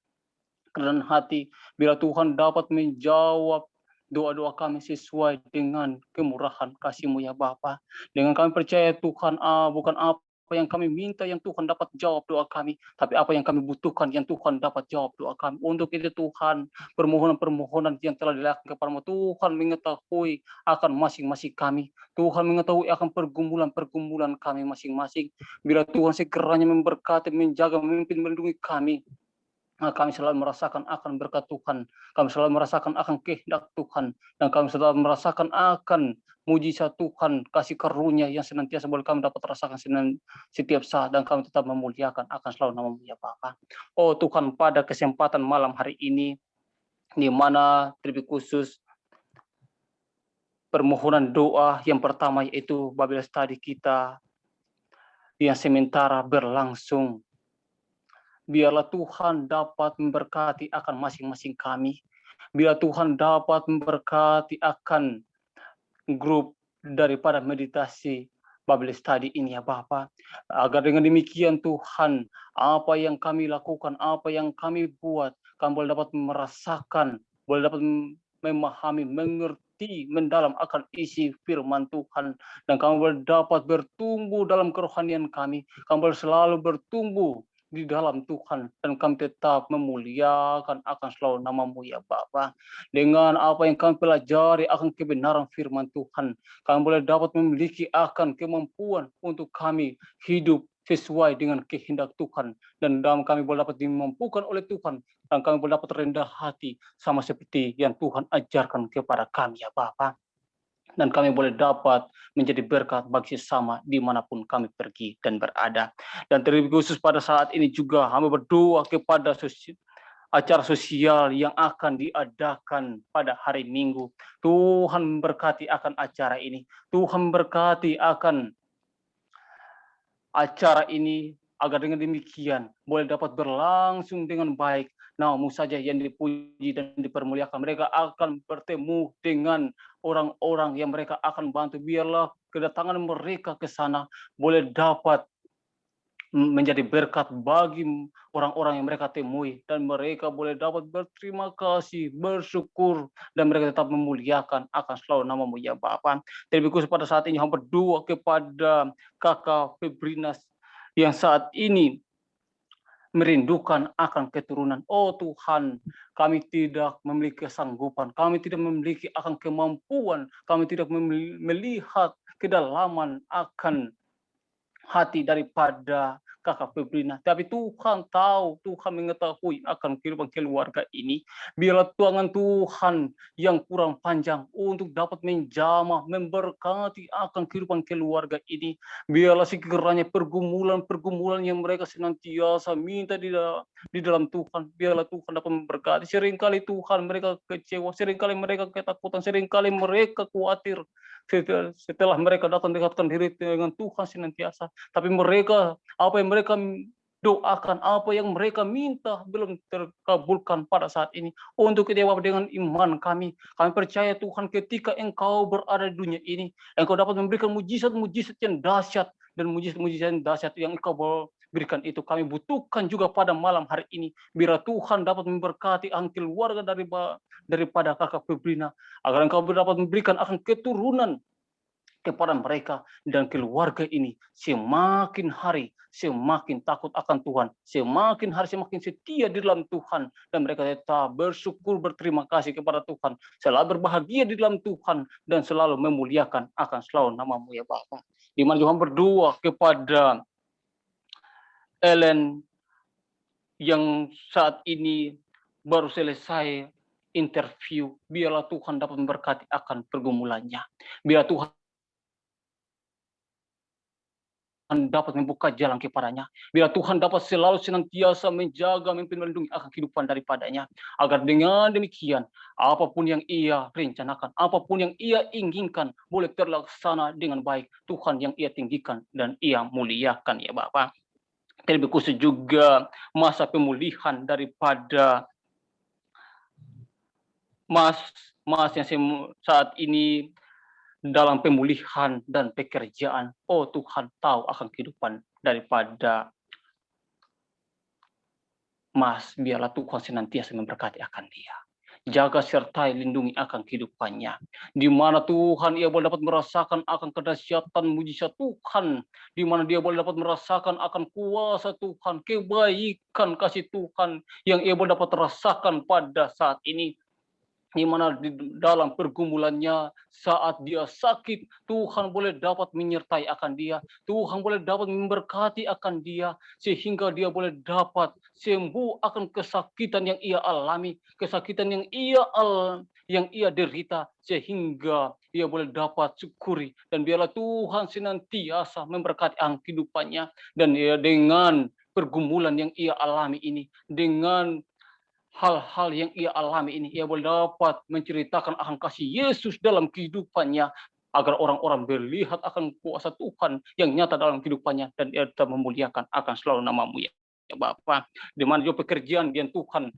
kerendahan hati, bila Tuhan dapat menjawab doa-doa kami sesuai dengan kemurahan kasih-Mu ya Bapa. Dengan kami percaya Tuhan, bukan apa yang kami minta yang Tuhan dapat jawab doa kami, tapi apa yang kami butuhkan yang Tuhan dapat jawab doa kami. Untuk itu Tuhan, permohonan-permohonan yang telah dilakukan kepadamu, Tuhan mengetahui akan masing-masing kami. Tuhan mengetahui akan pergumulan-pergumulan kami masing-masing. Bila Tuhan sekiranya memberkati, menjaga, memimpin, melindungi kami, kami selalu merasakan akan berkat Tuhan, kami selalu merasakan akan kehendak Tuhan, dan kami selalu merasakan akan mujizat Tuhan, kasih karunia yang senantiasa boleh kami dapat rasakan setiap saat, dan kami tetap memuliakan akan selalu nama-Mu ya Bapa. Oh Tuhan, pada kesempatan malam hari ini, di mana terlebih khusus permohonan doa yang pertama yaitu Bible study kita yang sementara berlangsung. Biarlah Tuhan dapat memberkati akan masing-masing kami. Biar Tuhan dapat memberkati akan grup daripada meditasi Bible study ini ya Bapa. Agar dengan demikian Tuhan, apa yang kami lakukan, apa yang kami buat, kami boleh dapat merasakan, boleh dapat memahami, mengerti, mendalam akan isi firman Tuhan. Dan kami boleh dapat bertumbuh dalam kerohanian kami. Kami boleh selalu bertumbuh di dalam Tuhan, dan kami tetap memuliakan akan selalu nama-Mu ya Bapa. Dengan apa yang kami pelajari akan kebenaran firman Tuhan, kami boleh dapat memiliki akan kemampuan untuk kami hidup sesuai dengan kehendak Tuhan, dan dalam kami boleh dapat dimampukan oleh Tuhan, dan kami boleh dapat rendah hati sama seperti yang Tuhan ajarkan kepada kami ya Bapa. Dan kami boleh dapat menjadi berkat bagi sesama dimanapun kami pergi dan berada. Dan terlebih khusus pada saat ini juga kami berdoa kepada acara sosial yang akan diadakan pada hari Minggu. Tuhan memberkati akan acara ini. Tuhan memberkati akan acara ini agar dengan demikian boleh dapat berlangsung dengan baik. Nama-Mu saja yang dipuji dan dipermuliakan. Mereka akan bertemu dengan orang-orang yang mereka akan bantu. Biarlah kedatangan mereka ke sana boleh dapat menjadi berkat bagi orang-orang yang mereka temui, dan mereka boleh dapat berterima kasih, bersyukur, dan mereka tetap memuliakan akan selalu nama-Mu ya Bapa. Terlebih khusus pada saat ini hamba berdoa kepada Kakak Febrinas yang saat ini merindukan akan keturunan. Oh Tuhan, kami tidak memiliki kesanggupan, kami tidak memiliki akan kemampuan, kami tidak melihat kedalaman akan hati daripada Kakak Febrina. Tapi Tuhan tahu, Tuhan mengetahui akan kehidupan keluarga ini. Biarlah tangan Tuhan yang kurang panjang untuk dapat menjamah, memberkati akan kehidupan keluarga ini. Biarlah sekiranya pergumulan-pergumulan yang mereka senantiasa minta di dalam Tuhan, biarlah Tuhan dapat memberkati. Seringkali Tuhan mereka kecewa, seringkali mereka ketakutan, seringkali mereka khawatir setelah mereka datang dekatkan diri dengan Tuhan senantiasa. Tapi mereka, apa yang mereka doakan, apa yang mereka minta belum terkabulkan pada saat ini. Untuk dijawab dengan iman kami percaya Tuhan ketika Engkau berada di dunia ini, Engkau dapat memberikan mujizat-mujizat yang dahsyat, dan mujizat-mujizat yang dahsyat yang Engkau berikan itu kami butuhkan juga pada malam hari ini. Biar Tuhan dapat memberkati keluarga daripada Kakak Febrina, agar Engkau dapat memberikan akan keturunan kepada mereka dan keluarga ini semakin hari semakin takut akan Tuhan, semakin hari semakin setia di dalam Tuhan, dan mereka tetap bersyukur berterima kasih kepada Tuhan, selalu berbahagia di dalam Tuhan, dan selalu memuliakan akan selalu nama-Mu ya Bapa. Di mana Tuhan berdoa kepada Ellen yang saat ini baru selesai interview, biarlah Tuhan dapat memberkati akan pergumulannya, biar Tuhan dapat membuka jalan kepadanya, biar Tuhan dapat selalu senantiasa menjaga, memimpin, melindungi akan kehidupan daripadanya, agar dengan demikian apapun yang ia rencanakan, apapun yang ia inginkan boleh terlaksana dengan baik. Tuhan yang ia tinggikan dan ia muliakan ya Bapa. Terlebih khusus juga masa pemulihan daripada Mas yang saat ini dalam pemulihan dan pekerjaan. Oh Tuhan tahu akan kehidupan daripada Mas. Biarlah Tuhan senantiasa memberkati akan dia. Jaga sertai lindungi akan kehidupannya. Di mana Tuhan ia boleh dapat merasakan akan kedahsyatan mujizat Tuhan. Di mana dia boleh dapat merasakan akan kuasa Tuhan, kebaikan kasih Tuhan yang ia boleh dapat rasakan pada saat ini. Di mana di dalam pergumulannya saat dia sakit, Tuhan boleh dapat menyertai akan dia, Tuhan boleh dapat memberkati akan dia, sehingga dia boleh dapat sembuh akan kesakitan yang ia alami, kesakitan yang ia derita, sehingga ia boleh dapat syukuri. Dan biarlah Tuhan senantiasa memberkati kehidupannya, dan dengan pergumulan yang ia alami ini, dengan hal-hal yang ia alami ini, ia boleh dapat menceritakan akan kasih Yesus dalam kehidupannya, agar orang-orang melihat akan kuasa Tuhan yang nyata dalam kehidupannya, dan ia tetap memuliakan akan selalu nama-Mu ya Bapa. Di mana juga pekerjaan yang Tuhan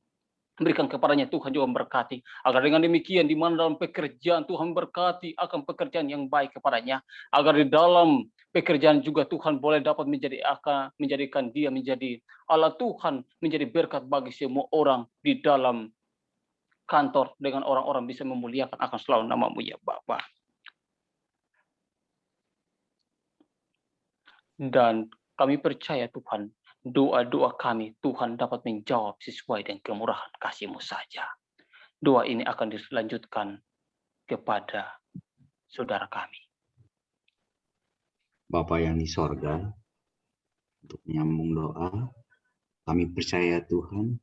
berikan kepadanya, Tuhan juga memberkati, agar dengan demikian di mana dalam pekerjaan Tuhan berkati akan pekerjaan yang baik kepadanya, agar di dalam pekerjaan juga Tuhan boleh dapat menjadikan dia menjadi Allah Tuhan, menjadi berkat bagi semua orang di dalam kantor, dengan orang-orang bisa memuliakan akan selalu nama-Mu ya Bapa. Dan kami percaya Tuhan, doa-doa kami Tuhan dapat menjawab sesuai dengan kemurahan kasih-Mu saja. Doa ini akan dilanjutkan kepada saudara kami. Bapa yang di sorga, untuk menyambung doa, kami percaya Tuhan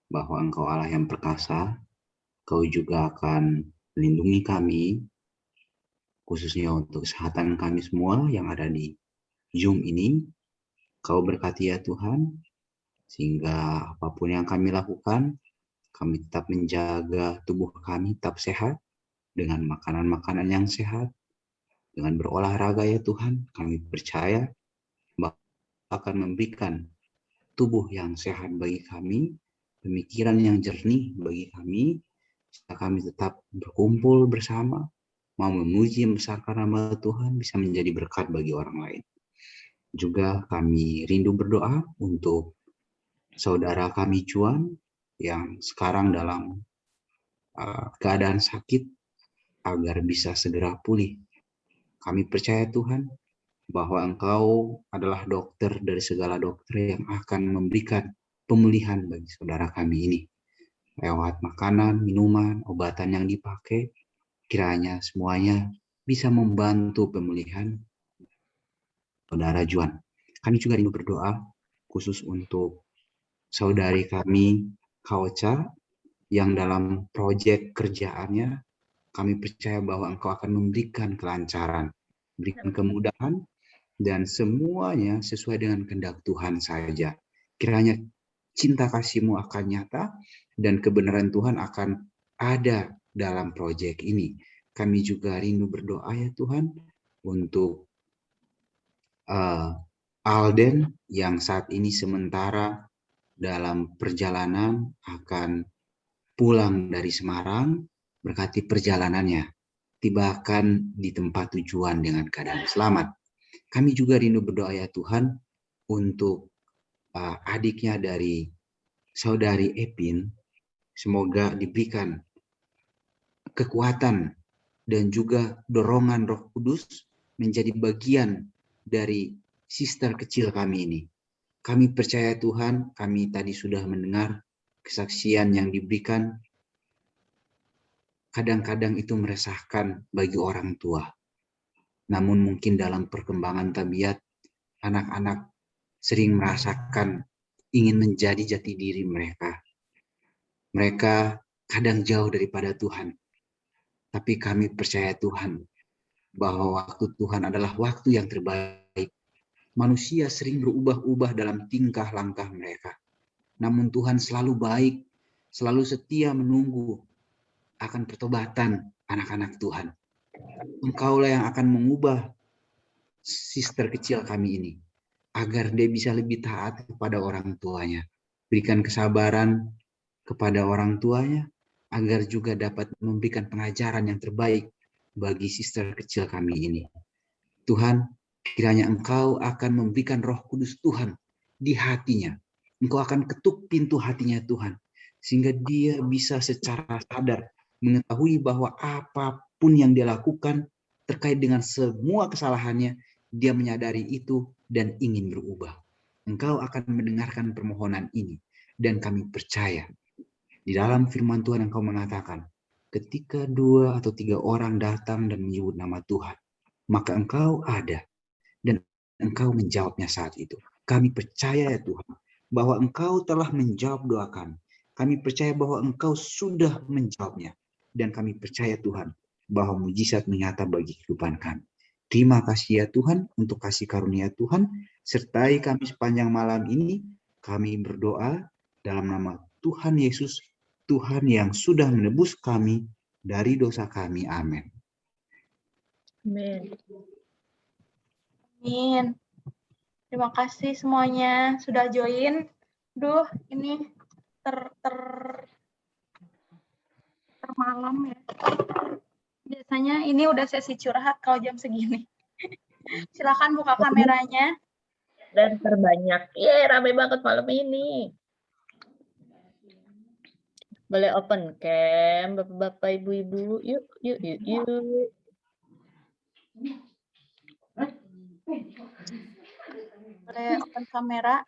bahwa Engkau Allah yang perkasa, Kau juga akan melindungi kami, khususnya untuk kesehatan kami semua yang ada di Zoom ini. Kau berkati ya Tuhan, sehingga apapun yang kami lakukan, kami tetap menjaga tubuh kami tetap sehat, dengan makanan-makanan yang sehat, dengan berolahraga ya Tuhan. Kami percaya bahwa akan memberikan tubuh yang sehat bagi kami, pemikiran yang jernih bagi kami, sehingga kami tetap berkumpul bersama, mau memuji membesarkan nama Tuhan, bisa menjadi berkat bagi orang lain. Juga kami rindu berdoa untuk saudara kami Cuan yang sekarang dalam keadaan sakit, agar bisa segera pulih. Kami percaya Tuhan bahwa Engkau adalah dokter dari segala dokter yang akan memberikan pemulihan bagi saudara kami ini. Lewat makanan, minuman, obatan yang dipakai, kiranya semuanya bisa membantu pemulihan saudara Juan. Kami juga rindu berdoa khusus untuk saudari kami, Kak Ocha, yang dalam proyek kerjaannya, kami percaya bahwa Engkau akan memberikan kelancaran, berikan kemudahan, dan semuanya sesuai dengan kehendak Tuhan saja. Kiranya cinta kasih-Mu akan nyata, dan kebenaran Tuhan akan ada dalam proyek ini. Kami juga rindu berdoa ya Tuhan, untuk Alden yang saat ini sementara dalam perjalanan akan pulang dari Semarang, berkati perjalanannya, tibakan di tempat tujuan dengan keadaan selamat. Kami juga rindu berdoa ya Tuhan untuk adiknya dari saudari Epin, semoga diberikan kekuatan dan juga dorongan Roh Kudus menjadi bagian dari sister kecil kami ini. Kami percaya Tuhan, kami tadi sudah mendengar kesaksian yang diberikan, kadang-kadang itu meresahkan bagi orang tua. Namun mungkin dalam perkembangan tabiat, anak-anak sering merasakan ingin menjadi jati diri mereka. Mereka kadang jauh daripada Tuhan. Tapi kami percaya Tuhan, bahwa waktu Tuhan adalah waktu yang terbaik. Manusia sering berubah-ubah dalam tingkah langkah mereka. Namun Tuhan selalu baik, selalu setia menunggu akan pertobatan anak-anak Tuhan. Engkaulah yang akan mengubah sister kecil kami ini, agar dia bisa lebih taat kepada orang tuanya. Berikan kesabaran kepada orang tuanya, agar juga dapat memberikan pengajaran yang terbaik bagi sister kecil kami ini. Tuhan, kiranya Engkau akan memberikan Roh Kudus Tuhan di hatinya. Engkau akan ketuk pintu hatinya Tuhan, sehingga dia bisa secara sadar mengetahui bahwa apapun yang dia lakukan terkait dengan semua kesalahannya, dia menyadari itu dan ingin berubah. Engkau akan mendengarkan permohonan ini, dan kami percaya di dalam firman Tuhan Engkau mengatakan, ketika 2 atau 3 orang datang dan menyebut nama Tuhan, maka Engkau ada dan Engkau menjawabnya saat itu. Kami percaya ya Tuhan, bahwa Engkau telah menjawab doa kami. Kami percaya bahwa Engkau sudah menjawabnya. Dan kami percaya Tuhan, bahwa mujizat menyata bagi kehidupan kami. Terima kasih ya Tuhan untuk kasih karunia Tuhan. Sertai kami sepanjang malam ini. Kami berdoa dalam nama Tuhan Yesus, Tuhan yang sudah menebus kami dari dosa kami. Amin. Amin. Amin. Terima kasih semuanya sudah join. Duh, ini termalam ya. Biasanya ini udah sesi curhat kalau jam segini. Silakan buka kameranya. Dan terbanyak. Rame banget malam ini. Boleh open cam, bapak-bapak, ibu-ibu. Yuk. Boleh open kamera.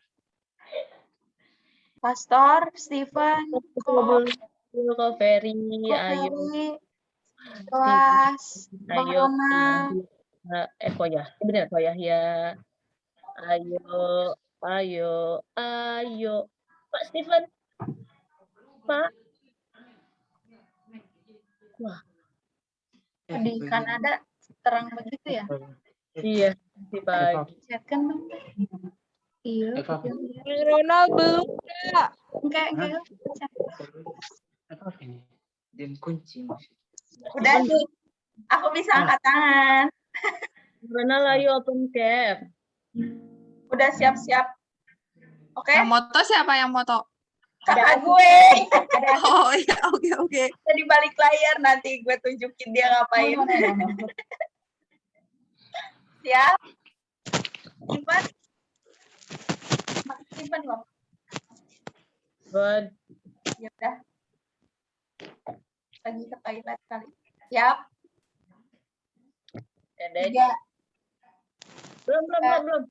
Pastor, Stephen, Kok Ferry, ayo. Kelas, Bang Ayo. Roma. Benar kok ya. Ayo. Pak Stephen. Pak. Wah. Di Kanada terang begitu ya? Iya, di pagi. Chatkan dong. Iya. Ronald belum ya. Enggak. Dan kunci. Udah nih. Aku bisa angkat tangan. Ronald, ayo open cam. Udah siap-siap. Oke. Yang moto siapa yang moto? Kakak gue. Oh iya, oke. Di balik layar nanti gue tunjukin dia ngapain. Siap? Simpan loh. Good. Ya udah. Lagi ke toilet kali. Siap? Tiga. Belum.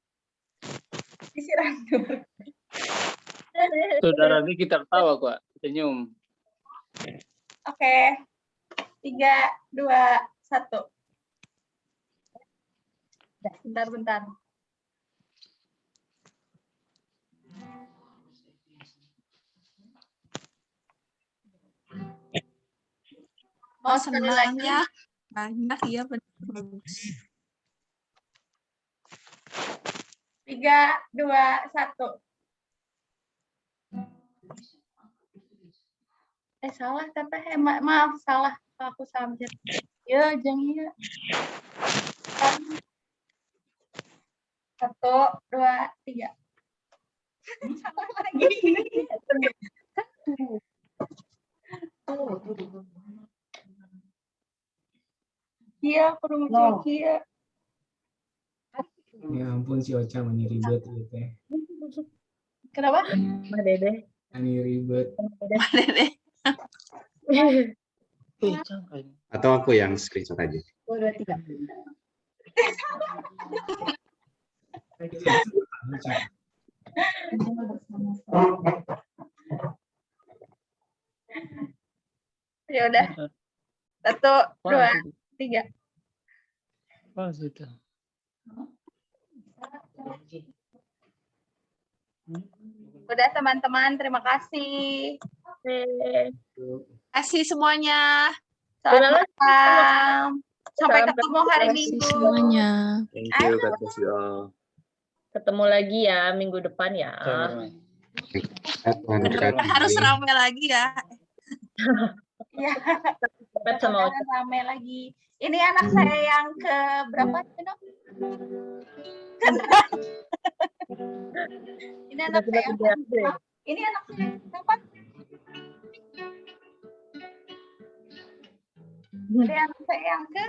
Disiram dulu. Saudara ini kita tertawa kok, senyum. Oke. 3, 2, 1. Bentar. Mau Oh, sekali senang lagi? ya. Banyak ya, bagus. 3, 2, 1. Salah teteh. Maaf, salah. Aku salah mencet. Ya, jangan ya. 1, 2, 3. Salah lagi. Iya, aku udah mau iya. Ya ampun si Ocha mani ribet gitu teh. Kenapa? Mbak Dede. Mani ribet. Mbak Dede. Atau aku yang screenshot aja. 1, 2, 3. Ya udah. 1, 2, 3. Pas itu. Udah teman-teman, terima kasih. Kasih semuanya. Selamat malam. Sampai Salam ketemu hari kasih Minggu. semuanya. Thank you, God bless you all. Ketemu lagi ya minggu depan ya. Bener-bener harus ramai lagi ya. Ya, Cepet sama Ocha. ramai lagi. Ini anak saya yang ke berapa? Ini anak saya yang ke Ini anak saya yang berapa? Ini anak saya yang ke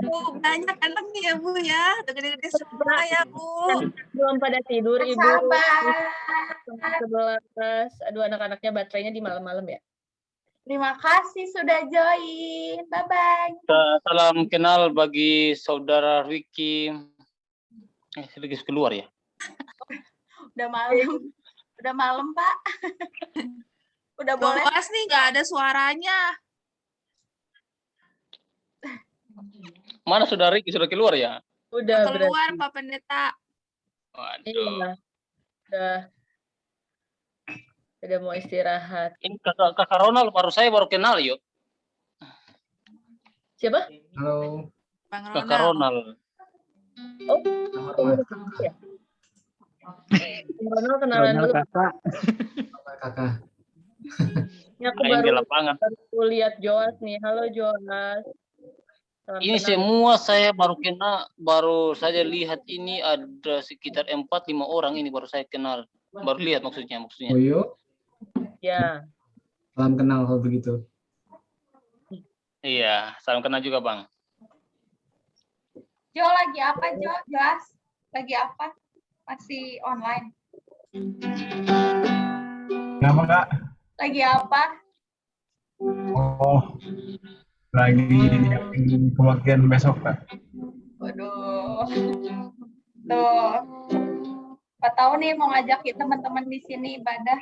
Bu, banyak anaknya ya Bu ya. Udah gede-gede semua ya Bu. Belum pada tidur Ibu. Sabar. 11. Aduh anak-anaknya baterainya di malam-malam ya. Terima kasih sudah join. Bye-bye. Salam kenal bagi saudara Ricky. Ricky keluar ya? Udah malam. Udah malam, Pak. Udah boleh. Mas nih nggak ada suaranya. Mana saudara Ricky sudah keluar ya? Udah Keluar berarti. Pak Pendeta. Iya. Udah mau istirahat. Ini kakak Ronald baru kenal yuk. Siapa? Halo. Bang Kakak Ronald. Oh, ya. Ronald kenalan dulu. Kakak. Ini aku baru lihat Joas nih. Halo Joas. Salam Ini kenal. semua saya baru saja lihat ini ada sekitar 4-5 orang ini baru saya kenal. Baru lihat maksudnya. Oh yuk. Ya. Salam kenal kalau begitu. Iya, salam kenal juga Bang. Jo lagi apa, Jo? Joas? Lagi apa? Masih online. Kenapa Kak? Lagi apa? Oh, lagi nyiapin kebaktian besok Kak. Waduh. Tuh. Pak tahu nih mau ngajakin teman-teman di sini ibadah.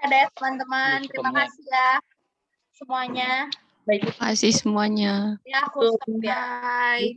Ada ya teman-teman, terima kasih ya semuanya. Terima kasih semuanya. Ya, aku stop ya. Bye.